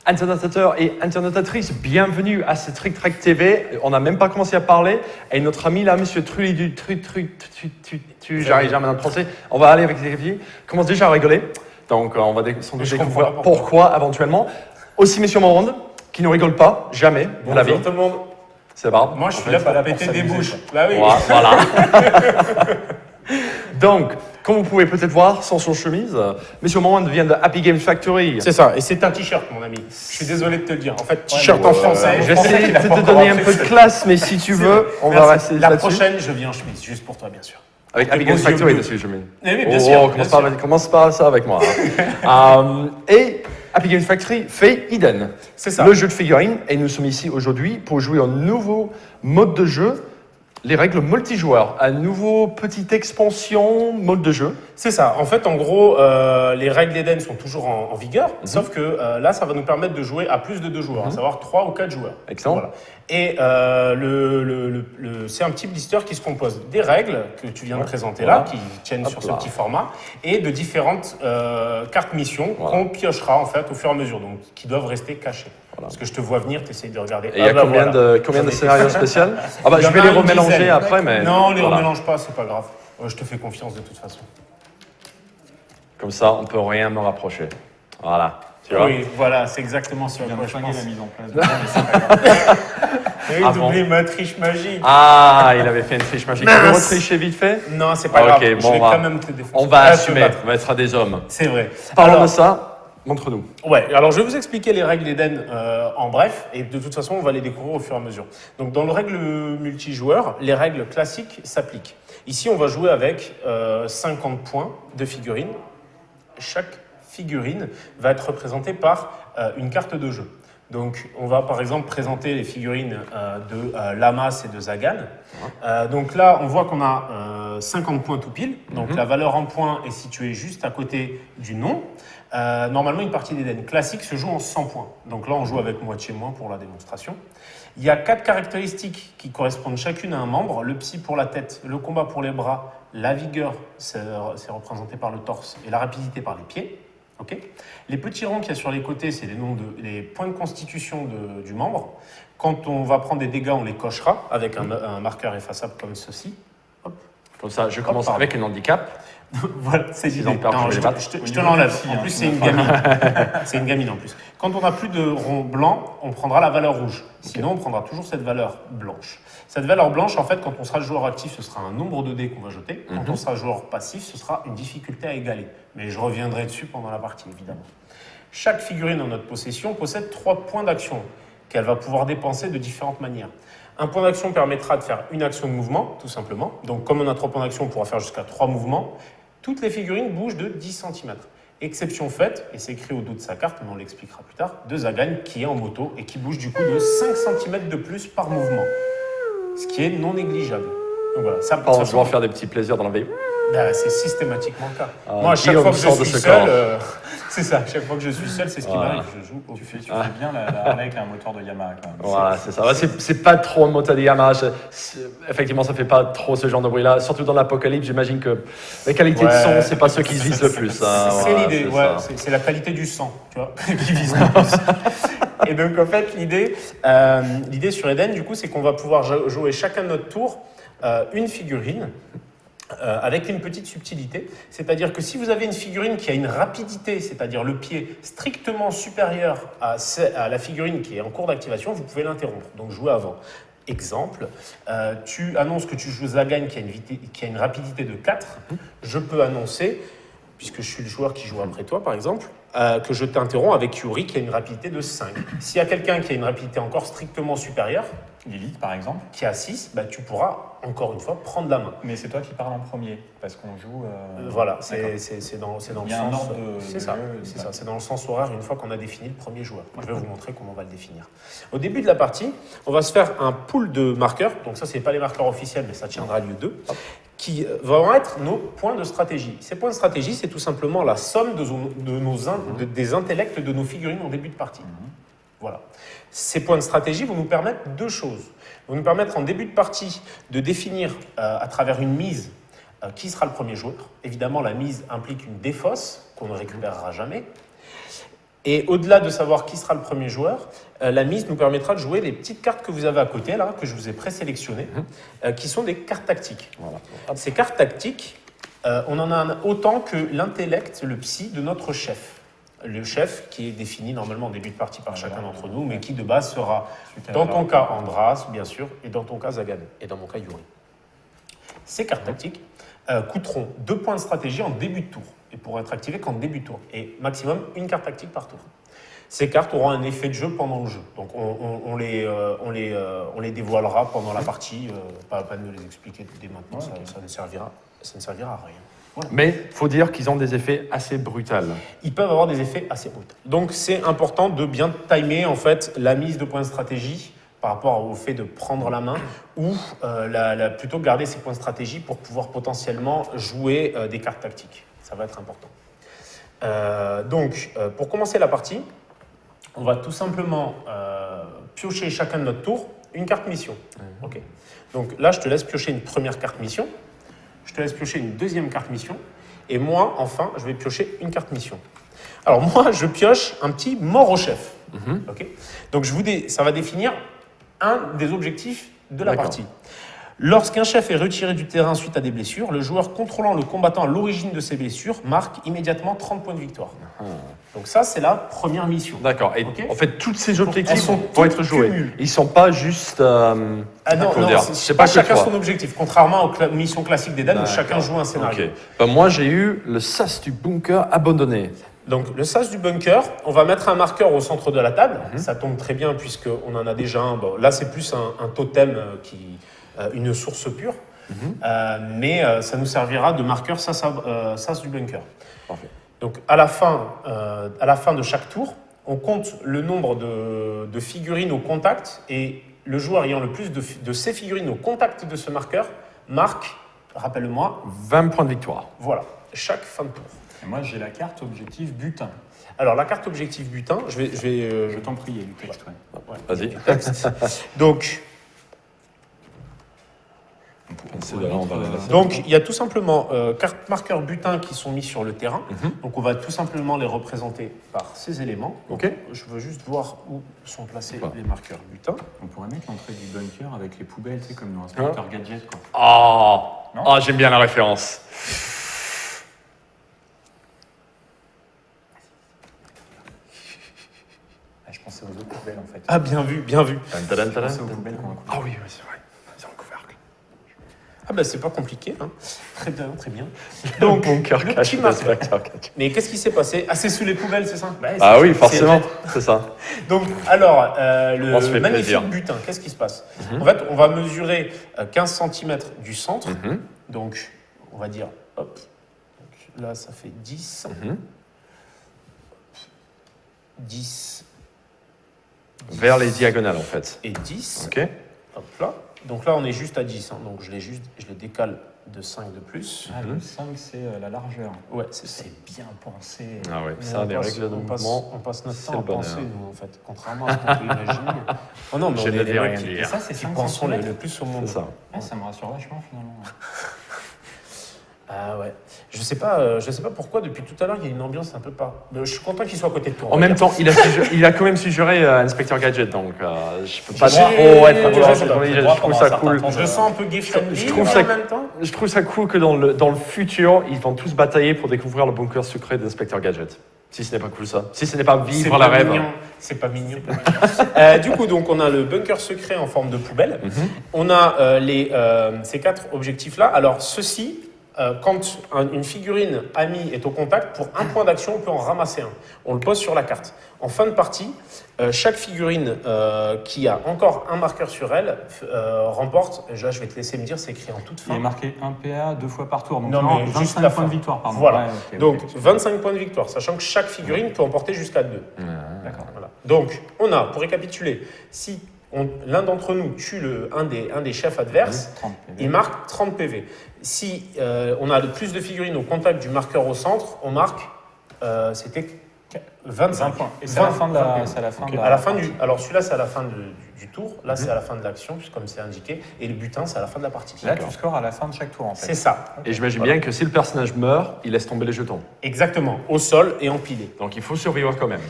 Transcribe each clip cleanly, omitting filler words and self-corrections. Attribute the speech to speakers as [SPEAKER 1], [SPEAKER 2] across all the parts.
[SPEAKER 1] Internauteurs et internautatrices, bienvenue à ce Trick Track TV. On n'a même pas commencé à parler. Et notre ami là, monsieur Trulli du j'arrive jamais à le prononcer. On va aller avec les filles. Commence déjà à rigoler. Donc on va sans doute découvrir pourquoi éventuellement. Aussi monsieur Morande, qui ne rigole pas, jamais de la vie.
[SPEAKER 2] Bonjour tout le monde.
[SPEAKER 1] C'est Barbe.
[SPEAKER 2] Moi je suis là pour péter des bouches. Bah oui.
[SPEAKER 1] Voilà. Donc, comme vous pouvez peut-être voir, sans son chemise, Monsieur Morande vient de Happy Games Factory.
[SPEAKER 2] C'est ça, et c'est un t-shirt mon ami. Je suis désolé de te le dire. En fait, t-shirt en français.
[SPEAKER 1] J'essaie de te donner un peu de classe, mais si tu veux, on va rester
[SPEAKER 2] là-dessus. La
[SPEAKER 1] là-dessus.
[SPEAKER 2] prochaine, je viens en chemise, juste pour toi bien sûr.
[SPEAKER 1] Avec Happy Games Factory dessus, je mets.
[SPEAKER 2] Oui, bien sûr.
[SPEAKER 1] Commence pas ça avec moi. Et Happy Games Factory fait Eden.
[SPEAKER 2] C'est ça.
[SPEAKER 1] Le jeu de figurines, et nous sommes ici aujourd'hui pour jouer un nouveau mode de jeu. Les règles multijoueurs, un nouveau petite expansion mode de jeu.
[SPEAKER 2] C'est ça. En fait, en gros, les règles d'Eden sont toujours en vigueur, sauf que là, ça va nous permettre de jouer à plus de 2 joueurs, à savoir 3 ou 4 joueurs.
[SPEAKER 1] Excellent.
[SPEAKER 2] Voilà. Et c'est un petit blister qui se compose des règles que tu viens de présenter là, qui tiennent sur ce petit format, et de différentes cartes missions qu'on piochera en fait au fur et à mesure, donc qui doivent rester cachées. Parce que je te vois venir, tu essayes de regarder.
[SPEAKER 1] Et il y a combien de scénarios spéciaux? Je vais les remélanger après, mais...
[SPEAKER 2] Non, on les remélange pas, c'est pas grave. Je te fais confiance de toute façon.
[SPEAKER 1] Comme ça, on peut rien me rapprocher. Voilà. Tu vois?
[SPEAKER 2] Oui, voilà, c'est exactement ce à quoi je pense.
[SPEAKER 3] la mise en place.
[SPEAKER 2] Oui, doublé ma triche magique.
[SPEAKER 1] Ah, il avait fait une triche magique. Tu peux retricher vite fait?
[SPEAKER 2] Non, c'est pas grave.
[SPEAKER 1] Ok,
[SPEAKER 2] Je vais quand même te défoncer.
[SPEAKER 1] On va assumer, on va être des hommes.
[SPEAKER 2] C'est vrai.
[SPEAKER 1] Parlons de ça. Montre-nous.
[SPEAKER 2] Ouais, alors je vais vous expliquer les règles d'Eden en bref, et de toute façon, on va les découvrir au fur et à mesure. Donc, dans le règle multijoueur, les règles classiques s'appliquent. Ici, on va jouer avec 50 points de figurines. Chaque figurine va être représentée par une carte de jeu. Donc, on va par exemple présenter les figurines de Lamas et de Zagan. Donc là, on voit qu'on a 50 points tout pile. Donc, la valeur en points est située juste à côté du nom. Normalement, une partie d'Eden classique se joue en 100 points. Donc là, on joue avec moitié moins pour la démonstration. Il y a 4 caractéristiques qui correspondent chacune à un membre. Le psy pour la tête, le combat pour les bras, la vigueur, c'est représenté par le torse, et la rapidité par les pieds. Okay. Les petits ronds qu'il y a sur les côtés, c'est les points de constitution du membre. Quand on va prendre des dégâts, on les cochera avec un marqueur effaçable comme ceci. Hop.
[SPEAKER 1] Comme ça, je commence avec un handicap.
[SPEAKER 2] Voilà, c'est l'idée. Je te l'enlève. En plus, c'est une gamine. C'est une gamine en plus. Quand on n'a plus de rond blanc, on prendra la valeur rouge. Sinon, on prendra toujours cette valeur blanche. Cette valeur blanche, en fait, quand on sera joueur actif, ce sera un nombre de dés qu'on va jeter. Quand on sera joueur passif, ce sera une difficulté à égaler. Mais je reviendrai dessus pendant la partie, évidemment. Chaque figurine en notre possession possède 3 points d'action qu'elle va pouvoir dépenser de différentes manières. Un point d'action permettra de faire une action de mouvement, tout simplement. Donc, comme on a 3 points d'action, on pourra faire jusqu'à 3 mouvements. Toutes les figurines bougent de 10 cm. Exception faite, et c'est écrit au dos de sa carte, mais on l'expliquera plus tard, de Zagan qui est en moto et qui bouge du coup de 5 cm de plus par mouvement. Ce qui est non négligeable. Donc voilà, ça,
[SPEAKER 1] Je vais en faire des petits plaisirs dans la vie.
[SPEAKER 2] C'est systématiquement le cas. Moi, à chaque fois que je suis seul, c'est ça. Chaque fois que je suis seul, c'est ce qui m'arrive. Je joue.
[SPEAKER 3] Tu fais bien la Harley avec un moteur de Yamaha quand même.
[SPEAKER 1] Voilà, c'est ça. C'est pas trop un moteur de Yamaha. Effectivement, ça fait pas trop ce genre de bruit-là. Surtout dans l'apocalypse, j'imagine que la qualité de son, c'est pas ceux qui se visent le plus.
[SPEAKER 2] C'est l'idée, c'est la qualité du sang, tu vois, qui vise le plus. Et donc, en fait, l'idée sur Eden, du coup, c'est qu'on va pouvoir jouer chacun de notre tour une figurine avec une petite subtilité. C'est-à-dire que si vous avez une figurine qui a une rapidité, c'est-à-dire le pied strictement supérieur à la figurine qui est en cours d'activation, vous pouvez l'interrompre, donc jouer avant. Exemple, tu annonces que tu joues Zagan qui a une rapidité de 4. Je peux annoncer, puisque je suis le joueur qui joue après toi par exemple, que je t'interromps avec Yuri qui a une rapidité de 5. S'il y a quelqu'un qui a une rapidité encore strictement supérieure,
[SPEAKER 3] Lilith par exemple,
[SPEAKER 2] qui a 6, tu pourras encore une fois prendre la main.
[SPEAKER 3] Mais c'est toi qui parles en premier, parce qu'on joue...
[SPEAKER 2] Voilà, c'est dans le sens...
[SPEAKER 3] C'est
[SPEAKER 2] ça, c'est dans le sens horaire une fois qu'on a défini le premier joueur. Je vais vous montrer comment on va le définir. Au début de la partie, on va se faire un pool de marqueurs, donc ça c'est pas les marqueurs officiels, mais ça tiendra lieu d'eux, qui vont être nos points de stratégie. Ces points de stratégie, c'est tout simplement la somme des intellects de nos figurines en début de partie. Voilà. Ces points de stratégie vont nous permettre 2 choses. Ils vont nous permettre en début de partie de définir à travers une mise qui sera le premier joueur. Évidemment, la mise implique une défausse qu'on ne récupérera jamais. Et au-delà de savoir qui sera le premier joueur, la mise nous permettra de jouer les petites cartes que vous avez à côté, là, que je vous ai présélectionnées, qui sont des cartes tactiques.
[SPEAKER 1] Voilà.
[SPEAKER 2] Ces cartes tactiques, on en a autant que l'intellect, le psy de notre chef. Le chef qui est défini normalement en début de partie par chacun d'entre nous, mais qui de base sera, dans ton cas, Andras, bien sûr, et dans ton cas, Zagan, et dans mon cas, Yuri. Ces cartes tactiques coûteront 2 points de stratégie en début de tour, et pourront être activées qu'en début de tour, et maximum une carte tactique par tour. Ces cartes auront un effet de jeu pendant le jeu, donc on les dévoilera pendant la partie, pas de me les expliquer dès maintenant, ça ne servira à rien.
[SPEAKER 1] Voilà. Mais il faut dire qu'ils ont des effets assez brutals.
[SPEAKER 2] Ils peuvent avoir des effets assez brutaux. Donc c'est important de bien timer en fait la mise de points de stratégie par rapport au fait de prendre la main ou plutôt garder ces points de stratégie pour pouvoir potentiellement jouer des cartes tactiques. Ça va être important. Donc pour commencer la partie, on va tout simplement piocher chacun de notre tour une carte mission. Okay. Donc là je te laisse piocher une première carte mission. Je te laisse piocher une deuxième carte mission. Et moi, enfin, je vais piocher une carte mission. Alors moi, je pioche un petit mort au chef. Okay. Donc ça va définir un des objectifs de la partie. Lorsqu'un chef est retiré du terrain suite à des blessures, le joueur contrôlant le combattant à l'origine de ces blessures marque immédiatement 30 points de victoire. Donc ça, c'est la première mission.
[SPEAKER 1] D'accord. Et en fait, tous ces objectifs
[SPEAKER 2] sont
[SPEAKER 1] vont être joués.
[SPEAKER 2] cumulés.
[SPEAKER 1] Ils ne sont pas juste...
[SPEAKER 2] non,
[SPEAKER 1] c'est pas
[SPEAKER 2] chacun
[SPEAKER 1] que toi.
[SPEAKER 2] son objectif, contrairement aux missions classiques d'Eden où chacun joue un scénario.
[SPEAKER 1] Okay. Ben, moi, j'ai eu le sas du bunker abandonné.
[SPEAKER 2] Donc, le sas du bunker, on va mettre un marqueur au centre de la table. Ça tombe très bien puisqu'on en a déjà un. Bon, là, c'est plus un totem une source pure. Mais ça nous servira de marqueur sas du bunker.
[SPEAKER 1] Parfait.
[SPEAKER 2] Donc, à la fin de chaque tour, on compte le nombre de figurines au contact et le joueur ayant le plus de ces figurines au contact de ce marqueur marque, rappelle-moi,
[SPEAKER 1] 20 points de victoire.
[SPEAKER 2] Voilà, chaque fin de tour.
[SPEAKER 3] Et moi, j'ai la carte objectif butin.
[SPEAKER 2] Alors, la carte objectif butin,
[SPEAKER 3] Je t'en prie, il y a du texte.
[SPEAKER 2] Ouais,
[SPEAKER 1] Vas-y.
[SPEAKER 2] du texte. Donc, il y a tout simplement cartes marqueurs butin qui sont mis sur le terrain. Donc, on va tout simplement les représenter par ces éléments.
[SPEAKER 1] Ok.
[SPEAKER 2] Je veux juste voir où sont placés les marqueurs butin.
[SPEAKER 3] On pourrait mettre l'entrée du bunker avec les poubelles, tu sais, comme dans Inspector Gadget, quoi.
[SPEAKER 1] Oh, j'aime bien la référence.
[SPEAKER 3] Je pensais aux autres poubelles, en fait.
[SPEAKER 2] Ah, bien vu, bien vu.
[SPEAKER 3] Je pensais aux poubelles qu'on a coupées.
[SPEAKER 1] Ah oui, c'est vrai. Ils ont le couvercle.
[SPEAKER 2] Ah ben c'est pas compliqué, hein. Très bien, très bien.
[SPEAKER 1] Donc, bunker
[SPEAKER 2] le
[SPEAKER 1] caché
[SPEAKER 2] petit marqueur.
[SPEAKER 1] d'inspecteur Gadget.
[SPEAKER 2] Mais qu'est-ce qui s'est passé? Ah, c'est sous les poubelles, c'est ça?
[SPEAKER 1] Ah oui, forcément, c'est ça.
[SPEAKER 2] Donc, alors,
[SPEAKER 1] On se fait
[SPEAKER 2] magnifique
[SPEAKER 1] plaisir.
[SPEAKER 2] butin, qu'est-ce qui se passe? En fait, on va mesurer 15 cm du centre. Donc, on va dire, hop, donc, là, ça fait 10. 10.
[SPEAKER 1] Vers les diagonales, en fait.
[SPEAKER 2] Et 10.
[SPEAKER 1] Ok.
[SPEAKER 2] Hop là. Donc là, on est juste à 10. Hein. Donc, je le décale de 5 de plus.
[SPEAKER 3] Ah, le 5, c'est la largeur.
[SPEAKER 2] Ouais, c'est ça.
[SPEAKER 3] C'est bien pensé.
[SPEAKER 1] Ah ouais,
[SPEAKER 2] Mais
[SPEAKER 1] ça, les règles de
[SPEAKER 2] on
[SPEAKER 1] mouvement.
[SPEAKER 2] passe notre
[SPEAKER 1] c'est
[SPEAKER 2] temps à
[SPEAKER 1] le bonheur.
[SPEAKER 2] penser, nous, en fait. Contrairement à ce qu'on peut imaginer. Oh non, mais
[SPEAKER 1] Je
[SPEAKER 2] on
[SPEAKER 1] ne
[SPEAKER 2] est
[SPEAKER 1] vais
[SPEAKER 2] les
[SPEAKER 1] rien
[SPEAKER 2] mecs qui,
[SPEAKER 1] dire.
[SPEAKER 3] Et ça, c'est
[SPEAKER 2] qui
[SPEAKER 3] 5
[SPEAKER 2] pensons le
[SPEAKER 3] cm.
[SPEAKER 2] plus au monde.
[SPEAKER 1] C'est ça.
[SPEAKER 3] Ah, ça me rassure vachement, finalement.
[SPEAKER 2] Ah ouais. Je sais pas pourquoi, depuis tout à l'heure, il y a une ambiance un peu pas... Je suis content qu'il soit à côté de toi.
[SPEAKER 1] En même temps, il a quand même suggéré Inspector Gadget, donc je peux pas
[SPEAKER 2] J'ai-
[SPEAKER 1] trop être
[SPEAKER 2] j'ai-
[SPEAKER 1] vouloir,
[SPEAKER 2] j'ai-
[SPEAKER 1] je trouve ça cool.
[SPEAKER 2] Je le sens un peu gay-friendly,
[SPEAKER 1] je trouve
[SPEAKER 2] mais
[SPEAKER 1] ça-
[SPEAKER 2] en même temps...
[SPEAKER 1] Je trouve ça cool que dans le futur, ils vont tous batailler pour découvrir le bunker secret d'Inspector Gadget. Si ce n'est pas cool ça. Si ce n'est pas
[SPEAKER 2] C'est
[SPEAKER 1] vivre
[SPEAKER 2] pas
[SPEAKER 1] la rêve.
[SPEAKER 2] mignon. C'est pas mignon. Du coup, donc, on a le bunker secret en forme de poubelle. On a ces 4 objectifs-là. Alors, ceci, quand une figurine amie est au contact, pour un point d'action, on peut en ramasser un. On le pose sur la carte. En fin de partie, chaque figurine qui a encore un marqueur sur elle remporte, là je vais te laisser me dire, c'est écrit en toute
[SPEAKER 3] Il est
[SPEAKER 2] fin.
[SPEAKER 3] marqué 1 PA 2 fois par tour. Donc
[SPEAKER 2] Non, mais juste
[SPEAKER 3] 25
[SPEAKER 2] la
[SPEAKER 3] points
[SPEAKER 2] fin.
[SPEAKER 3] de victoire, pardon.
[SPEAKER 2] Voilà.
[SPEAKER 3] Ouais, ok,
[SPEAKER 2] Donc
[SPEAKER 3] ok.
[SPEAKER 2] 25 points de victoire, sachant que chaque figurine peut emporter jusqu'à 2.
[SPEAKER 3] D'accord.
[SPEAKER 2] Voilà. Donc, on a, pour récapituler, si l'un d'entre nous tue un des chefs adverses,
[SPEAKER 3] 30 PV.
[SPEAKER 2] il marque 30 PV. Si on a le plus de figurines au contact du marqueur au centre, on marque, c'était 25
[SPEAKER 3] 20 points. Et c'est à la fin de la... c'est à la fin de la-
[SPEAKER 2] À la fin du, alors celui-là, c'est à la fin du du tour. Là, c'est à la fin de l'action, comme c'est indiqué. Et le butin, c'est à la fin de la partie.
[SPEAKER 3] Là, tu scores à la fin de chaque tour, en fait.
[SPEAKER 2] C'est ça.
[SPEAKER 1] Et j'imagine bien que si le personnage meurt, il laisse tomber les jetons.
[SPEAKER 2] Exactement. Au sol et empilé.
[SPEAKER 1] Donc il faut survivre quand même.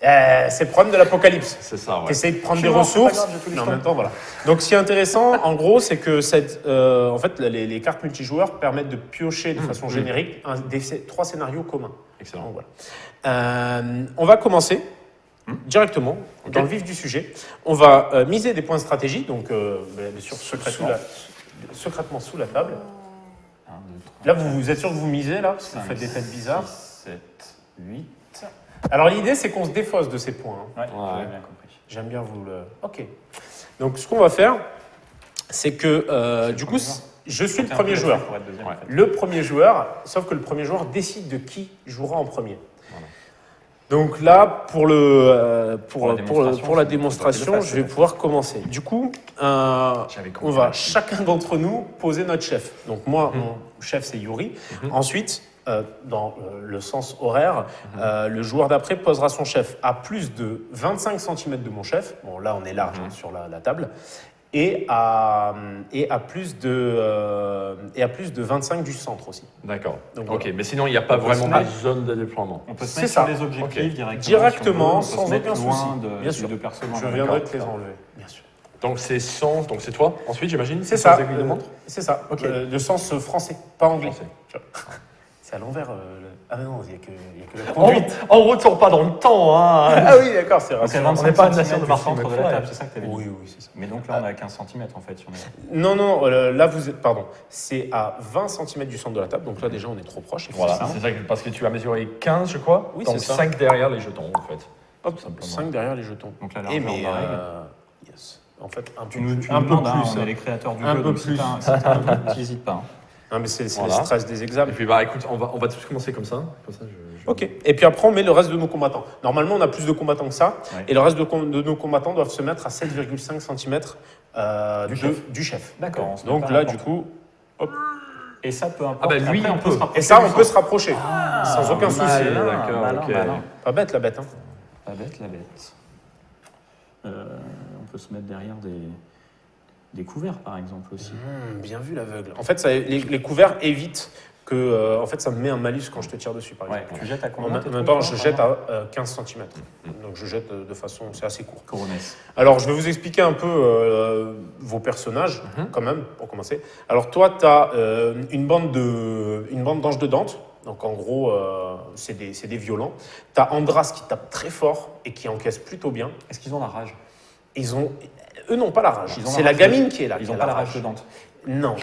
[SPEAKER 2] C'est le problème de l'apocalypse.
[SPEAKER 1] C'est ça, ouais.
[SPEAKER 2] Tu essayes de prendre
[SPEAKER 3] Je
[SPEAKER 2] des
[SPEAKER 3] suis mort, c'est
[SPEAKER 2] ressources,
[SPEAKER 3] pas grave, j'ai tout
[SPEAKER 2] mais en
[SPEAKER 3] l'histoire.
[SPEAKER 2] même temps, voilà. Donc, ce qui est intéressant, en gros, c'est que en fait, les cartes multijoueurs permettent de piocher de façon générique trois scénarios communs.
[SPEAKER 1] Excellent.
[SPEAKER 2] Donc, voilà. On va commencer directement dans le vif du sujet. On va miser des points de stratégie, donc bien sûr secrètement sous la table.
[SPEAKER 3] 1, 2, 3,
[SPEAKER 2] Là, vous êtes sûr que vous misez là, parce que vous faites des têtes bizarres.
[SPEAKER 3] 6, 7, 8.
[SPEAKER 2] Alors l'idée, c'est qu'on se défausse de ces points. Hein.
[SPEAKER 3] Ouais,
[SPEAKER 1] Ouais.
[SPEAKER 3] j'ai bien compris.
[SPEAKER 2] J'aime bien vous le. Ok. Donc ce qu'on va faire, c'est que du coup, je suis le
[SPEAKER 3] T'es un peu
[SPEAKER 2] premier
[SPEAKER 3] là-dessus
[SPEAKER 2] joueur.
[SPEAKER 3] pour être deuxième,
[SPEAKER 1] Ouais.
[SPEAKER 3] en fait.
[SPEAKER 2] Le premier joueur, sauf que le premier joueur décide de qui jouera en premier.
[SPEAKER 1] Voilà.
[SPEAKER 2] Donc là, pour la
[SPEAKER 3] démonstration,
[SPEAKER 2] démonstration, je vais pouvoir commencer. Du coup,
[SPEAKER 1] J'avais
[SPEAKER 2] on va chacun d'entre nous poser notre chef. Donc moi, mon chef, c'est Yuri. Ensuite, dans le sens horaire, le joueur d'après posera son chef à plus de 25 cm de mon chef. Bon, là, on est large hein, sur la table. Et à plus de 25 du centre aussi.
[SPEAKER 1] D'accord.
[SPEAKER 2] Donc,
[SPEAKER 1] Ok,
[SPEAKER 2] voilà.
[SPEAKER 1] mais sinon, il n'y a pas
[SPEAKER 3] On peut
[SPEAKER 1] vraiment
[SPEAKER 3] se
[SPEAKER 1] de
[SPEAKER 3] mettre-
[SPEAKER 1] zone de déploiement.
[SPEAKER 3] On peut se
[SPEAKER 2] C'est
[SPEAKER 3] mettre
[SPEAKER 2] ça.
[SPEAKER 3] sur les objectifs
[SPEAKER 1] Ok.
[SPEAKER 3] directement.
[SPEAKER 2] Directement,
[SPEAKER 3] si on veut. On peut
[SPEAKER 2] sans
[SPEAKER 3] se mettre
[SPEAKER 2] aucun
[SPEAKER 3] loin
[SPEAKER 2] souci.
[SPEAKER 3] de,
[SPEAKER 2] Bien sûr.
[SPEAKER 3] de personnes.
[SPEAKER 2] Je
[SPEAKER 3] D'accord.
[SPEAKER 2] viendrai te les enlever, bien sûr.
[SPEAKER 1] Donc c'est 100, donc c'est toi ensuite, j'imagine
[SPEAKER 2] C'est
[SPEAKER 1] sans
[SPEAKER 2] ça.
[SPEAKER 1] aiguille de montre.
[SPEAKER 2] C'est ça.
[SPEAKER 1] Ok.
[SPEAKER 2] Le sens français, pas anglais.
[SPEAKER 1] Français.
[SPEAKER 2] Tu vois. C'est à l'envers. Ah non, il n'y a que la
[SPEAKER 1] On
[SPEAKER 2] conduite.
[SPEAKER 1] retourne pas dans le temps, hein.
[SPEAKER 2] Ah oui, d'accord, c'est
[SPEAKER 3] Donc, c'est
[SPEAKER 2] rassurant.
[SPEAKER 3] 25
[SPEAKER 1] n'est pas une nation
[SPEAKER 3] centimètres
[SPEAKER 1] de
[SPEAKER 3] du
[SPEAKER 1] Martin
[SPEAKER 3] centre de
[SPEAKER 1] McFly.
[SPEAKER 3] la table, c'est ça que tu avais dit.
[SPEAKER 2] Oui, oui, c'est ça.
[SPEAKER 3] Mais donc là, on est à 15 cm en fait. Si on est...
[SPEAKER 2] Non, non, là vous êtes. Pardon. C'est à 20 cm du centre de la table. Donc là, déjà, on est trop proche.
[SPEAKER 1] Voilà,
[SPEAKER 2] effectivement.
[SPEAKER 1] c'est ça, parce que tu as mesuré 15, je crois.
[SPEAKER 2] Oui,
[SPEAKER 1] donc
[SPEAKER 2] c'est ça.
[SPEAKER 1] 5 derrière les jetons, en fait.
[SPEAKER 2] Hop,
[SPEAKER 1] tout simplement.
[SPEAKER 2] 5 derrière les jetons.
[SPEAKER 3] Donc la
[SPEAKER 2] Et
[SPEAKER 3] largeur
[SPEAKER 2] mais.
[SPEAKER 3] de la règle.
[SPEAKER 2] Yes. En fait, un peu
[SPEAKER 3] Tu nous
[SPEAKER 2] plus. Un peu
[SPEAKER 3] demandes, hein,
[SPEAKER 2] plus.
[SPEAKER 3] on est
[SPEAKER 2] hein.
[SPEAKER 3] les créateurs du
[SPEAKER 2] Un
[SPEAKER 3] jeu,
[SPEAKER 2] peu
[SPEAKER 3] donc si
[SPEAKER 2] plus.
[SPEAKER 3] t'as un doute, n'hésite pas. hein.
[SPEAKER 2] Non, mais c'est
[SPEAKER 1] Voilà.
[SPEAKER 2] le stress des
[SPEAKER 1] Et
[SPEAKER 2] examens.
[SPEAKER 1] puis bah écoute, on va tous commencer comme ça.
[SPEAKER 2] Ok. Et puis après, on met le reste de nos combattants. Normalement, on a plus de combattants que ça.
[SPEAKER 3] Ouais.
[SPEAKER 2] Et le reste de nos combattants doivent se mettre à 7,5 cm du chef.
[SPEAKER 3] D'accord. on se met
[SPEAKER 2] Donc
[SPEAKER 3] pas
[SPEAKER 2] là,
[SPEAKER 3] n'importe
[SPEAKER 2] du coup.
[SPEAKER 3] où. Et ça, peu importe.
[SPEAKER 1] Ah bah, lui,
[SPEAKER 3] Après,
[SPEAKER 1] il peut.
[SPEAKER 3] se rapprocher
[SPEAKER 2] Et ça,
[SPEAKER 3] du
[SPEAKER 2] on peut se
[SPEAKER 3] centre.
[SPEAKER 2] rapprocher. sans aucun souci.
[SPEAKER 1] malin. D'accord,
[SPEAKER 3] malin,
[SPEAKER 1] ok.
[SPEAKER 3] malin.
[SPEAKER 2] Pas bête, la bête. Hein.
[SPEAKER 3] La bête, la bête. On peut se mettre derrière des couverts, par exemple, aussi.
[SPEAKER 2] Bien vu, l'aveugle. En fait, les couverts évitent que. En fait, ça me met un malus quand je te tire dessus, par
[SPEAKER 3] Ouais,
[SPEAKER 2] exemple.
[SPEAKER 3] tu jettes à
[SPEAKER 2] En
[SPEAKER 3] combien tes
[SPEAKER 2] même
[SPEAKER 3] trucs,
[SPEAKER 2] temps,
[SPEAKER 3] toi,
[SPEAKER 2] je
[SPEAKER 3] par
[SPEAKER 2] jette
[SPEAKER 3] exemple
[SPEAKER 2] à 15 cm. Donc, je jette de façon. C'est assez court.
[SPEAKER 3] Coronesse.
[SPEAKER 2] Alors, je vais vous expliquer un peu vos personnages, quand même, pour commencer. Alors, toi, tu as une bande d'anges de Dante. Donc, en gros, c'est des violents. Tu as Andras qui tape très fort et qui encaisse plutôt bien.
[SPEAKER 3] Est-ce qu'ils ont la rage
[SPEAKER 2] Eux n'ont pas la rage.
[SPEAKER 3] Ils ont
[SPEAKER 2] C'est
[SPEAKER 3] la
[SPEAKER 2] la
[SPEAKER 3] rage
[SPEAKER 2] gamine qui est là.
[SPEAKER 3] Ils
[SPEAKER 2] qui
[SPEAKER 3] n'ont
[SPEAKER 2] a
[SPEAKER 3] pas la rage de Dante.
[SPEAKER 2] Non.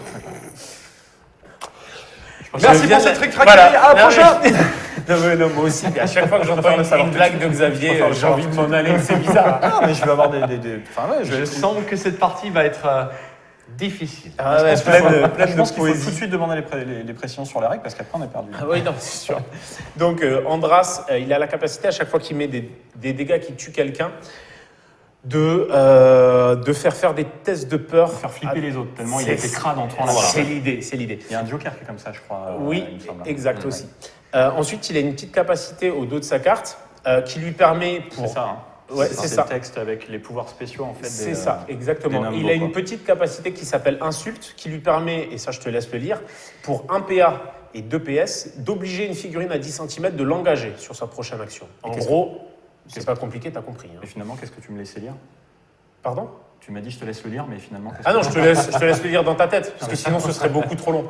[SPEAKER 1] Merci
[SPEAKER 2] Je viens
[SPEAKER 1] pour ce
[SPEAKER 2] de-
[SPEAKER 1] trick track.
[SPEAKER 2] Voilà.
[SPEAKER 1] À la
[SPEAKER 2] Non,
[SPEAKER 1] prochaine.
[SPEAKER 2] Non, moi aussi. À chaque fois que j'entends une blague de Xavier, j'ai envie de m'en aller. C'est bizarre.
[SPEAKER 3] Ah, mais je vais avoir des... Enfin, ouais,
[SPEAKER 1] Je sens que cette partie va être difficile.
[SPEAKER 2] Ah ouais,
[SPEAKER 3] je
[SPEAKER 2] pleine
[SPEAKER 3] pense
[SPEAKER 2] de
[SPEAKER 3] qu'il faut tout de
[SPEAKER 2] poésie.
[SPEAKER 3] suite demander les pressions sur les règles parce qu'après on est perdu.
[SPEAKER 2] Ah oui, non, c'est sûr. Donc, Andras, il a la capacité, à chaque fois qu'il met des dégâts qui tuent quelqu'un, de faire des tests de peur.
[SPEAKER 3] Faire flipper les autres, tellement il
[SPEAKER 2] C'est-
[SPEAKER 3] a été crade en 3
[SPEAKER 2] C'est l'idée, c'est l'idée.
[SPEAKER 3] Il y a un Joker qui est comme ça, je crois.
[SPEAKER 2] Oui,
[SPEAKER 3] il me semble.
[SPEAKER 2] exact aussi. Ensuite, il a une petite capacité au dos de sa carte qui lui permet
[SPEAKER 3] C'est ça. Hein.
[SPEAKER 2] Ouais, c'est ça.
[SPEAKER 3] le texte avec les pouvoirs spéciaux en fait.
[SPEAKER 2] C'est ça, exactement.
[SPEAKER 3] des numbers,
[SPEAKER 2] Il a une
[SPEAKER 3] quoi.
[SPEAKER 2] petite capacité qui s'appelle Insulte, qui lui permet, et ça je te laisse le lire, pour 1 PA et 2 PS, d'obliger une figurine à 10 cm de l'engager sur sa prochaine action. En
[SPEAKER 3] qu'est-ce
[SPEAKER 2] gros, c'est pas compliqué, t'as compris. hein.
[SPEAKER 3] Et finalement, qu'est-ce que tu me laissais lire
[SPEAKER 2] Pardon?
[SPEAKER 3] Tu m'as dit je te laisse le lire, mais finalement. qu'est-ce
[SPEAKER 2] Ah non,
[SPEAKER 3] que-
[SPEAKER 2] je te laisse le lire dans ta tête, parce que sinon ce serait beaucoup trop long.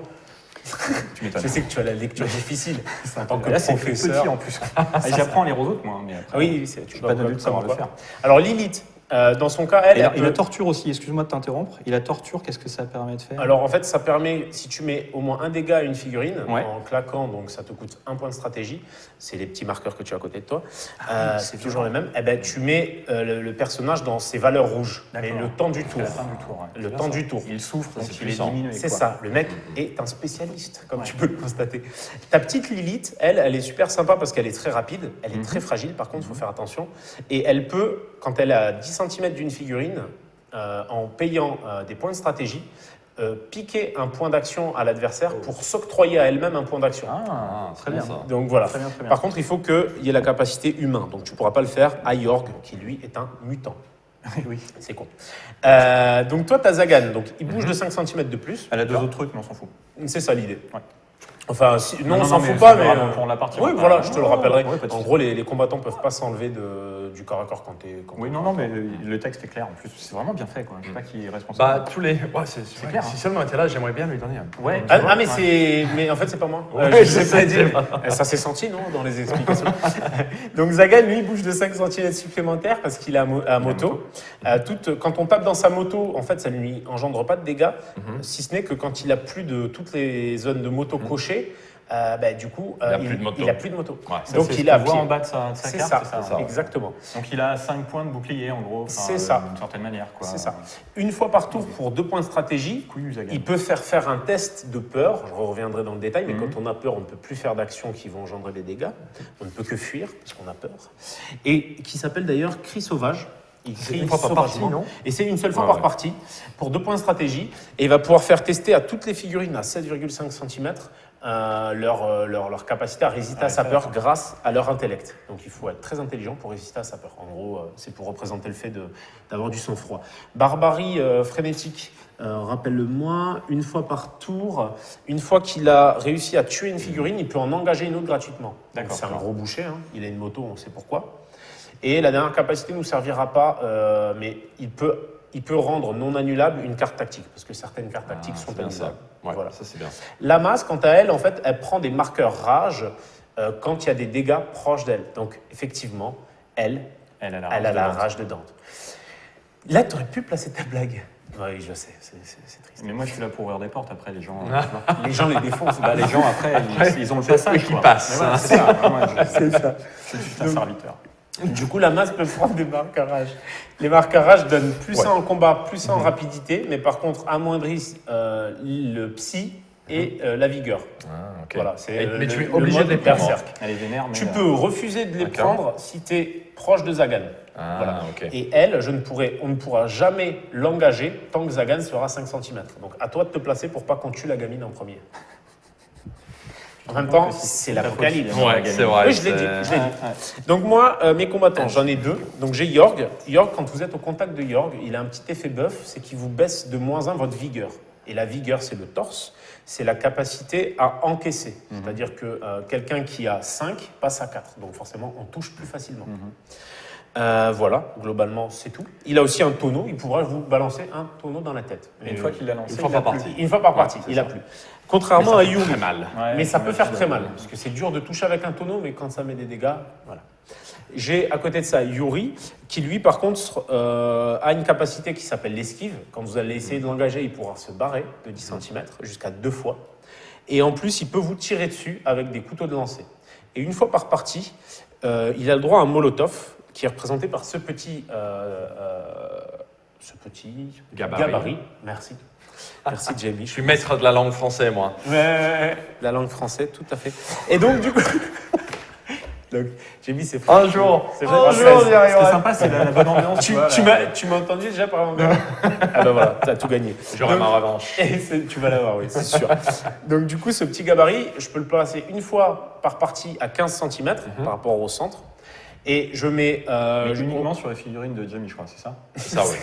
[SPEAKER 3] Tu m'étonnes.
[SPEAKER 2] Je sais que tu as la lecture difficile. En tant que
[SPEAKER 3] Là, c'est écrit
[SPEAKER 2] professeur.
[SPEAKER 3] petit en plus. Et j'apprends à lire aux autres, moi. Mais après,
[SPEAKER 2] Ah oui, tu
[SPEAKER 3] j'ai
[SPEAKER 2] dois
[SPEAKER 3] pas de but de savoir le
[SPEAKER 2] quoi.
[SPEAKER 3] faire.
[SPEAKER 2] Alors Lilith, dans son cas, elle,
[SPEAKER 3] Et
[SPEAKER 2] elle
[SPEAKER 3] la
[SPEAKER 2] peut-
[SPEAKER 3] torture aussi, excuse-moi de t'interrompre. Et la torture, qu'est-ce que ça permet de faire
[SPEAKER 2] Alors en fait, ça permet, si tu mets au moins un dégât à une figurine,
[SPEAKER 3] Ouais.
[SPEAKER 2] en claquant, donc ça te coûte 1 point de stratégie, c'est les petits marqueurs que tu as à côté de toi,
[SPEAKER 3] oui,
[SPEAKER 2] c'est toujours les mêmes, et ben, tu mets le personnage dans ses valeurs rouges, mais
[SPEAKER 3] D'accord.
[SPEAKER 2] le temps du tour.
[SPEAKER 3] à la fin du tour. ouais.
[SPEAKER 2] Le
[SPEAKER 3] C'est bien
[SPEAKER 2] temps
[SPEAKER 3] ça.
[SPEAKER 2] du tour.
[SPEAKER 3] Il souffre,
[SPEAKER 1] Ça,
[SPEAKER 3] donc
[SPEAKER 1] c'est
[SPEAKER 3] il est
[SPEAKER 1] puissant.
[SPEAKER 3] diminué.
[SPEAKER 2] C'est
[SPEAKER 3] quoi.
[SPEAKER 2] ça, le mec est un spécialiste, comme
[SPEAKER 3] Ouais.
[SPEAKER 2] tu peux le constater. Ta petite Lilith, elle est super sympa parce qu'elle est très rapide, elle est
[SPEAKER 3] Mhm.
[SPEAKER 2] très fragile, par contre, il faut faire attention, et elle peut, quand elle est à 10 cm d'une figurine, en payant des points de stratégie, piquer un point d'action à l'adversaire pour s'octroyer à elle-même un point d'action.
[SPEAKER 3] Ah, très bien.
[SPEAKER 1] ça.
[SPEAKER 2] Donc voilà.
[SPEAKER 3] Très bien, très bien.
[SPEAKER 2] Par contre, il faut qu'il y ait la capacité humain. Donc tu ne pourras pas le faire à Yorg, qui lui est un mutant.
[SPEAKER 3] Oui.
[SPEAKER 2] C'est con. Donc toi, tu as Zagan. Donc il bouge de 5 cm de plus.
[SPEAKER 3] Elle a deux autres trucs, mais on s'en fout.
[SPEAKER 2] C'est ça l'idée.
[SPEAKER 3] Ouais.
[SPEAKER 2] Enfin, non, on s'en
[SPEAKER 3] mais
[SPEAKER 2] fout pas,
[SPEAKER 3] c'est
[SPEAKER 2] mais.
[SPEAKER 3] vraiment pour la partie.
[SPEAKER 2] Oui, voilà, je te le rappellerai.
[SPEAKER 3] Ouais, pas de
[SPEAKER 2] En
[SPEAKER 3] souci.
[SPEAKER 2] gros, les combattants peuvent pas s'enlever du corps à corps quand t'es.
[SPEAKER 3] Oui, non, mais le texte est clair. En plus, c'est vraiment bien fait, quoi. Je sais pas qui est
[SPEAKER 1] Bah,
[SPEAKER 3] responsable.
[SPEAKER 1] tous les. Ouais, c'est
[SPEAKER 3] clair,
[SPEAKER 1] Si
[SPEAKER 3] hein.
[SPEAKER 1] seulement était là, j'aimerais bien lui donner.
[SPEAKER 3] Ouais.
[SPEAKER 2] Ah,
[SPEAKER 3] tu vois,
[SPEAKER 2] mais
[SPEAKER 3] ouais.
[SPEAKER 2] c'est. Mais en fait, c'est pas moi.
[SPEAKER 1] Ouais,
[SPEAKER 2] je
[SPEAKER 1] je
[SPEAKER 2] sais
[SPEAKER 1] sais,
[SPEAKER 2] pas dire.
[SPEAKER 1] c'est
[SPEAKER 2] Ça s'est senti, non, dans les explications. Donc Zagan, lui, bouge de 5 cm supplémentaires parce qu'il est à moto. Quand on tape dans sa moto, en fait, ça lui engendre pas de dégâts, si ce n'est que quand il a plus de toutes les zones de moto cochées. Du coup,
[SPEAKER 1] Il a plus de moto.
[SPEAKER 2] Il a plus de moto.
[SPEAKER 1] Ouais,
[SPEAKER 3] Ça,
[SPEAKER 2] Donc
[SPEAKER 3] c'est
[SPEAKER 2] il
[SPEAKER 3] ce
[SPEAKER 2] a
[SPEAKER 3] qu'on voit
[SPEAKER 2] pied.
[SPEAKER 3] en bas de sa
[SPEAKER 2] C'est
[SPEAKER 3] carte,
[SPEAKER 2] ça, exactement.
[SPEAKER 3] Donc il a 5 points de bouclier, en gros. Enfin,
[SPEAKER 2] C'est ça.
[SPEAKER 3] D'une certaine manière, quoi.
[SPEAKER 2] C'est ça. Une fois par tour pour 2 points de stratégie,
[SPEAKER 3] Couillu, Zagan.
[SPEAKER 2] il peut faire un test de peur. Je reviendrai dans le détail, mais quand on a peur, on ne peut plus faire d'actions qui vont engendrer des dégâts. On ne peut que fuir parce qu'on a peur. Et qui s'appelle d'ailleurs Cri sauvage. Il crie
[SPEAKER 1] une fois par partie,
[SPEAKER 2] sauvagement.
[SPEAKER 1] non?
[SPEAKER 2] Et c'est une seule fois
[SPEAKER 1] Ouais,
[SPEAKER 2] par
[SPEAKER 1] ouais.
[SPEAKER 2] partie pour 2 points de stratégie. Et il va pouvoir faire tester à toutes les figurines à 7,5 cm leur capacité à résister à sa peur grâce à leur intellect. Donc il faut être très intelligent pour résister à sa peur. En gros, c'est pour représenter le fait d'avoir du sang-froid. Barbarie frénétique, rappelle-le-moi, une fois par tour, une fois qu'il a réussi à tuer une figurine, il peut en engager une autre gratuitement. Donc,
[SPEAKER 3] D'accord.
[SPEAKER 2] c'est un gros boucher, hein. Il a une moto, on sait pourquoi. Et la dernière capacité ne nous servira pas, mais il peut rendre non annulable une carte tactique, parce que certaines cartes tactiques sont
[SPEAKER 1] C'est bien ça.
[SPEAKER 2] annulables.
[SPEAKER 1] Ouais,
[SPEAKER 2] Voilà.
[SPEAKER 1] ça c'est bien.
[SPEAKER 2] La masse, quant à elle, en fait, elle prend des marqueurs rage quand il y a des dégâts proches d'elle. Donc, effectivement, elle a la rage de Dante. Là, tu aurais pu placer ta blague. Oui, je sais, c'est triste.
[SPEAKER 3] Mais moi, je suis là pour ouvrir des portes. Après, les gens.
[SPEAKER 2] Les gens les défoncent.
[SPEAKER 3] Bah, les gens, après, ils ont le
[SPEAKER 1] c'est
[SPEAKER 3] passage.
[SPEAKER 1] eux qui
[SPEAKER 3] quoi.
[SPEAKER 1] passent.
[SPEAKER 3] Mais voilà, c'est ça. Moi,
[SPEAKER 2] C'est ça.
[SPEAKER 3] je suis juste un serviteur.
[SPEAKER 2] Du coup, la masse peut prendre des marqueurs rage. Les marqueurs rage donnent plus 1 en combat, plus 1 en rapidité, mais par contre, amoindrissent le psy et la vigueur.
[SPEAKER 1] Ah, ok.
[SPEAKER 2] Voilà, c'est
[SPEAKER 1] Mais tu es
[SPEAKER 2] le
[SPEAKER 1] obligé
[SPEAKER 2] mode
[SPEAKER 1] de les prendre.
[SPEAKER 2] berserk.
[SPEAKER 3] Elle est vénère, mais.
[SPEAKER 2] Tu peux refuser de les
[SPEAKER 1] D'accord.
[SPEAKER 2] prendre si tu es proche de Zagan.
[SPEAKER 1] Ah,
[SPEAKER 2] Voilà.
[SPEAKER 1] ok.
[SPEAKER 2] Et elle, on ne pourra jamais l'engager tant que Zagan sera 5 cm. Donc à toi de te placer pour pas qu'on tue la gamine en premier. En même temps, c'est l'apocalypse.
[SPEAKER 1] Ouais, c'est vrai.
[SPEAKER 2] Oui, je l'ai dit. Donc moi, mes combattants, j'en ai 2. Donc j'ai Yorg. Yorg, quand vous êtes au contact de Yorg, il a un petit effet buff, c'est qu'il vous baisse de -1 votre vigueur. Et la vigueur, c'est le torse, c'est la capacité à encaisser. C'est-à-dire que quelqu'un qui a 5 passe à 4. Donc forcément, on touche plus facilement. Voilà, globalement, c'est tout. Il a aussi un tonneau, il pourra vous balancer un tonneau dans la tête.
[SPEAKER 3] Et une fois qu'il l'a lancé,
[SPEAKER 1] une fois
[SPEAKER 3] il a
[SPEAKER 1] par
[SPEAKER 3] plus.
[SPEAKER 1] partie.
[SPEAKER 2] Une fois par partie,
[SPEAKER 1] c'est
[SPEAKER 2] il a
[SPEAKER 1] ça.
[SPEAKER 2] plus. Contrairement à Yuri.
[SPEAKER 1] Très mal.
[SPEAKER 3] Ouais,
[SPEAKER 2] Mais ça peut faire très mal,
[SPEAKER 3] mal.
[SPEAKER 2] parce que c'est dur de toucher avec un tonneau, mais quand ça met des dégâts, voilà. J'ai à côté de ça Yuri, qui lui, par contre, a une capacité qui s'appelle l'esquive. Quand vous allez essayer de l'engager, il pourra se barrer de 10 cm jusqu'à 2 fois. Et en plus, il peut vous tirer dessus avec des couteaux de lancer. Et une fois par partie, il a le droit à un molotov, qui est représenté par ce petit gabarit. Merci. Merci, Jamie.
[SPEAKER 1] Je suis maître de la langue française, moi.
[SPEAKER 2] La langue française, tout à fait. Et donc, du coup. Donc, Jamie, c'est
[SPEAKER 1] Un jour,
[SPEAKER 2] C'est
[SPEAKER 1] un
[SPEAKER 2] française.
[SPEAKER 1] jour, j'y
[SPEAKER 3] Ce qui est
[SPEAKER 1] arriverai.
[SPEAKER 3] sympa, c'est la bonne ambiance.
[SPEAKER 2] Tu m'as entendu déjà par exemple. Ah ben voilà, t'as tout gagné.
[SPEAKER 1] J'aurai
[SPEAKER 2] Donc,
[SPEAKER 1] ma revanche.
[SPEAKER 2] et tu vas l'avoir, oui, c'est sûr. Donc du coup, ce petit gabarit, je peux le placer une fois par partie à 15 cm par rapport au centre. Et je mets...
[SPEAKER 3] Mais uniquement sur les figurines de Jamie, je crois, c'est ça?
[SPEAKER 1] C'est ça, oui.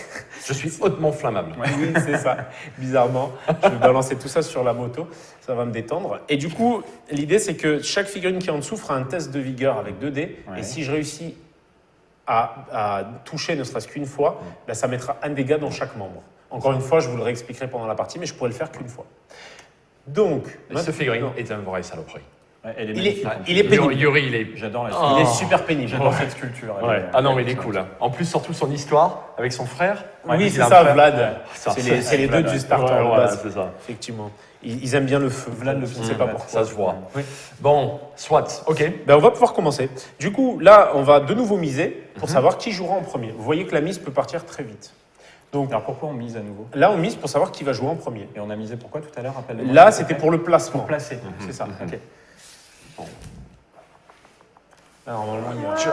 [SPEAKER 1] Je suis hautement flammable.
[SPEAKER 2] Oui, c'est ça. Bizarrement, je vais balancer tout ça sur la moto, ça va me détendre. Et du coup, l'idée, c'est que chaque figurine qui est en dessous fera un test de vigueur avec 2 dés.
[SPEAKER 3] Ouais.
[SPEAKER 2] Et si je réussis à toucher ne serait-ce qu'une fois, ben, ça mettra un dégât dans chaque membre. Encore une fois, je vous le réexpliquerai pendant la partie, mais je pourrais le faire qu'une fois. Donc,
[SPEAKER 1] Ce figurine est un vrai saloperie.
[SPEAKER 3] Ouais, elle est
[SPEAKER 2] Il est-
[SPEAKER 3] magnifique. en
[SPEAKER 2] il est
[SPEAKER 3] plus.
[SPEAKER 2] pénible.
[SPEAKER 1] Yuri, il est.
[SPEAKER 3] J'adore la
[SPEAKER 1] Oh.
[SPEAKER 3] sculpture.
[SPEAKER 2] il est super pénible.
[SPEAKER 3] J'adore cette sculpture. elle
[SPEAKER 1] Ouais.
[SPEAKER 3] est-
[SPEAKER 1] Ah non, mais il est
[SPEAKER 3] elle
[SPEAKER 1] cool. Hein. En plus, surtout son histoire avec son frère.
[SPEAKER 2] Oui,
[SPEAKER 1] Il
[SPEAKER 2] c'est
[SPEAKER 1] a un
[SPEAKER 2] ça,
[SPEAKER 1] frère.
[SPEAKER 2] Vlad.
[SPEAKER 1] Ça,
[SPEAKER 2] C'est les deux
[SPEAKER 3] Vlad,
[SPEAKER 2] du
[SPEAKER 3] ouais.
[SPEAKER 2] starter
[SPEAKER 1] Ouais,
[SPEAKER 2] de
[SPEAKER 1] voilà,
[SPEAKER 2] base.
[SPEAKER 1] c'est ça.
[SPEAKER 2] Effectivement. Ils aiment bien le feu.
[SPEAKER 3] Vlad le
[SPEAKER 2] je ne
[SPEAKER 3] petit
[SPEAKER 2] sais pas
[SPEAKER 3] Vlad,
[SPEAKER 2] pourquoi.
[SPEAKER 1] Ça se voit.
[SPEAKER 2] Oui.
[SPEAKER 1] Bon, soit, ok.
[SPEAKER 2] Ben, on va pouvoir commencer. Du coup, là, on va de nouveau miser pour savoir qui jouera en premier. Vous voyez que la mise peut partir très vite. Donc
[SPEAKER 3] Alors pourquoi on mise à nouveau?
[SPEAKER 2] là, on mise pour savoir qui va jouer en premier.
[SPEAKER 3] Et on a misé pourquoi tout à l'heure? Rappelle-moi.
[SPEAKER 2] Là, c'était pour le placement.
[SPEAKER 3] Pour placer.
[SPEAKER 2] C'est ça.
[SPEAKER 3] Ok.
[SPEAKER 2] Là, normalement, il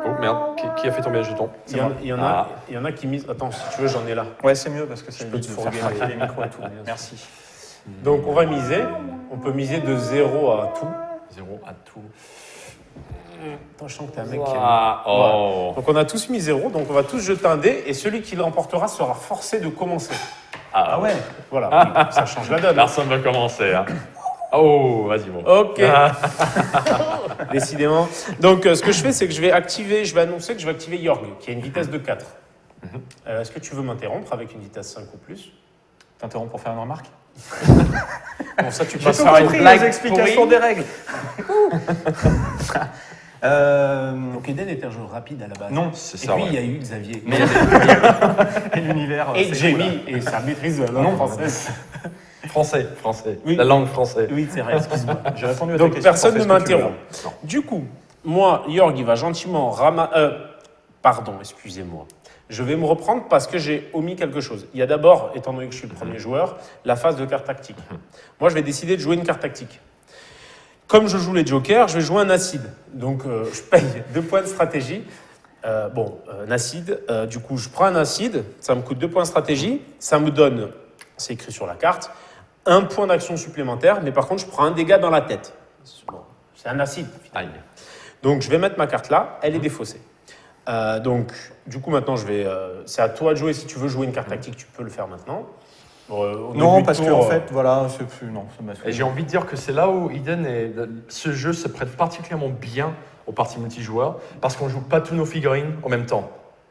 [SPEAKER 1] Oh merde, qui a fait tomber le jeton?
[SPEAKER 2] y a, il y en a,
[SPEAKER 1] Ah.
[SPEAKER 2] il y en a qui misent. Attends, si tu veux, j'en ai là.
[SPEAKER 3] Ouais, c'est mieux parce que ça
[SPEAKER 2] peux
[SPEAKER 3] évite
[SPEAKER 2] te
[SPEAKER 3] de faire
[SPEAKER 2] fourguer
[SPEAKER 3] craquer les micros et tout.
[SPEAKER 2] Bien
[SPEAKER 3] Merci.
[SPEAKER 2] Donc, on va miser. On peut miser de 0 à tout.
[SPEAKER 1] 0 à tout.
[SPEAKER 2] Attends, je sens que t'es un mec qui
[SPEAKER 1] Ouah, oh.
[SPEAKER 2] Donc on a tous mis 0, donc on va tous jeter un dé et celui qui l'emportera sera forcé de commencer.
[SPEAKER 3] Ah ouais.
[SPEAKER 2] Voilà, oui, ça change la donne.
[SPEAKER 1] Personne ne va commencer. Hein. Oh, vas-y, bon.
[SPEAKER 2] Ok. Décidément. Donc ce que je fais, c'est que je vais annoncer que je vais activer Yorg, qui a une vitesse de 4. Est-ce que tu veux m'interrompre avec une vitesse 5 ou plus?
[SPEAKER 3] T'interromps pour faire une remarque?
[SPEAKER 2] Bon, ça tu
[SPEAKER 3] J'ai
[SPEAKER 2] passes
[SPEAKER 3] tout
[SPEAKER 2] par une
[SPEAKER 3] compris,
[SPEAKER 2] blague
[SPEAKER 3] les explications
[SPEAKER 2] pourrie.
[SPEAKER 3] des règles.
[SPEAKER 2] Donc Eden est un jeu rapide à la base.
[SPEAKER 3] Non,
[SPEAKER 1] c'est
[SPEAKER 2] Et
[SPEAKER 1] ça.
[SPEAKER 2] puis
[SPEAKER 1] Ouais.
[SPEAKER 2] il y a eu Xavier.
[SPEAKER 3] mais et l'univers.
[SPEAKER 2] Et
[SPEAKER 3] c'est cool,
[SPEAKER 2] Jamie et sa maîtrise de la langue
[SPEAKER 3] Non.
[SPEAKER 2] française.
[SPEAKER 1] Français.
[SPEAKER 2] Oui.
[SPEAKER 1] La langue française.
[SPEAKER 2] Oui, c'est vrai, excuse-moi.
[SPEAKER 3] hein. J'ai répondu à ta
[SPEAKER 2] Donc
[SPEAKER 3] question.
[SPEAKER 2] personne
[SPEAKER 3] t'en
[SPEAKER 2] ne
[SPEAKER 3] fais ce que tu veux.
[SPEAKER 2] m'interrompt.
[SPEAKER 1] Non.
[SPEAKER 2] Du coup, moi, Yorg, il va gentiment pardon, excusez-moi. Je vais me reprendre parce que j'ai omis quelque chose. Il y a d'abord, étant donné que je suis le premier joueur, la phase de carte tactique. Moi, je vais décider de jouer une carte tactique. Comme je joue les jokers, je vais jouer un acide. Donc, je paye 2 points de stratégie. Un acide. Du coup, je prends un acide. Ça me coûte 2 points de stratégie. Ça me donne, c'est écrit sur la carte, 1 point d'action supplémentaire. Mais par contre, je prends un dégât dans la tête. Bon, c'est un acide.
[SPEAKER 1] Aïe.
[SPEAKER 2] Donc, je vais mettre ma carte là. Elle est défaussée. Donc, du coup, maintenant, c'est à toi de jouer. Si tu veux jouer une carte tactique, tu peux le faire maintenant. Au
[SPEAKER 3] Non,
[SPEAKER 2] début de
[SPEAKER 3] parce que
[SPEAKER 2] tour,
[SPEAKER 3] en fait, voilà, c'est plus. Non, ça m'a
[SPEAKER 1] Et j'ai envie de dire que c'est là où Eden ce jeu se prête particulièrement bien aux parties multijoueurs parce qu'on joue pas tous nos figurines en même temps.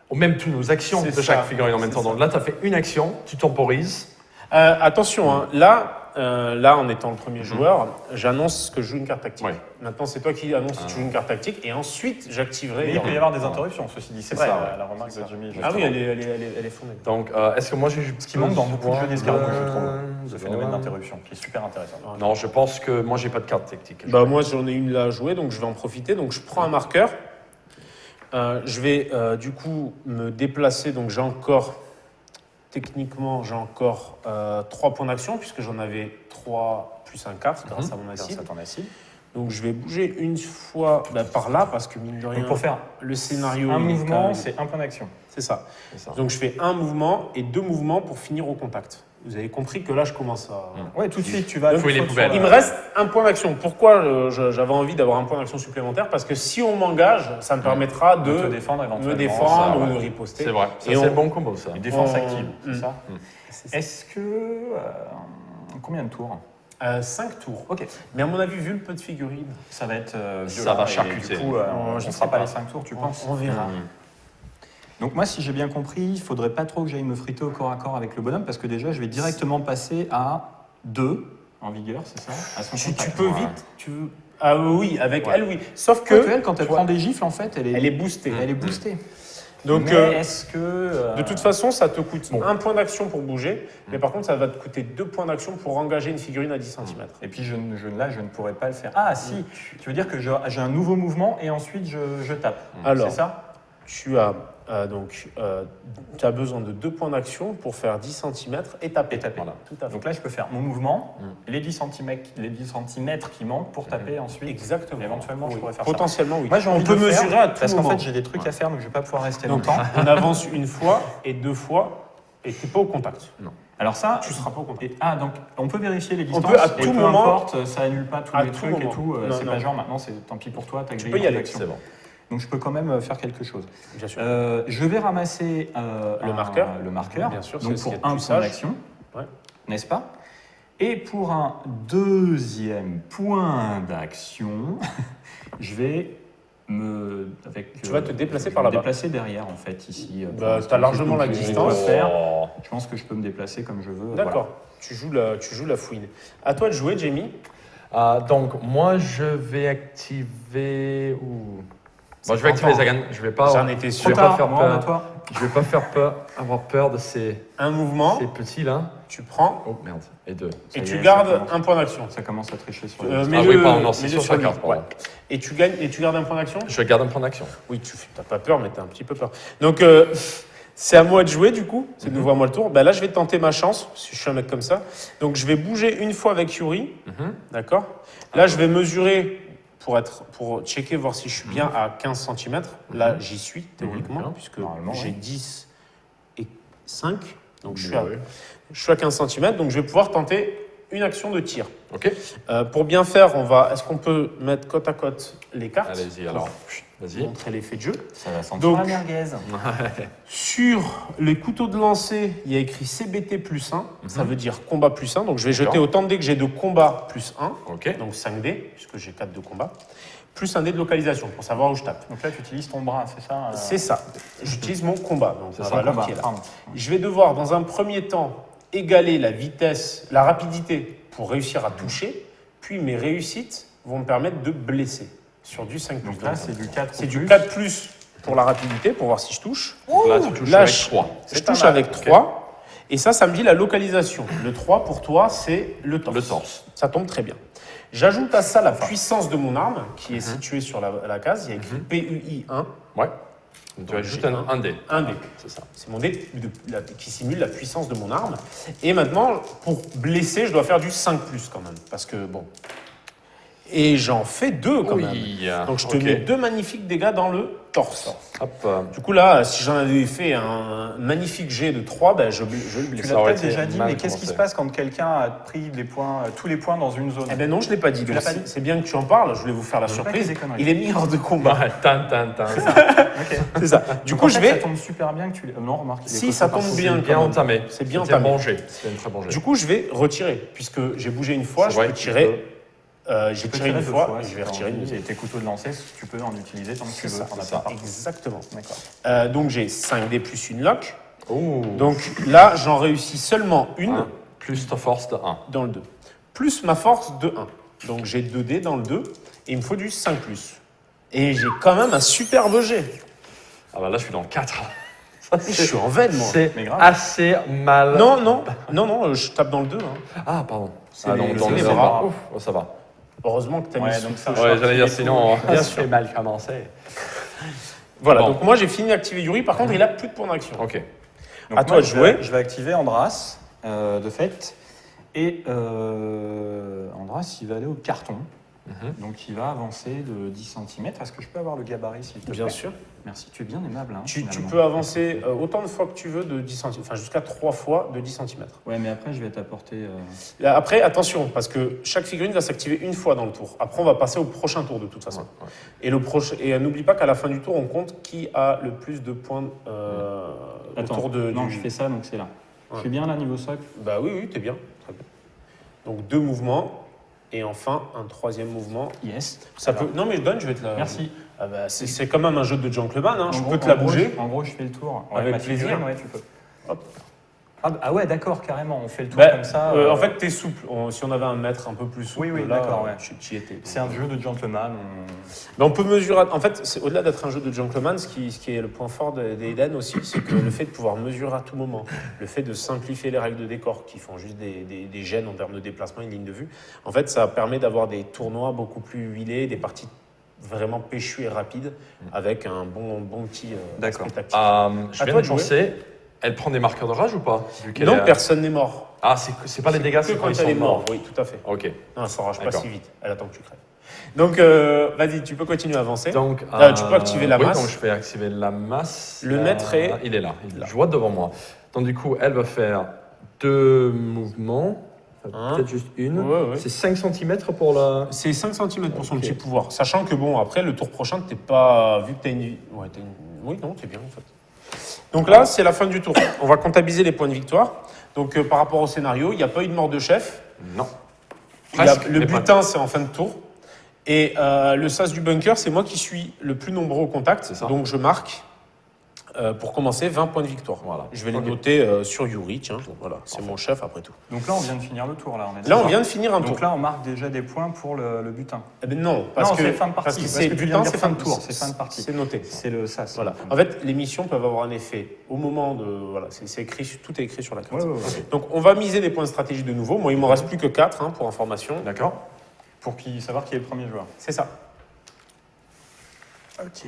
[SPEAKER 1] Ou même toutes nos actions
[SPEAKER 2] C'est
[SPEAKER 1] de chaque
[SPEAKER 2] ça,
[SPEAKER 1] figurine en même
[SPEAKER 2] c'est
[SPEAKER 1] temps.
[SPEAKER 2] ça.
[SPEAKER 1] Donc là, tu as fait une action, tu temporises.
[SPEAKER 2] Attention, hein, là, en étant le premier joueur, j'annonce que je joue une carte tactique.
[SPEAKER 1] Ouais.
[SPEAKER 2] Maintenant, c'est toi qui annonce que tu joues une carte tactique et ensuite, j'activerai.
[SPEAKER 3] Mais il peut y avoir des interruptions, ceci dit. C'est
[SPEAKER 1] C'est
[SPEAKER 3] vrai,
[SPEAKER 1] ça, ouais.
[SPEAKER 3] la remarque de Jimmy.
[SPEAKER 2] Ah oui,
[SPEAKER 3] justement.
[SPEAKER 2] elle est fondée.
[SPEAKER 1] Donc, est-ce que moi j'ai
[SPEAKER 3] Ce qui manque dans beaucoup de jeux d'escargot, je trouve. Ce phénomène d'interruption, qui est super intéressant.
[SPEAKER 1] Non, je pense que moi j'ai pas de carte tactique.
[SPEAKER 2] Bah, moi, j'en ai une là à jouer, donc je vais en profiter. Donc, je prends un marqueur. Je vais du coup me déplacer. Donc, techniquement, j'ai encore 3 points d'action, puisque j'en avais 3 plus un 4 grâce à mon acide.
[SPEAKER 3] Grâce à ton acide.
[SPEAKER 2] Donc, je vais bouger une fois par là, parce que mine de rien,
[SPEAKER 3] Donc pour faire
[SPEAKER 2] le scénario.
[SPEAKER 3] un
[SPEAKER 2] il est quand
[SPEAKER 3] mouvement,
[SPEAKER 2] même-
[SPEAKER 3] c'est un point d'action.
[SPEAKER 2] C'est ça.
[SPEAKER 1] C'est ça.
[SPEAKER 2] Donc, je fais un mouvement et 2 mouvements pour finir au contact. Vous avez compris que là, je commence à.
[SPEAKER 3] Ouais, tout de suite, tu vas.
[SPEAKER 2] Donc,
[SPEAKER 1] fouiller les
[SPEAKER 3] sur-
[SPEAKER 1] poubelles.
[SPEAKER 2] Il me reste un point d'action. Pourquoi j'avais envie d'avoir un point d'action supplémentaire? Parce que si on m'engage, ça me permettra
[SPEAKER 3] de te
[SPEAKER 2] de
[SPEAKER 3] défendre éventuellement.
[SPEAKER 2] me défendre
[SPEAKER 1] ça,
[SPEAKER 2] ou
[SPEAKER 1] ouais.
[SPEAKER 2] de riposter.
[SPEAKER 1] C'est vrai. Ça,
[SPEAKER 2] Et
[SPEAKER 1] c'est
[SPEAKER 2] on-
[SPEAKER 1] le bon combo, ça.
[SPEAKER 3] Une défense
[SPEAKER 2] On-
[SPEAKER 3] active, c'est ça
[SPEAKER 2] C'est ça.
[SPEAKER 3] Est-ce que. Combien de tours
[SPEAKER 2] 5 tours.
[SPEAKER 3] Ok.
[SPEAKER 2] Mais à mon avis, vu le peu de figurines,
[SPEAKER 3] Ça va être.
[SPEAKER 1] Ça va
[SPEAKER 3] et
[SPEAKER 1] charcuter.
[SPEAKER 3] Du coup, on
[SPEAKER 2] Je
[SPEAKER 3] ne
[SPEAKER 2] sais
[SPEAKER 3] fera pas
[SPEAKER 2] pas.
[SPEAKER 3] les 5 tours, tu penses
[SPEAKER 2] on verra.
[SPEAKER 3] Donc moi, si j'ai bien compris, il faudrait pas trop que j'aille me friter au corps à corps avec le bonhomme parce que déjà, je vais directement passer à 2 en vigueur, c'est ça à son
[SPEAKER 2] Tu
[SPEAKER 3] contact.
[SPEAKER 2] peux
[SPEAKER 1] Ouais.
[SPEAKER 2] vite. Ah oui, avec
[SPEAKER 1] Ouais.
[SPEAKER 2] elle, oui. Sauf
[SPEAKER 3] Que
[SPEAKER 2] que
[SPEAKER 3] elle, quand elle
[SPEAKER 2] toi,
[SPEAKER 3] prend des gifles, en fait,
[SPEAKER 2] elle est boostée.
[SPEAKER 3] Elle est boostée.
[SPEAKER 2] Donc,
[SPEAKER 3] Mais est-ce que...
[SPEAKER 2] de toute façon, ça te coûte
[SPEAKER 3] Bon.
[SPEAKER 2] 1 point d'action pour bouger, mais par contre, ça va te coûter 2 points d'action pour engager une figurine à 10 cm.
[SPEAKER 3] Et puis là, je ne pourrais pas le faire. Ah si, tu veux dire que j'ai un nouveau mouvement et ensuite je tape.
[SPEAKER 2] Alors,
[SPEAKER 3] C'est ça
[SPEAKER 2] tu as tu as besoin de 2 points d'action pour faire 10 cm et taper.
[SPEAKER 3] Et taper.
[SPEAKER 2] Voilà, tout à fait.
[SPEAKER 3] Donc là, je peux faire mon mouvement, les 10 centimètres qui manquent pour taper ensuite.
[SPEAKER 2] Exactement.
[SPEAKER 3] Éventuellement, je
[SPEAKER 2] Oui.
[SPEAKER 3] pourrais faire ça.
[SPEAKER 2] Potentiellement, oui.
[SPEAKER 3] Moi, j'ai envie
[SPEAKER 2] On peut
[SPEAKER 3] de le faire,
[SPEAKER 2] mesurer à tout
[SPEAKER 3] parce qu'en
[SPEAKER 2] moment.
[SPEAKER 3] fait, j'ai des trucs à faire, donc je ne vais pas pouvoir rester
[SPEAKER 2] Donc,
[SPEAKER 3] longtemps.
[SPEAKER 2] on avance une fois et 2 fois et tu n'es pas au contact.
[SPEAKER 3] Alors ça,
[SPEAKER 2] Tu ne seras pas au contact.
[SPEAKER 3] donc on peut vérifier les
[SPEAKER 2] On
[SPEAKER 3] distances.
[SPEAKER 2] peut à
[SPEAKER 3] et
[SPEAKER 2] tout
[SPEAKER 3] peu
[SPEAKER 2] moment-
[SPEAKER 3] importe, ça annule pas tous
[SPEAKER 2] à
[SPEAKER 3] les
[SPEAKER 2] tout
[SPEAKER 3] trucs et
[SPEAKER 2] moment.
[SPEAKER 3] tout.
[SPEAKER 2] Non,
[SPEAKER 3] C'est
[SPEAKER 2] non.
[SPEAKER 3] pas genre maintenant, c'est tant pis pour toi, t'as grillé
[SPEAKER 2] peux y
[SPEAKER 3] ton
[SPEAKER 2] aller,
[SPEAKER 3] action.
[SPEAKER 1] C'est bon.
[SPEAKER 3] Donc je peux quand même faire quelque chose.
[SPEAKER 2] Bien sûr.
[SPEAKER 3] Je vais ramasser
[SPEAKER 2] Le marqueur.
[SPEAKER 3] Le marqueur.
[SPEAKER 2] Bien sûr, c'est
[SPEAKER 3] donc
[SPEAKER 2] ce
[SPEAKER 3] pour
[SPEAKER 2] qu'il y a de
[SPEAKER 3] un
[SPEAKER 2] plus
[SPEAKER 3] point
[SPEAKER 2] sage.
[SPEAKER 3] d'action,
[SPEAKER 2] Ouais.
[SPEAKER 3] n'est-ce pas? Et pour un deuxième point d'action, je vais
[SPEAKER 2] Tu vas te déplacer
[SPEAKER 3] je
[SPEAKER 2] par
[SPEAKER 3] vais me
[SPEAKER 2] là-bas.
[SPEAKER 3] déplacer derrière en fait ici. pour
[SPEAKER 2] Bah,
[SPEAKER 3] l'instant.
[SPEAKER 2] t'as largement la
[SPEAKER 3] Donc, je vais
[SPEAKER 2] distance.
[SPEAKER 3] pas faire.
[SPEAKER 1] Oh.
[SPEAKER 3] Je pense que je peux me déplacer comme je veux.
[SPEAKER 2] D'accord.
[SPEAKER 3] voilà.
[SPEAKER 2] Tu joues la fouine. À toi de jouer, Jamie.
[SPEAKER 1] Donc, moi, je vais activer.
[SPEAKER 2] C'est
[SPEAKER 1] Bon, je vais activer
[SPEAKER 2] tentant.
[SPEAKER 1] Zagan. Je vais pas.
[SPEAKER 2] J'en étais
[SPEAKER 1] Je
[SPEAKER 2] sûr.
[SPEAKER 1] vais
[SPEAKER 3] Trop
[SPEAKER 1] pas
[SPEAKER 3] tard,
[SPEAKER 1] faire
[SPEAKER 3] moi, on a
[SPEAKER 1] peur.
[SPEAKER 3] toi.
[SPEAKER 1] Je vais pas faire peur, avoir peur de ces
[SPEAKER 2] Un mouvement,
[SPEAKER 1] petits là.
[SPEAKER 2] tu prends
[SPEAKER 1] Oh merde. Et 2.
[SPEAKER 2] et
[SPEAKER 3] y
[SPEAKER 2] tu
[SPEAKER 3] est,
[SPEAKER 2] gardes
[SPEAKER 3] ça commence.
[SPEAKER 2] un point d'action.
[SPEAKER 3] Ça commence à tricher sur
[SPEAKER 2] Euh,
[SPEAKER 3] les
[SPEAKER 2] mais-
[SPEAKER 1] Ah
[SPEAKER 2] Mets-le-
[SPEAKER 1] oui, pardon, non, c'est
[SPEAKER 2] mets-le
[SPEAKER 1] sur
[SPEAKER 2] sur
[SPEAKER 1] sa
[SPEAKER 2] lui.
[SPEAKER 1] carte. Pardon.
[SPEAKER 2] Ouais. Et tu gagnes et tu gardes un point d'action.
[SPEAKER 1] Je garde un point d'action.
[SPEAKER 2] Oui, tu n'as pas peur, mais tu as un petit peu peur. Donc, c'est à moi de jouer, du coup. C'est de nouveau à moi le tour. Ben là, je vais tenter ma chance, si je suis un mec comme ça. Donc, je vais bouger une fois avec Yuri. D'accord. Là, je vais mesurer pour checker, voir si je suis bien à 15 cm. Là, j'y suis, théoriquement,
[SPEAKER 1] Bien.
[SPEAKER 2] puisque
[SPEAKER 3] Normalement,
[SPEAKER 2] j'ai
[SPEAKER 3] ouais.
[SPEAKER 2] 10 et 5. Donc, je
[SPEAKER 1] Ouais.
[SPEAKER 2] suis à 15 cm. Donc, je vais pouvoir tenter une action de tir.
[SPEAKER 1] Ok.
[SPEAKER 2] Pour bien faire, est-ce qu'on peut mettre côte à côte les cartes
[SPEAKER 1] Allez-y,
[SPEAKER 2] pour
[SPEAKER 1] alors. Vas-y.
[SPEAKER 2] montrer l'effet de jeu.
[SPEAKER 3] Ça va sentir
[SPEAKER 2] Donc-
[SPEAKER 3] la merguez.
[SPEAKER 2] Sur les couteaux de lancer, il y a écrit CBT plus 1, ça veut dire combat plus 1. Donc je vais
[SPEAKER 1] D'accord.
[SPEAKER 2] jeter autant de dés que j'ai de combat plus 1,
[SPEAKER 1] Ok.
[SPEAKER 2] donc 5 dés, puisque j'ai 4 de combat, plus un dé de localisation pour savoir où je tape.
[SPEAKER 3] Donc là, tu utilises ton bras, c'est ça
[SPEAKER 2] C'est ça. J'utilise mon combat, donc
[SPEAKER 1] C'est
[SPEAKER 2] la
[SPEAKER 1] ça,
[SPEAKER 2] valeur
[SPEAKER 3] combat,
[SPEAKER 2] qui est là.
[SPEAKER 3] pardon.
[SPEAKER 2] Je vais devoir, dans un premier temps, égaler la vitesse, la rapidité pour réussir à toucher, puis mes réussites vont me permettre de blesser sur du 5+.
[SPEAKER 3] Donc là, c'est du 4.
[SPEAKER 2] C'est du 4+ pour la rapidité, pour voir si je touche.
[SPEAKER 1] Donc là, tu touches
[SPEAKER 2] Là,
[SPEAKER 1] avec
[SPEAKER 2] je-
[SPEAKER 1] 3.
[SPEAKER 2] Je touche avec 3. Et ça me dit la localisation. Le 3, pour toi, c'est le torse.
[SPEAKER 1] Le torse.
[SPEAKER 2] Ça tombe très bien. J'ajoute à ça la puissance de mon arme, qui est située sur la case. Il y a écrit PUI 1.
[SPEAKER 1] Ouais. Tu as juste un dé.
[SPEAKER 2] Un dé.
[SPEAKER 1] C'est ça.
[SPEAKER 2] C'est mon dé qui simule la puissance de mon arme. Et maintenant, pour blesser, je dois faire du 5+ quand même. Parce que, bon... Et j'en fais 2 quand même.
[SPEAKER 1] Oui.
[SPEAKER 2] Donc je te
[SPEAKER 1] Ok.
[SPEAKER 2] mets 2 magnifiques dégâts dans le torse.
[SPEAKER 1] Hop.
[SPEAKER 2] Du coup là, si j'en avais fait un magnifique jet de 3, ben je le
[SPEAKER 3] Tu
[SPEAKER 2] blesse.
[SPEAKER 3] l'as
[SPEAKER 1] aurait
[SPEAKER 3] peut-être
[SPEAKER 1] été
[SPEAKER 3] déjà dit,
[SPEAKER 1] mal
[SPEAKER 3] mais qu'est-ce qui
[SPEAKER 1] commencé.
[SPEAKER 3] se passe quand quelqu'un a pris les points, tous les points dans une zone
[SPEAKER 2] Eh ben non, je ne l'ai pas dit.
[SPEAKER 3] Tu
[SPEAKER 2] Donc
[SPEAKER 3] l'as pas dit
[SPEAKER 2] c'est bien que tu en parles, je voulais vous faire la
[SPEAKER 3] veux pas
[SPEAKER 2] surprise.
[SPEAKER 3] que des conneries.
[SPEAKER 2] Il est mis hors de combat.
[SPEAKER 1] Ouais, tan.
[SPEAKER 3] Ok.
[SPEAKER 2] C'est ça. Du
[SPEAKER 3] Donc,
[SPEAKER 2] coup,
[SPEAKER 3] en
[SPEAKER 2] je
[SPEAKER 3] fait,
[SPEAKER 2] vais...
[SPEAKER 3] ça tombe super bien que tu. Non, remarque. il est
[SPEAKER 2] Si,
[SPEAKER 3] costaud
[SPEAKER 2] ça
[SPEAKER 3] par
[SPEAKER 2] tombe
[SPEAKER 3] contre.
[SPEAKER 2] bien.
[SPEAKER 1] C'est bien
[SPEAKER 2] quand même.
[SPEAKER 1] entamé.
[SPEAKER 2] C'est bien
[SPEAKER 1] C'était
[SPEAKER 2] entamé.
[SPEAKER 1] bon jet. C'était un très bon jet.
[SPEAKER 2] Du coup, je vais retirer. Puisque j'ai bougé une fois,
[SPEAKER 1] C'est
[SPEAKER 2] je
[SPEAKER 1] vrai
[SPEAKER 2] peux
[SPEAKER 1] que tu
[SPEAKER 2] tirer... j'ai
[SPEAKER 3] Tu peux
[SPEAKER 2] tiré
[SPEAKER 3] tirer
[SPEAKER 2] une
[SPEAKER 3] deux
[SPEAKER 2] fois, et
[SPEAKER 3] si
[SPEAKER 2] je vais
[SPEAKER 3] t'as
[SPEAKER 2] retirer
[SPEAKER 3] envie.
[SPEAKER 2] une
[SPEAKER 3] Et tes couteaux de lancer, tu peux en utiliser tant que tu
[SPEAKER 2] C'est
[SPEAKER 3] veux.
[SPEAKER 2] ça,
[SPEAKER 3] T'en as
[SPEAKER 1] c'est ça.
[SPEAKER 3] pas partout.
[SPEAKER 2] Exactement.
[SPEAKER 3] D'accord.
[SPEAKER 2] Donc j'ai 5 dés plus une lock.
[SPEAKER 1] Oh.
[SPEAKER 2] Donc là, j'en réussis seulement une.
[SPEAKER 1] Un plus ta force de 1.
[SPEAKER 2] Dans le 2. Plus ma force de 1. Donc j'ai 2 dés dans le 2 et il me faut du 5+. Et j'ai quand même un superbe jet.
[SPEAKER 1] Ah bah là, je suis dans le 4.
[SPEAKER 2] Je suis en veine, moi.
[SPEAKER 1] C'est
[SPEAKER 3] Mais grave.
[SPEAKER 1] assez mal.
[SPEAKER 2] Non, je tape dans le 2. Hein.
[SPEAKER 1] Ah, pardon.
[SPEAKER 2] C'est
[SPEAKER 1] Ah
[SPEAKER 2] les-
[SPEAKER 1] non, dans
[SPEAKER 2] c'est
[SPEAKER 1] le
[SPEAKER 2] les
[SPEAKER 1] ça
[SPEAKER 2] bras.
[SPEAKER 1] va. Ouf, oh, ça va.
[SPEAKER 2] Heureusement que tu as
[SPEAKER 3] Ouais,
[SPEAKER 2] mis
[SPEAKER 3] donc
[SPEAKER 2] sous
[SPEAKER 3] ça,
[SPEAKER 2] feu.
[SPEAKER 1] Ouais, j'allais dire sinon,
[SPEAKER 2] Bien
[SPEAKER 1] ça
[SPEAKER 2] sûr.
[SPEAKER 1] fait mal commencé.
[SPEAKER 2] Voilà,
[SPEAKER 1] Bon.
[SPEAKER 2] donc moi j'ai fini d'activer Yuri. Par contre, il a plus de points d'action.
[SPEAKER 1] Ok.
[SPEAKER 3] Donc
[SPEAKER 2] À
[SPEAKER 3] moi,
[SPEAKER 2] toi de
[SPEAKER 3] je
[SPEAKER 2] jouer.
[SPEAKER 3] vais activer Andras, de fait. Et Andras, il va aller au carton. Donc il va avancer de 10 cm. Est-ce que je peux avoir le gabarit, s'il te plaît?
[SPEAKER 2] Bien sûr.
[SPEAKER 3] Merci, tu es bien aimable. Hein,
[SPEAKER 2] Tu
[SPEAKER 3] finalement.
[SPEAKER 2] peux avancer autant de fois que tu veux de 10 cm. Enfin, jusqu'à 3 fois de 10 cm.
[SPEAKER 3] Ouais, mais après, je vais t'apporter.
[SPEAKER 2] Après, attention, parce que chaque figurine va s'activer une fois dans le tour. Après, on va passer au prochain tour de toute façon.
[SPEAKER 1] Ouais.
[SPEAKER 2] Et n'oublie pas qu'à la fin du tour, on compte qui a le plus de points
[SPEAKER 3] Attends,
[SPEAKER 2] autour de.
[SPEAKER 3] non,
[SPEAKER 2] du-
[SPEAKER 3] je fais ça, donc c'est là.
[SPEAKER 2] Ouais.
[SPEAKER 3] Je suis bien là, niveau socle.
[SPEAKER 2] Bah oui, t'es bien. Très bien. Donc 2 mouvements. Et enfin, un 3e mouvement.
[SPEAKER 3] Yes.
[SPEAKER 2] Ça peut... Non, mais je donne, je vais te la.
[SPEAKER 3] Merci.
[SPEAKER 2] Ah bah, c'est quand même un jeu de gentleman. Hein.
[SPEAKER 3] En
[SPEAKER 2] Je
[SPEAKER 3] gros-
[SPEAKER 2] peux te la
[SPEAKER 3] en gros,
[SPEAKER 2] bouger.
[SPEAKER 3] En gros, je fais le tour.
[SPEAKER 2] Avec
[SPEAKER 3] ma
[SPEAKER 2] plaisir.
[SPEAKER 3] figurine, ouais, tu peux.
[SPEAKER 2] Hop.
[SPEAKER 3] Ah ouais, d'accord, carrément. On fait le tour
[SPEAKER 2] Bah,
[SPEAKER 3] comme ça.
[SPEAKER 2] En fait, t'es souple. Si on avait un mètre un peu plus souple,
[SPEAKER 3] Oui,
[SPEAKER 2] là,
[SPEAKER 3] d'accord, ouais.
[SPEAKER 2] tu y étais. Donc,
[SPEAKER 3] C'est un jeu de gentleman.
[SPEAKER 2] Mais on peut mesurer. En fait, au-delà d'être un jeu de gentleman, ce qui est le point fort des Eden aussi, c'est que le fait de pouvoir mesurer à tout moment, le fait de simplifier les règles de décor qui font juste des gènes en termes de déplacement et de ligne de vue, en fait, ça permet d'avoir des tournois beaucoup plus huilés, des parties vraiment péchues et rapides, avec un bon petit
[SPEAKER 3] D'accord.
[SPEAKER 2] aspect tactique.
[SPEAKER 1] Je
[SPEAKER 2] À
[SPEAKER 1] viens
[SPEAKER 2] toi
[SPEAKER 1] de
[SPEAKER 2] de jouer.
[SPEAKER 1] penser, elle prend des marqueurs de rage ou pas vu qu'elle
[SPEAKER 2] Non,
[SPEAKER 1] est-
[SPEAKER 2] personne n'est mort.
[SPEAKER 1] Ah, c'est pas les dégâts, c'est
[SPEAKER 2] que
[SPEAKER 1] quand ils
[SPEAKER 2] elle
[SPEAKER 1] sont
[SPEAKER 2] est
[SPEAKER 1] morts.
[SPEAKER 2] morte. Oui, tout à fait.
[SPEAKER 1] Ok.
[SPEAKER 2] Non, elle s'enrage pas
[SPEAKER 1] D'accord.
[SPEAKER 2] si vite. Elle attend que tu crèves. Donc, vas-y, tu peux continuer à avancer.
[SPEAKER 1] Donc,
[SPEAKER 2] Tu peux activer la
[SPEAKER 1] oui,
[SPEAKER 2] masse.
[SPEAKER 1] donc je vais activer la masse.
[SPEAKER 2] Le maître est-
[SPEAKER 1] Il est là. Je vois devant moi. Donc du coup, elle va faire 2 mouvements. Enfin,
[SPEAKER 2] Un.
[SPEAKER 1] peut-être juste une.
[SPEAKER 2] Ouais.
[SPEAKER 1] C'est 5 cm pour la...
[SPEAKER 2] C'est 5 cm pour son
[SPEAKER 1] Ok.
[SPEAKER 2] petit pouvoir. Sachant que, bon, après, le tour prochain, t'es pas. Vu que t'as une. Ouais, Oui, non, t'es bien, en fait. Donc là, c'est la fin du tour. On va comptabiliser les points de victoire. Donc, par rapport au scénario, il n'y a pas eu de mort de chef.
[SPEAKER 1] Non.
[SPEAKER 2] Il y a-
[SPEAKER 1] Presque,
[SPEAKER 2] le
[SPEAKER 1] mais pas.
[SPEAKER 2] butin, c'est en fin de tour. Et le sas du bunker, c'est moi qui suis le plus nombreux au contact.
[SPEAKER 1] C'est ça.
[SPEAKER 2] Donc, je marque, pour commencer, 20 points de victoire.
[SPEAKER 1] Voilà.
[SPEAKER 2] Je vais les
[SPEAKER 1] Ok.
[SPEAKER 2] noter sur Yuri, tiens. Voilà, c'est mon chef après tout.
[SPEAKER 3] Donc là, on vient de finir le tour. Là, on est
[SPEAKER 2] Là, on
[SPEAKER 3] d'accord.
[SPEAKER 2] vient de finir un tour.
[SPEAKER 3] Donc là, on marque déjà des points pour le butin.
[SPEAKER 2] Eh ben non, parce
[SPEAKER 3] Non,
[SPEAKER 2] que
[SPEAKER 3] c'est fin de partie,
[SPEAKER 2] parce que
[SPEAKER 3] parce
[SPEAKER 2] c'est
[SPEAKER 3] que tu viens
[SPEAKER 2] butin,
[SPEAKER 3] de dire
[SPEAKER 2] c'est
[SPEAKER 3] fin
[SPEAKER 2] fin
[SPEAKER 3] de tour, c'est fin de partie.
[SPEAKER 2] C'est noté.
[SPEAKER 3] C'est le sas.
[SPEAKER 2] Voilà. En fait, les missions peuvent avoir un effet au moment de. Voilà, c'est écrit, tout est écrit sur la carte.
[SPEAKER 3] Ouais, ouais, ouais.
[SPEAKER 2] Donc, on va miser des points de stratégie de nouveau. Moi, il m'en reste plus que 4 pour information.
[SPEAKER 1] D'accord.
[SPEAKER 3] Pour savoir qui est le premier joueur.
[SPEAKER 2] C'est ça.
[SPEAKER 3] Ok.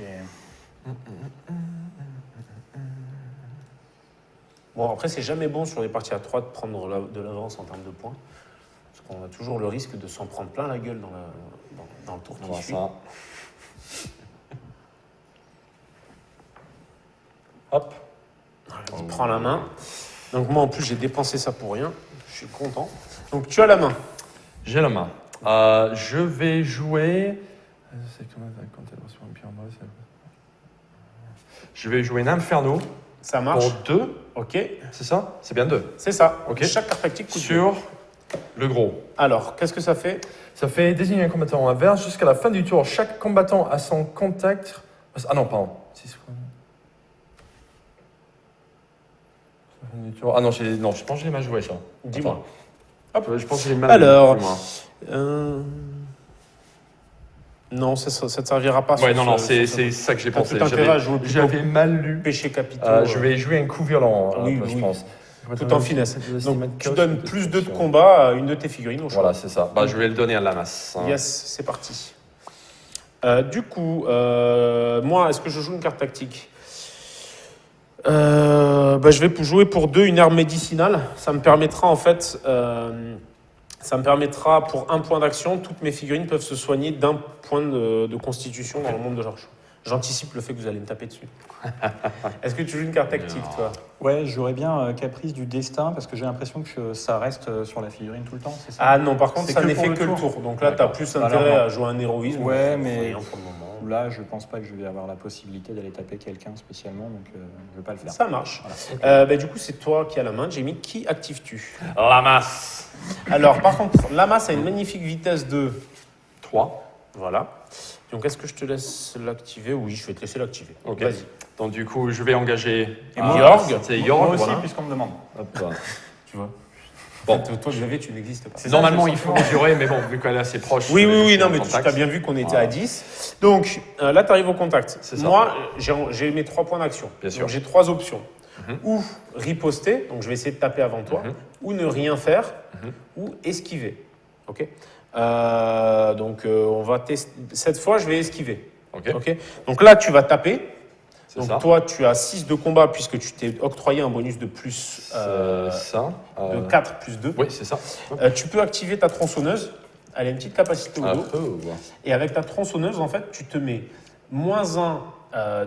[SPEAKER 2] Bon, après, c'est jamais bon sur les parties à 3 de prendre de l'avance en termes de points. Parce qu'on a toujours le risque de s'en prendre plein la gueule dans le tour
[SPEAKER 1] On
[SPEAKER 2] qui
[SPEAKER 1] voit
[SPEAKER 2] suit.
[SPEAKER 1] ça. Hop.
[SPEAKER 2] Voilà, tu prends la main. Donc, moi, en plus, j'ai dépensé ça pour rien. Je suis content. Donc tu as la main.
[SPEAKER 1] J'ai la main. Je vais jouer. Je vais jouer un Inferno
[SPEAKER 2] Ça marche.
[SPEAKER 1] pour 2.
[SPEAKER 2] Ok,
[SPEAKER 1] C'est ça? C'est bien 2.
[SPEAKER 2] c'est ça.
[SPEAKER 1] Ok.
[SPEAKER 2] Chaque carte tactique coûte 2.
[SPEAKER 1] Sur le gros.
[SPEAKER 2] Alors, qu'est-ce que ça fait?
[SPEAKER 1] Ça fait désigner un combattant inverse jusqu'à la fin du tour. Chaque combattant a son contact. Ah non, pardon. Ah non, non, je pense que j'ai mal joué ça.
[SPEAKER 2] Dis-moi.
[SPEAKER 1] Attends. Je pense que j'ai mal
[SPEAKER 2] Alors,
[SPEAKER 1] joué.
[SPEAKER 2] Non, ça ne te servira pas.
[SPEAKER 1] Ouais,
[SPEAKER 2] sur
[SPEAKER 1] non,
[SPEAKER 2] ce-
[SPEAKER 1] c'est ça que j'ai
[SPEAKER 2] T'as
[SPEAKER 1] pensé.
[SPEAKER 2] tout intérêt à jouer plutôt
[SPEAKER 1] J'avais mal lu.
[SPEAKER 2] péché capitaux.
[SPEAKER 1] Je vais jouer un coup violent,
[SPEAKER 2] Oui,
[SPEAKER 1] je
[SPEAKER 2] oui.
[SPEAKER 1] pense.
[SPEAKER 2] Tout en finesse. Donc, tu donnes plus 2 de combat à une de tes figurines au choix.
[SPEAKER 1] Voilà, c'est ça. Bah, je vais le donner à la masse.
[SPEAKER 2] Yes, c'est parti. Du coup, moi, est-ce que je joue une carte tactique? Je vais jouer pour 2 une arme médicinale. Ça me permettra en fait, pour 1 point d'action, toutes mes figurines peuvent se soigner d'1 point de constitution dans le monde de Georges. J'anticipe le fait que vous allez me taper dessus. Est-ce que tu joues une carte tactique, toi?
[SPEAKER 3] Ouais, j'aurais bien Caprice du Destin parce que j'ai l'impression que ça reste sur la figurine tout le temps, c'est ça?
[SPEAKER 2] Ah non, par contre,
[SPEAKER 3] C'est
[SPEAKER 2] ça
[SPEAKER 3] que
[SPEAKER 2] n'est
[SPEAKER 3] pour
[SPEAKER 2] fait
[SPEAKER 3] le
[SPEAKER 2] que le
[SPEAKER 3] tour.
[SPEAKER 2] tour. Donc là, tu as
[SPEAKER 3] D'accord.
[SPEAKER 2] plus
[SPEAKER 3] Alors,
[SPEAKER 2] intérêt
[SPEAKER 3] non.
[SPEAKER 2] à jouer un héroïsme.
[SPEAKER 3] Ouais, mais
[SPEAKER 2] Voyons pour le moment.
[SPEAKER 3] là, je pense pas que je vais avoir la possibilité d'aller taper quelqu'un spécialement, donc je vais pas le faire.
[SPEAKER 2] Ça marche.
[SPEAKER 3] Voilà.
[SPEAKER 2] Du coup, c'est toi qui as la main, Jamie. Qui actives-tu?
[SPEAKER 1] La masse.
[SPEAKER 2] Alors, par contre, la masse a une magnifique vitesse de
[SPEAKER 1] 3.
[SPEAKER 2] Voilà. Donc, est-ce que je te laisse l'activer? Oui, je vais te laisser l'activer.
[SPEAKER 1] Ok.
[SPEAKER 2] Vas-y.
[SPEAKER 1] Donc, du coup, je vais engager.
[SPEAKER 2] Et moi, Jorg.
[SPEAKER 1] C'est
[SPEAKER 3] Moi
[SPEAKER 1] Jorg,
[SPEAKER 3] aussi,
[SPEAKER 1] voilà.
[SPEAKER 3] puisqu'on me demande.
[SPEAKER 1] Hop.
[SPEAKER 2] Tu vois.
[SPEAKER 1] Bon.
[SPEAKER 2] Toi, Xavier, tu n'existes pas.
[SPEAKER 1] Normalement, il faut mesurer, mais bon, vu qu'elle est assez proche.
[SPEAKER 2] Oui,
[SPEAKER 1] je vais
[SPEAKER 2] oui,
[SPEAKER 1] juste
[SPEAKER 2] non,
[SPEAKER 1] en
[SPEAKER 2] mais tu
[SPEAKER 1] contact.
[SPEAKER 2] as bien vu qu'on était
[SPEAKER 1] Voilà.
[SPEAKER 2] à 10. Donc, là, tu arrives au contact.
[SPEAKER 1] C'est ça.
[SPEAKER 2] Moi, j'ai mes 3 points d'action.
[SPEAKER 1] Bien sûr.
[SPEAKER 2] Donc, j'ai 3 options.
[SPEAKER 1] Mhm.
[SPEAKER 2] Ou riposter, donc je vais essayer de taper avant toi,
[SPEAKER 1] Mhm.
[SPEAKER 2] ou ne rien faire,
[SPEAKER 1] Mhm.
[SPEAKER 2] ou esquiver. Ok. On va tester. Cette fois, je vais esquiver.
[SPEAKER 1] Ok.
[SPEAKER 2] Ok. Donc là, tu vas taper.
[SPEAKER 1] C'est
[SPEAKER 2] Donc
[SPEAKER 1] ça.
[SPEAKER 2] toi, tu as 6 de combat puisque tu t'es octroyé un bonus de plus
[SPEAKER 1] C'est ça.
[SPEAKER 2] de 4 plus 2.
[SPEAKER 1] Oui, c'est ça.
[SPEAKER 2] Tu peux activer ta tronçonneuse. Elle a une petite capacité au dos.
[SPEAKER 1] Oh.
[SPEAKER 2] Et avec ta tronçonneuse, en fait, tu te mets -1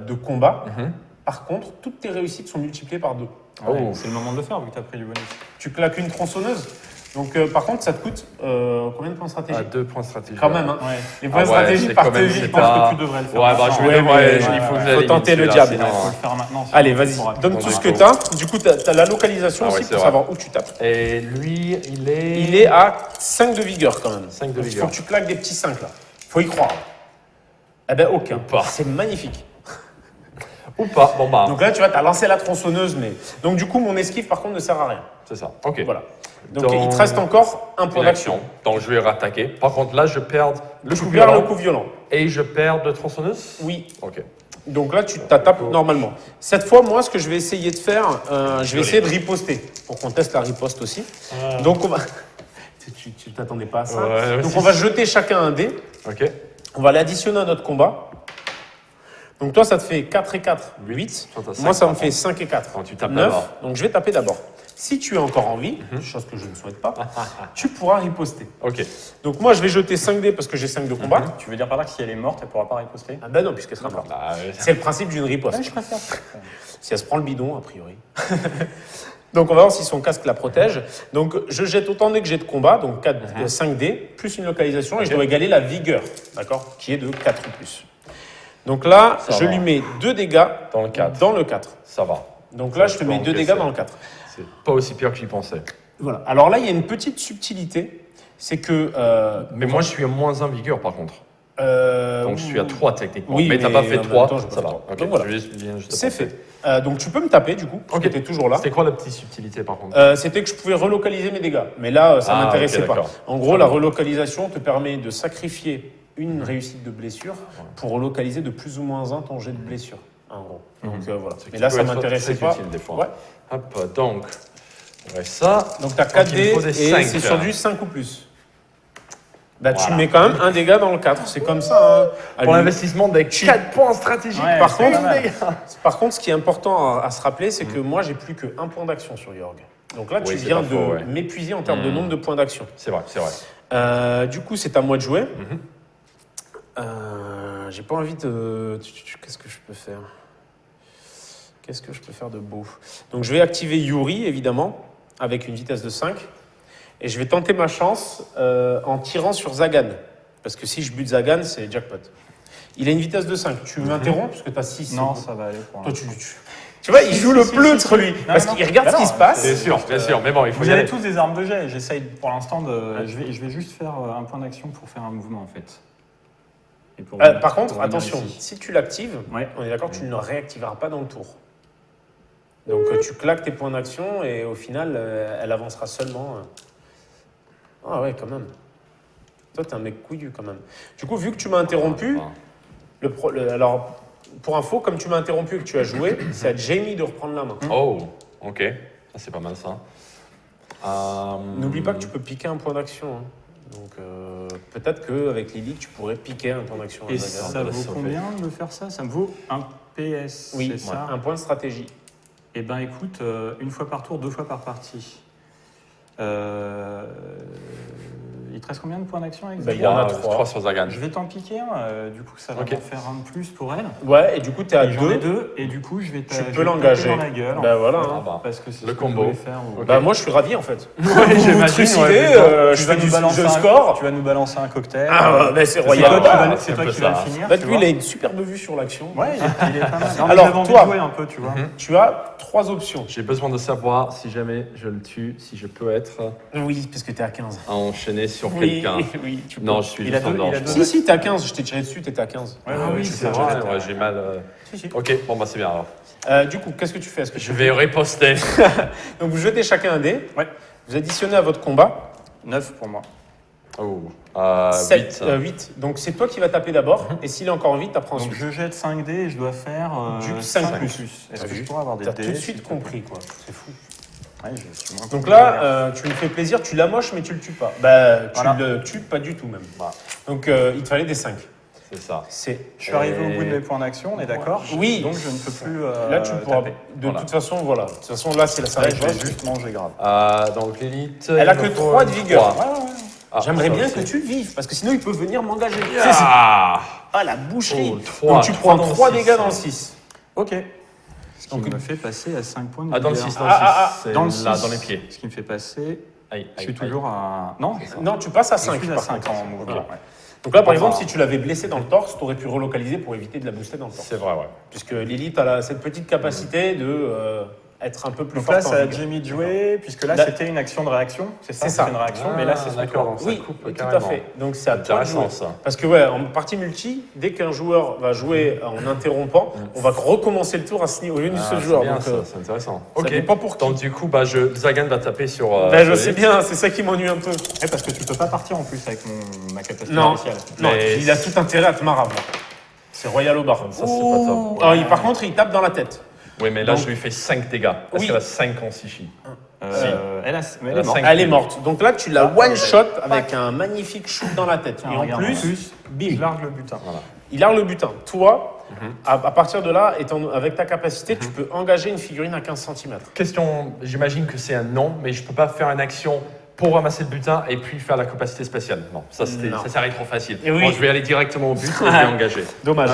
[SPEAKER 2] de combat.
[SPEAKER 1] Mhm.
[SPEAKER 2] Par contre, toutes tes réussites sont multipliées par 2.
[SPEAKER 3] Ouais,
[SPEAKER 1] Oh.
[SPEAKER 3] c'est le moment de le faire vu que tu as pris du bonus.
[SPEAKER 2] Tu claques une tronçonneuse. Donc, par contre, ça te coûte combien de points stratégiques?
[SPEAKER 1] 2 points stratégiques.
[SPEAKER 2] Quand même, hein.
[SPEAKER 3] Ouais.
[SPEAKER 2] Les points
[SPEAKER 1] Ah ouais,
[SPEAKER 2] stratégiques
[SPEAKER 1] c'est
[SPEAKER 2] par
[SPEAKER 1] quand même-
[SPEAKER 2] vie,
[SPEAKER 1] c'est
[SPEAKER 2] je pense
[SPEAKER 1] pas-
[SPEAKER 2] que tu devrais le faire.
[SPEAKER 1] Ouais, bah, je
[SPEAKER 2] Ouais,
[SPEAKER 1] devrais,
[SPEAKER 2] mais
[SPEAKER 1] il faut que
[SPEAKER 2] faut
[SPEAKER 1] j'aille
[SPEAKER 2] tenter le
[SPEAKER 1] celui-là,
[SPEAKER 2] diable.
[SPEAKER 1] sinon,
[SPEAKER 3] Faut le faire maintenant. sinon
[SPEAKER 2] Allez,
[SPEAKER 3] on
[SPEAKER 2] vas-y,
[SPEAKER 3] pourra-
[SPEAKER 2] donne
[SPEAKER 1] on
[SPEAKER 2] tout ce
[SPEAKER 1] va
[SPEAKER 2] que
[SPEAKER 1] go.
[SPEAKER 2] tu as. Du coup, tu as la localisation
[SPEAKER 1] Ah ouais,
[SPEAKER 2] aussi
[SPEAKER 1] c'est
[SPEAKER 2] pour
[SPEAKER 1] vrai.
[SPEAKER 2] savoir où tu tapes.
[SPEAKER 1] Et lui, il est.
[SPEAKER 2] Il est à 5 de vigueur quand même.
[SPEAKER 1] 5 de
[SPEAKER 2] Donc, il
[SPEAKER 1] vigueur.
[SPEAKER 2] faut que tu claques des petits 5 là. Faut y croire. Eh ben aucun.
[SPEAKER 1] pas.
[SPEAKER 2] C'est magnifique.
[SPEAKER 1] Ou pas. Bon, bah.
[SPEAKER 2] Donc là, tu vois, tu as lancé la tronçonneuse, mais. Donc du coup, mon esquive par contre ne sert à rien.
[SPEAKER 1] C'est ça. Ok.
[SPEAKER 2] Voilà. Donc il te reste encore un point
[SPEAKER 1] une
[SPEAKER 2] d'action.
[SPEAKER 1] action. Donc, je vais rattaquer. Par contre, là, je perds le
[SPEAKER 2] Tu
[SPEAKER 1] coup
[SPEAKER 2] perds
[SPEAKER 1] violent.
[SPEAKER 2] le coup violent.
[SPEAKER 1] Et je perds de tronçonneuse.
[SPEAKER 2] Oui.
[SPEAKER 1] Ok.
[SPEAKER 2] Donc là, tu t'attapes normalement. Cette fois, moi, ce que je vais essayer de faire, je vais essayer de riposter pour qu'on teste la riposte aussi. Donc on va. Tu t'attendais pas à ça.
[SPEAKER 1] Ouais,
[SPEAKER 2] Donc
[SPEAKER 1] si,
[SPEAKER 2] on va
[SPEAKER 1] si.
[SPEAKER 2] jeter chacun un dé.
[SPEAKER 1] Ok.
[SPEAKER 2] On va l'additionner à notre combat. Donc toi, ça te fait 4 et 4, 8.
[SPEAKER 1] Toi, t'as
[SPEAKER 2] Moi,
[SPEAKER 1] cinq,
[SPEAKER 2] ça me
[SPEAKER 1] par
[SPEAKER 2] fait
[SPEAKER 1] contre.
[SPEAKER 2] 5 et 4,
[SPEAKER 1] Quand tu tapes
[SPEAKER 2] 9.
[SPEAKER 1] d'abord.
[SPEAKER 2] Donc je vais taper d'abord. Si tu es encore en vie, chose que je ne souhaite pas, tu pourras riposter.
[SPEAKER 1] Ok.
[SPEAKER 2] Donc moi, je vais jeter 5 dés parce que j'ai 5 de combat.
[SPEAKER 3] Tu veux dire par là que si elle est morte, elle pourra pas riposter?
[SPEAKER 2] Ah ben non, puisqu'elle sera morte.
[SPEAKER 1] Bah,
[SPEAKER 2] C'est le principe d'une riposte.
[SPEAKER 3] Ouais, je préfère.
[SPEAKER 2] Si elle se prend le bidon, a priori. Donc on va voir si son casque la protège. Donc je jette autant de dés que j'ai de combat, donc 5 dés, plus une localisation, et je dois égaler la vigueur, d'accord, qui est de 4 ou plus. Donc là,
[SPEAKER 1] Ça
[SPEAKER 2] je
[SPEAKER 1] va.
[SPEAKER 2] lui mets 2 dégâts
[SPEAKER 1] Dans le 4.
[SPEAKER 2] dans le 4.
[SPEAKER 1] Ça va.
[SPEAKER 2] Donc là, je te
[SPEAKER 1] peux
[SPEAKER 2] mets 2
[SPEAKER 1] encaisser.
[SPEAKER 2] dégâts dans le 4.
[SPEAKER 1] C'est pas aussi pire que j'y pensais.
[SPEAKER 2] Voilà. Alors là, il y a une petite subtilité, c'est que...
[SPEAKER 1] Mais moi, je suis à -1 vigueur, par contre. Donc, je suis à 3 techniquement.
[SPEAKER 2] Oui,
[SPEAKER 1] mais t'as
[SPEAKER 2] mais
[SPEAKER 1] pas fait
[SPEAKER 2] en même
[SPEAKER 1] 3,
[SPEAKER 2] temps, j'ai pas
[SPEAKER 1] ça
[SPEAKER 2] fait
[SPEAKER 1] va.
[SPEAKER 2] 3.
[SPEAKER 1] Ok,
[SPEAKER 2] Donc voilà.
[SPEAKER 1] je viens juste de
[SPEAKER 2] C'est
[SPEAKER 1] penser.
[SPEAKER 2] fait. Donc tu peux me taper du coup, parce
[SPEAKER 1] Ok.
[SPEAKER 2] que tu es toujours là.
[SPEAKER 1] C'était quoi la petite subtilité, par contre
[SPEAKER 2] C'était que je pouvais relocaliser mes dégâts. Mais là, ça
[SPEAKER 1] Ah,
[SPEAKER 2] m'intéressait
[SPEAKER 1] ok,
[SPEAKER 2] pas.
[SPEAKER 1] d'accord.
[SPEAKER 2] En gros, la relocalisation te permet de sacrifier une réussite de blessure pour relocaliser de plus ou moins 1 ton jet de blessure. En gros. Donc voilà.
[SPEAKER 1] Ce qui
[SPEAKER 2] Mais là,
[SPEAKER 1] peut
[SPEAKER 2] ça
[SPEAKER 1] être
[SPEAKER 2] m'intéressait
[SPEAKER 1] très
[SPEAKER 2] pas.
[SPEAKER 1] utile, des fois.
[SPEAKER 2] Ouais.
[SPEAKER 1] Hop, donc, ouais, ça.
[SPEAKER 2] Donc tu as
[SPEAKER 1] Donc,
[SPEAKER 2] 4
[SPEAKER 1] il
[SPEAKER 2] dés
[SPEAKER 1] faut des
[SPEAKER 2] et
[SPEAKER 1] cinq,
[SPEAKER 2] c'est sur
[SPEAKER 1] là.
[SPEAKER 2] du 5 ou plus. Bah, tu
[SPEAKER 1] Voilà.
[SPEAKER 2] mets quand même un dégât dans le 4. C'est comme ça. Hein. À
[SPEAKER 1] Pour
[SPEAKER 2] lui-
[SPEAKER 1] l'investissement des 4 points stratégiques.
[SPEAKER 3] Ouais,
[SPEAKER 2] Par
[SPEAKER 3] c'est
[SPEAKER 2] contre,
[SPEAKER 3] pas mal.
[SPEAKER 2] Par contre, ce qui est important à se rappeler, c'est que moi, j'ai plus qu'un point d'action sur Yorg. Donc là, tu
[SPEAKER 1] Oui, c'est
[SPEAKER 2] viens
[SPEAKER 1] pas
[SPEAKER 2] de
[SPEAKER 1] faux, ouais.
[SPEAKER 2] m'épuiser en termes de nombre de points d'action.
[SPEAKER 1] C'est vrai, c'est vrai.
[SPEAKER 2] Du coup, c'est à moi de jouer.
[SPEAKER 1] Mhm.
[SPEAKER 2] J'ai pas envie de... Qu'est-ce que je peux faire? Qu'est-ce que je peux faire de beau? Donc, je vais activer Yuri, évidemment, avec une vitesse de 5. Et je vais tenter ma chance en tirant sur Zagan. Parce que si je bute Zagan, c'est jackpot. Il a une vitesse de 5. Tu m'interromps parce que tu as 6.
[SPEAKER 3] Non, ça va aller pour
[SPEAKER 2] Toi,
[SPEAKER 3] l'instant.
[SPEAKER 2] tu vois, il joue le
[SPEAKER 3] si,
[SPEAKER 2] pleutre,
[SPEAKER 3] si.
[SPEAKER 2] lui.
[SPEAKER 3] Non,
[SPEAKER 2] Parce
[SPEAKER 3] non.
[SPEAKER 2] qu'il regarde
[SPEAKER 3] Bah
[SPEAKER 2] ce qui
[SPEAKER 3] non,
[SPEAKER 2] se passe.
[SPEAKER 1] Bien sûr, mais bon, il faut
[SPEAKER 3] Vous
[SPEAKER 1] y
[SPEAKER 3] avez
[SPEAKER 1] aller.
[SPEAKER 3] tous des armes de jet. J'essaye pour l'instant de. Je vais juste faire un point d'action pour faire un mouvement en fait. Et pour
[SPEAKER 2] Par contre,
[SPEAKER 3] pour venir
[SPEAKER 2] attention,
[SPEAKER 3] ici.
[SPEAKER 2] si tu l'actives,
[SPEAKER 3] Ouais.
[SPEAKER 2] on est d'accord, tu ne le réactiveras pas dans le tour. Donc tu claques tes points d'action et au final, elle avancera seulement. Ah ouais, quand même. Toi, t'es un mec couillu quand même. Du coup, vu que tu m'as interrompu, alors pour info, comme tu m'as interrompu et que tu as joué, c'est à Jamie de reprendre la main.
[SPEAKER 1] Oh, ok. Ça, c'est pas mal, ça.
[SPEAKER 2] N'oublie pas que tu peux piquer un point d'action. Hein. Donc peut-être qu'avec Lily, tu pourrais piquer un point d'action. à
[SPEAKER 3] Et
[SPEAKER 2] Zagan.
[SPEAKER 3] ça
[SPEAKER 1] va
[SPEAKER 3] vaut
[SPEAKER 1] sauver.
[SPEAKER 3] combien de faire ça? Ça me vaut un PS,
[SPEAKER 2] Oui,
[SPEAKER 3] c'est ça?
[SPEAKER 2] un point de stratégie.
[SPEAKER 3] Eh ben écoute, une fois par tour, 2 fois par partie. Il te reste combien de points d'action avec
[SPEAKER 2] Bah,
[SPEAKER 3] Zagan?
[SPEAKER 2] il y en a
[SPEAKER 1] 3 sur Zagan.
[SPEAKER 3] Je vais t'en piquer un, du coup ça va
[SPEAKER 1] Ok.
[SPEAKER 3] m'en faire un de plus pour elle.
[SPEAKER 2] Ouais, et du coup, tu es à
[SPEAKER 3] Et j'en ai
[SPEAKER 2] 2.
[SPEAKER 3] 2, et du coup je vais
[SPEAKER 2] Tu
[SPEAKER 3] je
[SPEAKER 2] peux
[SPEAKER 3] vais taper
[SPEAKER 2] l'engager.
[SPEAKER 3] dans la gueule.
[SPEAKER 2] Bah voilà.
[SPEAKER 1] Ah
[SPEAKER 2] Hein.
[SPEAKER 1] bah.
[SPEAKER 3] Parce que c'est
[SPEAKER 1] Le
[SPEAKER 3] ce
[SPEAKER 1] combo.
[SPEAKER 3] que je voulais faire.
[SPEAKER 1] Ok.
[SPEAKER 2] Bah moi, je suis ravi en fait.
[SPEAKER 1] Ouais,
[SPEAKER 2] Vous
[SPEAKER 1] j'imagine,
[SPEAKER 2] trucidez,
[SPEAKER 1] ouais,
[SPEAKER 2] je fais du je score.
[SPEAKER 3] Tu vas nous balancer un cocktail.
[SPEAKER 2] Ah, bah, c'est
[SPEAKER 3] C'est
[SPEAKER 2] royal.
[SPEAKER 3] toi qui
[SPEAKER 1] Ah,
[SPEAKER 3] vas,
[SPEAKER 1] c'est
[SPEAKER 3] c'est
[SPEAKER 1] un
[SPEAKER 3] toi
[SPEAKER 1] peu
[SPEAKER 3] qui vas
[SPEAKER 1] ça.
[SPEAKER 3] le finir.
[SPEAKER 2] Bah,
[SPEAKER 3] tu
[SPEAKER 2] lui, il
[SPEAKER 3] vois.
[SPEAKER 2] a une super vue sur l'action.
[SPEAKER 3] Ouais, il est pas mal. Non, mais
[SPEAKER 2] Alors,
[SPEAKER 3] j'avais envie
[SPEAKER 2] toi-
[SPEAKER 3] de jouer un peu, tu vois.
[SPEAKER 2] Tu as 3 options.
[SPEAKER 1] J'ai besoin de savoir si jamais je le tue, si je peux être
[SPEAKER 2] Oui, parce que tu es à 15.
[SPEAKER 1] enchaîné sur
[SPEAKER 2] Oui,
[SPEAKER 1] quelqu'un.
[SPEAKER 2] oui, tu peux.
[SPEAKER 1] Non, je suis
[SPEAKER 3] Il a
[SPEAKER 1] juste en
[SPEAKER 3] deux- il a
[SPEAKER 1] danger.
[SPEAKER 3] deux-
[SPEAKER 2] Si, t'es à 15. Je t'ai tiré dessus, t'étais à 15.
[SPEAKER 3] Ouais,
[SPEAKER 1] Ah
[SPEAKER 3] ouais,
[SPEAKER 1] oui,
[SPEAKER 3] je
[SPEAKER 1] c'est
[SPEAKER 3] sais,
[SPEAKER 1] vrai,
[SPEAKER 3] j'étais-
[SPEAKER 1] ouais, j'ai mal.
[SPEAKER 2] Si, si.
[SPEAKER 1] Ok, bon, bah c'est bien alors.
[SPEAKER 2] Du coup, qu'est-ce que tu fais? Est-ce que
[SPEAKER 1] Je
[SPEAKER 2] tu
[SPEAKER 1] vais riposter.
[SPEAKER 2] Donc, vous jetez chacun un dé.
[SPEAKER 3] Ouais.
[SPEAKER 2] Vous additionnez à votre combat
[SPEAKER 3] 9 pour moi.
[SPEAKER 1] Oh,
[SPEAKER 2] 7,
[SPEAKER 1] 8.
[SPEAKER 2] 8. Donc, c'est toi qui vas taper d'abord. Et s'il est encore en vie, t'apprends
[SPEAKER 3] Donc
[SPEAKER 2] ensuite.
[SPEAKER 3] je jette 5 dés et je dois faire
[SPEAKER 2] Du
[SPEAKER 3] 5
[SPEAKER 2] 5
[SPEAKER 3] plus.
[SPEAKER 2] plus.
[SPEAKER 3] Est-ce
[SPEAKER 2] T'as
[SPEAKER 3] que
[SPEAKER 2] vu
[SPEAKER 3] je pourrais avoir des
[SPEAKER 2] T'as
[SPEAKER 3] dés
[SPEAKER 2] tout de
[SPEAKER 3] s'il
[SPEAKER 2] suite
[SPEAKER 3] te plaît?
[SPEAKER 2] compris, quoi. C'est fou.
[SPEAKER 3] Ouais, je suis moins
[SPEAKER 2] Donc
[SPEAKER 3] cool.
[SPEAKER 2] là, tu me fais plaisir, tu l'amoches, mais tu le tues pas. Bah, tu
[SPEAKER 3] Voilà.
[SPEAKER 2] le tues pas du tout, même.
[SPEAKER 1] Voilà.
[SPEAKER 2] Donc, il te fallait des 5.
[SPEAKER 1] C'est ça.
[SPEAKER 2] C'est.
[SPEAKER 3] Je suis arrivé au bout de mes points d'action, on est d'accord?
[SPEAKER 2] Oui.
[SPEAKER 3] Donc je ne peux plus.
[SPEAKER 2] Là, tu pourras.
[SPEAKER 3] taper.
[SPEAKER 2] De
[SPEAKER 1] Voilà.
[SPEAKER 2] toute façon, voilà. De toute façon, là, c'est la
[SPEAKER 3] Ouais,
[SPEAKER 2] sarelle.
[SPEAKER 3] je vais juste manger grave.
[SPEAKER 2] Elle
[SPEAKER 1] Donc l'élite.
[SPEAKER 2] a
[SPEAKER 1] il
[SPEAKER 2] que
[SPEAKER 1] me faut
[SPEAKER 2] 3 de vigueur.
[SPEAKER 1] 3. Ah,
[SPEAKER 2] J'aimerais
[SPEAKER 1] ça
[SPEAKER 2] bien
[SPEAKER 1] aussi.
[SPEAKER 2] que tu vives, parce que sinon, il peut venir m'engager.
[SPEAKER 1] Ah,
[SPEAKER 2] Ah, la boucherie.
[SPEAKER 1] Oh, 3,
[SPEAKER 2] Donc, tu prends 3
[SPEAKER 1] dans le
[SPEAKER 2] dégâts
[SPEAKER 1] six.
[SPEAKER 2] dans le 6.
[SPEAKER 3] Ok. Ce qui
[SPEAKER 2] Donc-
[SPEAKER 3] me fait passer à 5 points de
[SPEAKER 1] Ah, dans le
[SPEAKER 3] vigueur.
[SPEAKER 1] 6, dans le 6. C'est
[SPEAKER 3] Dans le
[SPEAKER 1] là,
[SPEAKER 3] 6,
[SPEAKER 1] dans les pieds.
[SPEAKER 3] Ce qui me fait passer.
[SPEAKER 1] Aïe,
[SPEAKER 3] Je
[SPEAKER 1] aïe,
[SPEAKER 3] suis toujours à. Non, je
[SPEAKER 2] Non, tu passes à 5.
[SPEAKER 3] suis à 5 en mouvement.
[SPEAKER 2] Ok.
[SPEAKER 3] Ouais.
[SPEAKER 2] Donc là, par
[SPEAKER 1] Bon,
[SPEAKER 2] exemple,
[SPEAKER 1] bah.
[SPEAKER 2] si tu l'avais blessé dans le torse, tu aurais pu relocaliser pour éviter de la booster dans le torse.
[SPEAKER 1] C'est vrai, ouais.
[SPEAKER 2] Puisque Lilith a cette petite capacité de être un peu plus
[SPEAKER 3] Donc là,
[SPEAKER 2] forte
[SPEAKER 3] c'est
[SPEAKER 2] en
[SPEAKER 3] à
[SPEAKER 2] vigueur.
[SPEAKER 3] Jamie de jouer, puisque là,
[SPEAKER 2] Là-
[SPEAKER 3] c'était une action de réaction. C'est ça,
[SPEAKER 2] C'est ça.
[SPEAKER 3] c'est une réaction,
[SPEAKER 1] Ah,
[SPEAKER 3] mais là, c'est son
[SPEAKER 1] d'accord.
[SPEAKER 3] tour.
[SPEAKER 1] Ça
[SPEAKER 2] Oui,
[SPEAKER 1] coupe
[SPEAKER 2] tout à
[SPEAKER 1] carrément.
[SPEAKER 2] fait. Donc c'est à toi de jouer.
[SPEAKER 1] Intéressant ça.
[SPEAKER 2] Parce que ouais, en partie multi, dès qu'un joueur va jouer en interrompant, on va recommencer le tour à ce niveau, au lieu du
[SPEAKER 1] Ah,
[SPEAKER 2] seul
[SPEAKER 1] c'est
[SPEAKER 2] joueur.
[SPEAKER 1] bien,
[SPEAKER 2] Donc,
[SPEAKER 1] ça, c'est intéressant.
[SPEAKER 2] ça
[SPEAKER 1] Ok.
[SPEAKER 2] dépend pour qui.
[SPEAKER 1] Donc du coup, bah, Zagan va taper sur.
[SPEAKER 2] Ben, je
[SPEAKER 1] sur
[SPEAKER 2] sais
[SPEAKER 1] l'élite.
[SPEAKER 2] bien, c'est ça qui m'ennuie un peu.
[SPEAKER 3] Ouais, parce que tu peux pas partir en plus avec ma capacité
[SPEAKER 2] Non,
[SPEAKER 3] spéciale.
[SPEAKER 2] non,
[SPEAKER 1] Mais-
[SPEAKER 2] il a tout intérêt à te marrer. C'est Royal au bar.
[SPEAKER 1] Ça, c'est pas top.
[SPEAKER 2] Ah, par contre, il tape dans la tête.
[SPEAKER 1] Oui, mais là,
[SPEAKER 2] Donc-
[SPEAKER 1] je lui fais 5 dégâts. Parce
[SPEAKER 2] Oui.
[SPEAKER 1] qu'elle a 5 en psychi.
[SPEAKER 3] Mais elle
[SPEAKER 1] Elle
[SPEAKER 3] est
[SPEAKER 1] a
[SPEAKER 3] morte.
[SPEAKER 1] 5.
[SPEAKER 2] Elle est morte. Donc là, tu la
[SPEAKER 3] Ah,
[SPEAKER 2] one shot avec un magnifique shoot dans la tête.
[SPEAKER 3] Tiens,
[SPEAKER 2] Et en
[SPEAKER 3] regarde,
[SPEAKER 2] plus,
[SPEAKER 3] je
[SPEAKER 2] bim,
[SPEAKER 3] largue le butin.
[SPEAKER 2] il a le butin. Toi,
[SPEAKER 1] Mhm.
[SPEAKER 2] à partir de là, avec ta capacité, tu peux engager une figurine à 15 cm.
[SPEAKER 1] Question, j'imagine que c'est un non, mais je peux pas faire une action pour ramasser le butin et puis faire la capacité spéciale. Non, ça
[SPEAKER 2] Non.
[SPEAKER 1] s'arrête trop facile.
[SPEAKER 2] Et oui.
[SPEAKER 1] Bon, je vais aller directement au but et je vais engager.
[SPEAKER 2] Dommage.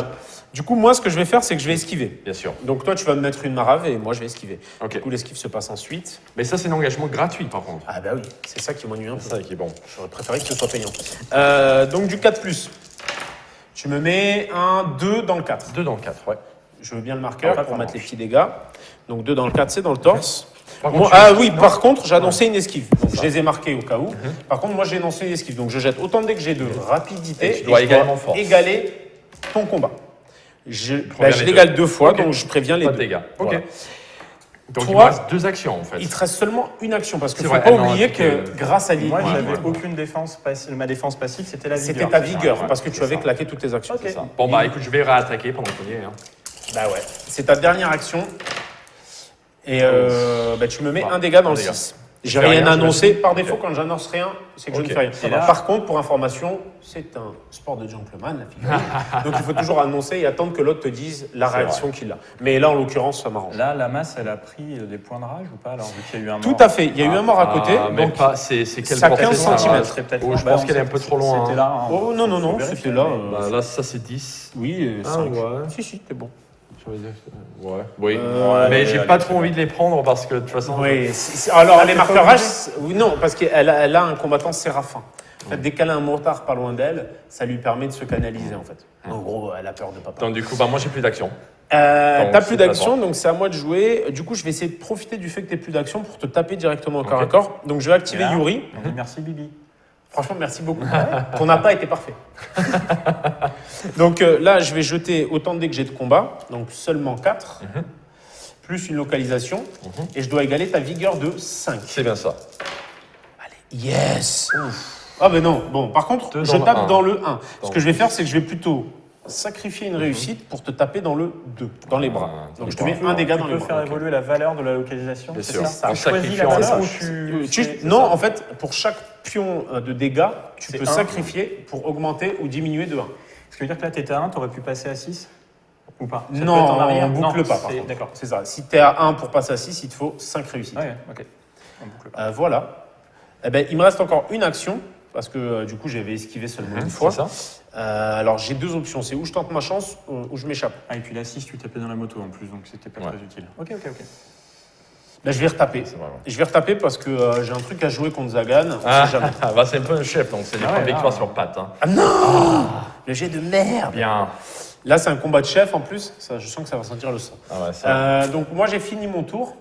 [SPEAKER 2] Du coup, moi, ce que je vais faire, c'est que je vais esquiver.
[SPEAKER 1] Bien sûr.
[SPEAKER 2] Donc toi, tu vas me mettre une marave et moi, je vais esquiver.
[SPEAKER 1] Ok.
[SPEAKER 2] Du coup, l'esquive se passe ensuite.
[SPEAKER 1] Mais ça, c'est un engagement gratuit par contre.
[SPEAKER 2] Ah bah oui, c'est ça qui m'ennuie un peu.
[SPEAKER 1] C'est ça qui est bon.
[SPEAKER 2] J'aurais préféré que ce soit payant. Donc du 4+. Tu me mets un 2 dans le 4.
[SPEAKER 1] 2 dans le 4, ouais.
[SPEAKER 2] Je veux bien le marqueur
[SPEAKER 3] Ah,
[SPEAKER 2] pour
[SPEAKER 3] ça
[SPEAKER 2] mettre les
[SPEAKER 3] marche.
[SPEAKER 2] petits dégâts. Donc 2 dans le 4, c'est dans le torse.
[SPEAKER 1] Par
[SPEAKER 2] Moi,
[SPEAKER 1] contre,
[SPEAKER 2] ah
[SPEAKER 1] tu-
[SPEAKER 2] oui, par contre, j'ai annoncé une esquive. Donc
[SPEAKER 1] ça.
[SPEAKER 2] je les ai marqués au cas où. Par contre, moi, j'ai annoncé une esquive. Donc je jette autant de dés que j'ai de rapidité.
[SPEAKER 1] Et tu dois
[SPEAKER 2] je
[SPEAKER 1] également force.
[SPEAKER 2] égaler ton combat. Je
[SPEAKER 1] Préviens les
[SPEAKER 2] l'égale 2 fois,
[SPEAKER 1] Ok.
[SPEAKER 2] donc je préviens les
[SPEAKER 1] pas de
[SPEAKER 2] deux.
[SPEAKER 1] dégâts. Ok.
[SPEAKER 2] Voilà.
[SPEAKER 1] Donc
[SPEAKER 2] Toi,
[SPEAKER 1] il me reste 2 actions en fait.
[SPEAKER 2] Il te reste seulement une action parce qu'il
[SPEAKER 1] C'est
[SPEAKER 2] ne faut
[SPEAKER 1] vrai,
[SPEAKER 2] pas
[SPEAKER 1] elle n'en
[SPEAKER 2] oublier
[SPEAKER 1] a
[SPEAKER 2] que
[SPEAKER 1] que-
[SPEAKER 2] grâce à Lily,
[SPEAKER 3] Moi,
[SPEAKER 1] Ouais,
[SPEAKER 3] j'avais
[SPEAKER 1] ouais.
[SPEAKER 3] aucune défense passive. Ma défense passive, c'était la vigueur.
[SPEAKER 2] c'était ta vigueur
[SPEAKER 1] Ouais,
[SPEAKER 2] parce que tu
[SPEAKER 1] c'est
[SPEAKER 2] avais
[SPEAKER 1] ça.
[SPEAKER 2] claqué toutes tes actions.
[SPEAKER 3] Ok.
[SPEAKER 1] C'est ça. Bon bah écoute, je vais réattaquer pendant qu'on y est. Hein.
[SPEAKER 2] Bah ouais. C'est ta dernière action. Et bah, tu me mets
[SPEAKER 1] Bah,
[SPEAKER 2] un dégât dans
[SPEAKER 1] un
[SPEAKER 2] le
[SPEAKER 1] dégât.
[SPEAKER 2] 6.
[SPEAKER 1] Je
[SPEAKER 2] J'ai
[SPEAKER 1] fais
[SPEAKER 2] rien
[SPEAKER 1] rien,
[SPEAKER 2] annoncé.
[SPEAKER 1] j'imagine.
[SPEAKER 2] Par défaut,
[SPEAKER 1] Ok.
[SPEAKER 2] quand j'annonce rien, c'est que je
[SPEAKER 1] Ok.
[SPEAKER 2] ne fais rien.
[SPEAKER 3] Et là-
[SPEAKER 2] Par contre, pour information, c'est un sport de gentleman, la figurine. Donc il faut toujours annoncer et attendre que l'autre te dise la
[SPEAKER 1] C'est
[SPEAKER 2] réaction qu'il a. Mais là, en l'occurrence, ça m'arrange.
[SPEAKER 3] Là, la masse, elle a pris des points de rage ou pas alors vu qu'il y a eu un mort.
[SPEAKER 2] Tout à fait. Il y a eu un mort à côté.
[SPEAKER 1] Mais
[SPEAKER 2] donc...
[SPEAKER 1] pas, c'est quelle
[SPEAKER 2] ça a
[SPEAKER 1] portée
[SPEAKER 2] 15
[SPEAKER 1] ça
[SPEAKER 2] centimètres.
[SPEAKER 3] serait peut-être
[SPEAKER 1] Oh,
[SPEAKER 3] là.
[SPEAKER 1] je pense qu'elle est un peu trop loin.
[SPEAKER 3] C'était là. hein.
[SPEAKER 2] Oh non, non, non,
[SPEAKER 3] Faut
[SPEAKER 2] c'était
[SPEAKER 3] vérifier,
[SPEAKER 2] là.
[SPEAKER 3] mais-
[SPEAKER 1] Bah, là, ça c'est 10.
[SPEAKER 2] Oui,
[SPEAKER 1] Ah
[SPEAKER 2] 5.
[SPEAKER 1] ouais.
[SPEAKER 2] Si, si, t'es bon.
[SPEAKER 1] Ouais. Oui.
[SPEAKER 2] Ouais,
[SPEAKER 1] mais
[SPEAKER 3] allez,
[SPEAKER 1] j'ai
[SPEAKER 3] allez,
[SPEAKER 1] pas
[SPEAKER 3] c'est
[SPEAKER 1] trop
[SPEAKER 3] bon.
[SPEAKER 1] envie de les prendre parce que de toute façon.
[SPEAKER 2] Oui, alors les
[SPEAKER 3] t'es
[SPEAKER 2] marqueurs
[SPEAKER 3] pas
[SPEAKER 2] H, oui, non, parce qu'elle a un combattant séraphin. En fait, dès qu'elle a un mortard pas loin d'elle, ça lui permet de se canaliser en fait. En gros, elle a peur de papa.
[SPEAKER 1] Donc du coup, moi j'ai plus d'action.
[SPEAKER 2] T'as
[SPEAKER 1] c'est
[SPEAKER 2] plus
[SPEAKER 1] pas
[SPEAKER 2] d'action,
[SPEAKER 1] toi.
[SPEAKER 2] donc c'est à moi de jouer. Du coup, je vais essayer de profiter du fait que t'aies plus d'action pour te taper directement au corps
[SPEAKER 1] Ok.
[SPEAKER 2] à corps. Donc je vais activer
[SPEAKER 3] Là,
[SPEAKER 2] Yuri.
[SPEAKER 3] on dit merci Bibi.
[SPEAKER 2] Franchement, merci beaucoup. Ton appât était parfait. Donc là, je vais jeter autant de dés que j'ai de combat, donc seulement 4, plus une localisation, et je dois égaler ta vigueur de 5.
[SPEAKER 1] C'est bien ça.
[SPEAKER 2] Yes. Ah ben non, bon, par contre,
[SPEAKER 1] Deux
[SPEAKER 2] je
[SPEAKER 1] dans le
[SPEAKER 2] tape
[SPEAKER 1] un.
[SPEAKER 2] dans le 1. Ce
[SPEAKER 1] Donc,
[SPEAKER 2] que je vais faire, c'est que je vais plutôt sacrifier une réussite pour te taper dans le 2, dans les bras.
[SPEAKER 1] dans
[SPEAKER 2] Donc
[SPEAKER 1] les
[SPEAKER 2] je te
[SPEAKER 1] bras.
[SPEAKER 2] mets un dégât
[SPEAKER 3] Tu
[SPEAKER 2] dans les
[SPEAKER 3] peux
[SPEAKER 2] bras.
[SPEAKER 3] faire évoluer la valeur de la localisation.
[SPEAKER 1] Bien
[SPEAKER 3] c'est
[SPEAKER 1] sûr.
[SPEAKER 3] ça
[SPEAKER 1] En
[SPEAKER 3] Tu choisis la
[SPEAKER 1] sacrifiant
[SPEAKER 3] valeur
[SPEAKER 1] un.
[SPEAKER 3] ou tu...
[SPEAKER 2] Non,
[SPEAKER 1] ça.
[SPEAKER 2] en fait, pour chaque pion de dégâts, tu
[SPEAKER 3] C'est
[SPEAKER 2] peux
[SPEAKER 3] un.
[SPEAKER 2] sacrifier pour augmenter ou diminuer de 1.
[SPEAKER 3] Ce qui veut dire que là, tu étais à 1, tu aurais pu passer à 6 ou pas? Ça peut
[SPEAKER 2] Non,
[SPEAKER 3] être en arrière.
[SPEAKER 2] on boucle
[SPEAKER 3] Non,
[SPEAKER 2] pas, par
[SPEAKER 3] c'est-
[SPEAKER 2] contre.
[SPEAKER 3] D'accord.
[SPEAKER 2] C'est ça. Si tu es à 1 pour passer à 6, il te faut 5 réussites.
[SPEAKER 3] Ouais, ok. On boucle pas.
[SPEAKER 2] Voilà. Eh ben, il me reste encore une action, parce que du coup, j'avais esquivé seulement une fois.
[SPEAKER 1] C'est ça.
[SPEAKER 2] Alors, j'ai deux options. C'est où je tente ma chance ou je m'échappe.
[SPEAKER 3] Ah, et puis la 6, tu tapais dans la moto en plus, donc c'était pas
[SPEAKER 1] Ouais.
[SPEAKER 3] très utile. Ok.
[SPEAKER 2] Ben, je vais retaper.
[SPEAKER 1] C'est vraiment.
[SPEAKER 2] Je vais retaper parce que j'ai un truc à jouer contre Zagan. On
[SPEAKER 1] Ah,
[SPEAKER 2] sait jamais.
[SPEAKER 1] bah, c'est un peu un chef, donc c'est des
[SPEAKER 3] Ah
[SPEAKER 1] points
[SPEAKER 3] ouais,
[SPEAKER 1] de victoire
[SPEAKER 3] ah.
[SPEAKER 1] sur patte. Hein.
[SPEAKER 2] Ah non Le jet de merde.
[SPEAKER 1] Bien.
[SPEAKER 2] Là, c'est un combat de chef en plus. Ça, je sens que ça va sentir le sang.
[SPEAKER 1] Ah ouais, ça.
[SPEAKER 2] Donc, moi, j'ai fini mon tour.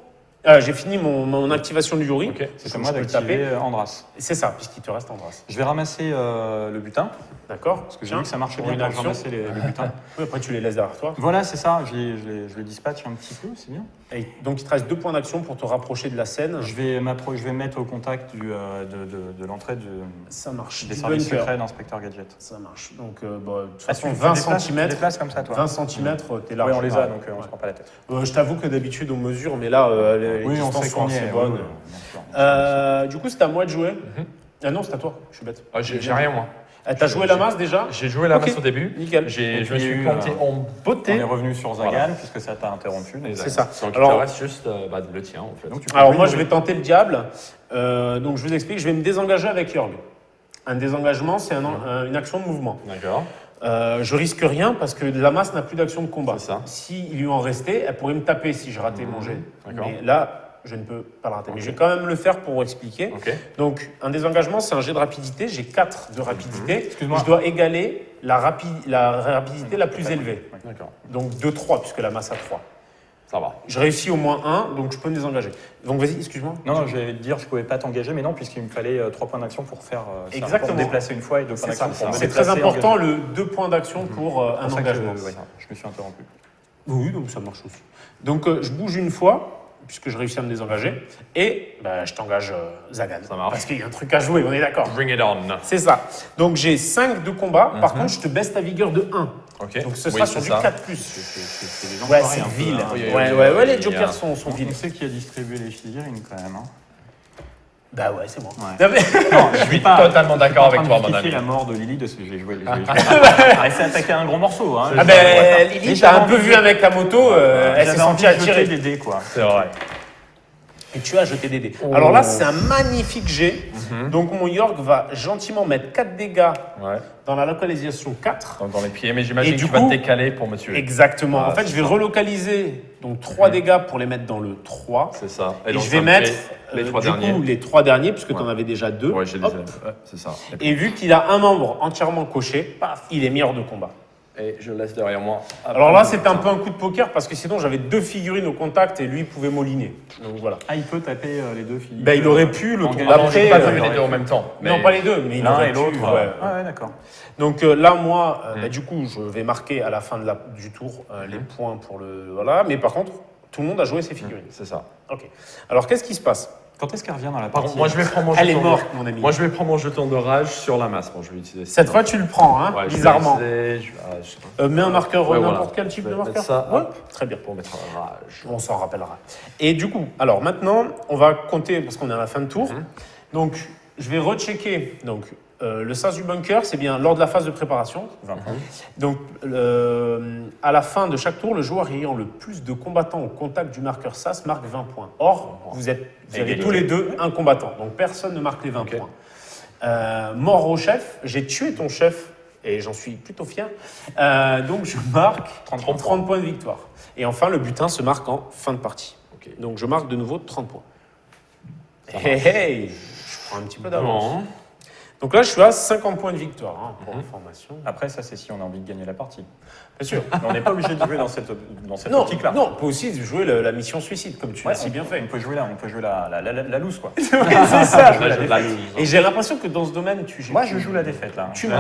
[SPEAKER 2] J'ai fini mon activation du Yuri.
[SPEAKER 1] Ok.
[SPEAKER 3] C'est
[SPEAKER 2] Je
[SPEAKER 3] à moi
[SPEAKER 2] peux le
[SPEAKER 3] d'activer
[SPEAKER 2] taper.
[SPEAKER 3] Andras.
[SPEAKER 2] C'est ça, puisqu'il te reste en brasse.
[SPEAKER 3] Je vais ramasser le butin,
[SPEAKER 2] D'accord.
[SPEAKER 3] parce que j'ai vu que ça marchait bien
[SPEAKER 2] une
[SPEAKER 3] quand je
[SPEAKER 2] action.
[SPEAKER 3] ramassais le butin.
[SPEAKER 2] Oui, après, tu les laisses derrière toi.
[SPEAKER 3] Voilà, c'est ça, je les dispatche un petit peu, c'est bien.
[SPEAKER 2] Et donc, il te reste 2 points d'action pour te rapprocher de la scène.
[SPEAKER 3] Je vais me mettre au contact de l'entrée
[SPEAKER 2] Ça marche.
[SPEAKER 3] des
[SPEAKER 2] Du
[SPEAKER 3] services
[SPEAKER 2] bunker.
[SPEAKER 3] secrets d'Inspecteur Gadget.
[SPEAKER 2] Ça marche. Donc, de toute
[SPEAKER 3] Ah,
[SPEAKER 2] façon,
[SPEAKER 3] tu
[SPEAKER 2] 20
[SPEAKER 3] déplaces-
[SPEAKER 2] cm.
[SPEAKER 3] Tu déplaces comme ça, toi
[SPEAKER 2] 20 cm, t'es large.
[SPEAKER 3] Oui, on les a,
[SPEAKER 2] Ouais.
[SPEAKER 3] donc on se prend pas la tête.
[SPEAKER 2] Je t'avoue que d'habitude, on mesure, mais là, les
[SPEAKER 3] Oui, on
[SPEAKER 2] distances
[SPEAKER 3] sait
[SPEAKER 2] sont
[SPEAKER 3] qu'on y
[SPEAKER 2] assez
[SPEAKER 3] est.
[SPEAKER 2] bonnes.
[SPEAKER 3] oui, bien sûr.
[SPEAKER 2] Du coup, c'est à moi de jouer. Ah non, c'est à toi. Je suis bête.
[SPEAKER 1] Ah, j'ai rien, moi.
[SPEAKER 2] T'as joué la masse déjà?
[SPEAKER 1] J'ai joué la
[SPEAKER 2] Ok.
[SPEAKER 1] masse au début.
[SPEAKER 2] Nickel.
[SPEAKER 1] Je me
[SPEAKER 3] Et
[SPEAKER 1] suis
[SPEAKER 3] puis,
[SPEAKER 1] planté en
[SPEAKER 3] On
[SPEAKER 1] beauté.
[SPEAKER 3] est revenu sur Zagan,
[SPEAKER 1] Voilà.
[SPEAKER 3] puisque ça t'a interrompu. donc-
[SPEAKER 2] C'est ça.
[SPEAKER 1] Donc
[SPEAKER 2] Alors-
[SPEAKER 1] il te reste juste le tien, en fait.
[SPEAKER 3] Donc, tu peux
[SPEAKER 2] Alors
[SPEAKER 3] jouer
[SPEAKER 2] moi,
[SPEAKER 3] une
[SPEAKER 2] je vais tenter le diable. Donc je vous explique, je vais me désengager avec Jorg. Un désengagement, c'est une action de mouvement.
[SPEAKER 1] D'accord.
[SPEAKER 2] Je risque rien parce que la masse n'a plus d'action de combat.
[SPEAKER 1] C'est ça.
[SPEAKER 2] S'il lui en restait, elle pourrait me taper si je ratais mon jet.
[SPEAKER 1] D'accord.
[SPEAKER 2] Mais là, je ne peux pas le rater. Mais je vais quand même le faire pour expliquer.
[SPEAKER 1] Ok.
[SPEAKER 2] Donc, un désengagement, c'est un jet de rapidité. J'ai 4 de rapidité.
[SPEAKER 3] Excuse-moi.
[SPEAKER 2] Je dois égaler la rapidité la plus élevée.
[SPEAKER 1] D'accord.
[SPEAKER 2] Donc 2-3, puisque la masse a 3.
[SPEAKER 1] Ça va.
[SPEAKER 2] Je réussis au moins 1, donc je peux me désengager. Donc vas-y, excuse-moi.
[SPEAKER 3] Non, je vais te dire, je pouvais pas t'engager, mais non, puisqu'il me fallait 3 points d'action pour faire ça,
[SPEAKER 2] Exactement.
[SPEAKER 3] pour me déplacer une fois et 2 points
[SPEAKER 2] C'est ça.
[SPEAKER 3] d'action pour me
[SPEAKER 2] C'est très
[SPEAKER 3] déplacer,
[SPEAKER 2] important,
[SPEAKER 3] engager.
[SPEAKER 2] le 2 points d'action pour
[SPEAKER 3] C'est
[SPEAKER 2] un
[SPEAKER 3] pour ça que
[SPEAKER 2] engagement.
[SPEAKER 3] je me suis interrompu.
[SPEAKER 2] Oui, donc ça marche aussi. Donc je bouge une fois, puisque je réussis à me désengager, et je t'engage Zagan.
[SPEAKER 1] Ça marche.
[SPEAKER 2] Parce qu'il y a un truc à jouer, on est d'accord.
[SPEAKER 1] Bring it on.
[SPEAKER 2] C'est ça. Donc j'ai 5 de combat, par contre je te baisse ta vigueur de 1.
[SPEAKER 1] Ok.
[SPEAKER 2] Donc ce
[SPEAKER 1] Oui,
[SPEAKER 2] sera
[SPEAKER 1] c'est
[SPEAKER 2] sur du
[SPEAKER 1] ça.
[SPEAKER 2] 4+.
[SPEAKER 3] C'est des
[SPEAKER 2] Ouais,
[SPEAKER 3] enfoirés
[SPEAKER 2] c'est
[SPEAKER 3] un peu,
[SPEAKER 2] vil.
[SPEAKER 3] hein.
[SPEAKER 1] Oui, oui,
[SPEAKER 2] Ouais,
[SPEAKER 1] oui,
[SPEAKER 2] ouais,
[SPEAKER 1] oui,
[SPEAKER 2] les
[SPEAKER 1] oui,
[SPEAKER 2] jokers
[SPEAKER 1] oui.
[SPEAKER 2] sont vils.
[SPEAKER 3] On sait qui a distribué les figurines quand même. Hein.
[SPEAKER 2] Bah ouais, c'est moi.
[SPEAKER 3] Ouais.
[SPEAKER 2] Non, mais-
[SPEAKER 3] Non,
[SPEAKER 1] Je suis totalement d'accord avec toi, mon
[SPEAKER 3] justifier
[SPEAKER 1] ami.
[SPEAKER 3] la mort de Lily de ce que j'ai joué. Elle s'est attaquée à un gros morceau. Hein.
[SPEAKER 2] Ah ben, Lily, t'as un peu vu avec la moto, elle s'est
[SPEAKER 3] J'avais envie
[SPEAKER 2] sentie
[SPEAKER 3] de jeter
[SPEAKER 2] attirée.
[SPEAKER 3] des dés, quoi.
[SPEAKER 1] C'est vrai.
[SPEAKER 2] Et tu as jeté des dés. Alors là, c'est un magnifique jet. Donc mon York va gentiment mettre 4 dégâts
[SPEAKER 1] Ouais.
[SPEAKER 2] dans la localisation 4.
[SPEAKER 1] Donc dans les pieds, mais j'imagine
[SPEAKER 2] Et
[SPEAKER 1] que
[SPEAKER 2] du
[SPEAKER 1] tu vas
[SPEAKER 2] coup-
[SPEAKER 1] te décaler pour me tuer.
[SPEAKER 2] Exactement.
[SPEAKER 1] Ah,
[SPEAKER 2] En fait, je vais relocaliser donc 3 dégâts pour les mettre dans le 3.
[SPEAKER 1] C'est ça.
[SPEAKER 2] Et
[SPEAKER 1] donc,
[SPEAKER 2] je
[SPEAKER 1] ça
[SPEAKER 2] vais
[SPEAKER 1] me
[SPEAKER 2] mettre
[SPEAKER 1] fait les 3
[SPEAKER 2] du
[SPEAKER 1] derniers.
[SPEAKER 2] coup, les 3 derniers, puisque tu en
[SPEAKER 1] Ouais.
[SPEAKER 2] avais déjà 2.
[SPEAKER 1] Ouais, j'ai des
[SPEAKER 2] Hop.
[SPEAKER 1] ouais, c'est ça.
[SPEAKER 2] Et vu qu'il a un membre entièrement coché, paf, il est mis hors de combat.
[SPEAKER 1] Et je laisse derrière moi.
[SPEAKER 2] Alors là, c'était un peu un coup de poker parce que sinon j'avais 2 figurines au contact et lui il pouvait moliner. Donc voilà.
[SPEAKER 3] Ah, il peut taper les deux filles.
[SPEAKER 2] Ben, il aurait pu le tour
[SPEAKER 3] engager.
[SPEAKER 1] Ah non,
[SPEAKER 2] d'après.
[SPEAKER 1] j'ai pas
[SPEAKER 2] euh,
[SPEAKER 1] vu les deux en même temps.
[SPEAKER 2] Non, pas les deux, mais il
[SPEAKER 3] L'un
[SPEAKER 2] aurait
[SPEAKER 3] et
[SPEAKER 2] pu,
[SPEAKER 3] l'autre.
[SPEAKER 2] ouais.
[SPEAKER 3] Ah ouais, d'accord.
[SPEAKER 2] Donc là, moi, du coup, je vais marquer à la fin du tour les points pour le. Voilà. Mais par contre, tout le monde a joué ses figurines.
[SPEAKER 1] C'est ça.
[SPEAKER 2] Ok. Alors qu'est-ce qui se passe?
[SPEAKER 3] Quand est-ce qu'elle revient dans la
[SPEAKER 1] Par
[SPEAKER 3] partie
[SPEAKER 1] contre, moi je vais prendre mon
[SPEAKER 2] Elle est
[SPEAKER 1] jeton.
[SPEAKER 2] morte, mon ami.
[SPEAKER 1] Moi je vais prendre mon jeton de rage sur la masse. Bon, je vais utiliser ça.
[SPEAKER 2] Cette fois, tu le prends, hein,
[SPEAKER 1] Ouais, je vais
[SPEAKER 2] bizarrement.
[SPEAKER 1] utiliser- je sais pas.
[SPEAKER 2] Mets un marqueur,
[SPEAKER 1] Ouais,
[SPEAKER 2] n'importe
[SPEAKER 1] voilà.
[SPEAKER 2] quel type
[SPEAKER 1] Je
[SPEAKER 2] de
[SPEAKER 1] vais
[SPEAKER 2] marqueur.
[SPEAKER 1] mettre ça,
[SPEAKER 2] Ouais,
[SPEAKER 1] hop.
[SPEAKER 2] très bien.
[SPEAKER 1] Pour mettre rage.
[SPEAKER 2] On s'en rappellera. Et du coup, alors maintenant, on va compter parce qu'on est à la fin de tour. Donc, je vais rechecker. Donc, le sas du bunker, c'est bien lors de la phase de préparation.
[SPEAKER 3] 20 points.
[SPEAKER 2] Donc, à la fin de chaque tour, le joueur ayant le plus de combattants au contact du marqueur SAS marque 20 points. Or, vous avez
[SPEAKER 3] Égalité.
[SPEAKER 2] tous les deux un combattant. Donc, personne ne marque les 20
[SPEAKER 1] Ok.
[SPEAKER 2] points. Mort au chef, j'ai tué ton chef et j'en suis plutôt fier. Donc je marque 30 points de victoire. Et enfin, le butin se marque en fin de partie.
[SPEAKER 1] Ok.
[SPEAKER 2] Donc je marque de nouveau 30 points. Hey, je prends un petit peu d'avance.
[SPEAKER 1] Non.
[SPEAKER 2] Donc là, je suis à 50 points de victoire, pour information.
[SPEAKER 3] Après, ça, c'est si on a envie de gagner la partie.
[SPEAKER 2] Bien sûr.
[SPEAKER 3] Mais on n'est pas obligé de jouer dans cette
[SPEAKER 2] Non,
[SPEAKER 3] optique-là.
[SPEAKER 2] non, on peut aussi jouer la mission suicide, comme tu l'as si bien fait.
[SPEAKER 3] On peut jouer là, on peut jouer la loose, quoi.
[SPEAKER 2] C'est ça.
[SPEAKER 3] Je joue la défaite.
[SPEAKER 2] Et j'ai l'impression que dans ce domaine, tu...
[SPEAKER 3] Moi, je joue la défaite, là.
[SPEAKER 2] Tu
[SPEAKER 3] je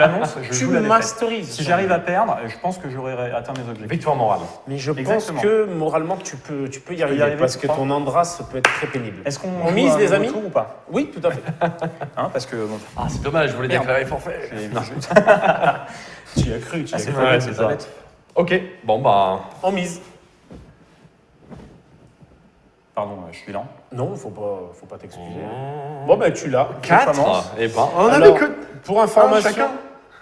[SPEAKER 3] l'annonce, je
[SPEAKER 2] Tu
[SPEAKER 3] joue la défaite.
[SPEAKER 2] masterises.
[SPEAKER 3] Si j'arrive à perdre, je pense que j'aurai atteint mes objectifs.
[SPEAKER 1] Victoire morale.
[SPEAKER 2] Mais je
[SPEAKER 3] Exactement.
[SPEAKER 2] pense que moralement, tu peux y arriver, parce
[SPEAKER 3] tu
[SPEAKER 2] que
[SPEAKER 3] crois
[SPEAKER 2] ton Andras peut être très pénible.
[SPEAKER 3] Est-ce qu'on
[SPEAKER 2] On
[SPEAKER 3] joue
[SPEAKER 2] mise,
[SPEAKER 3] à
[SPEAKER 2] les
[SPEAKER 3] un
[SPEAKER 2] amis
[SPEAKER 3] retour ou pas?
[SPEAKER 2] Oui, tout à fait.
[SPEAKER 3] Hein, parce que bon,
[SPEAKER 1] Ah, c'est dommage, je voulais
[SPEAKER 3] Merde.
[SPEAKER 1] déclarer forfait.
[SPEAKER 2] Tu y as cru, tu y as
[SPEAKER 3] c'est
[SPEAKER 2] cru.
[SPEAKER 1] Ouais,
[SPEAKER 3] pas
[SPEAKER 1] c'est
[SPEAKER 3] c'est
[SPEAKER 1] ça.
[SPEAKER 3] pas bête.
[SPEAKER 1] Ok, bon bah.
[SPEAKER 2] En mise.
[SPEAKER 3] Pardon, je suis lent.
[SPEAKER 2] Non, faut pas t'excuser. Bon, ben tu l'as.
[SPEAKER 1] 4. Et ben, on
[SPEAKER 2] Alors,
[SPEAKER 1] avait que.
[SPEAKER 2] Pour information...
[SPEAKER 1] chacun.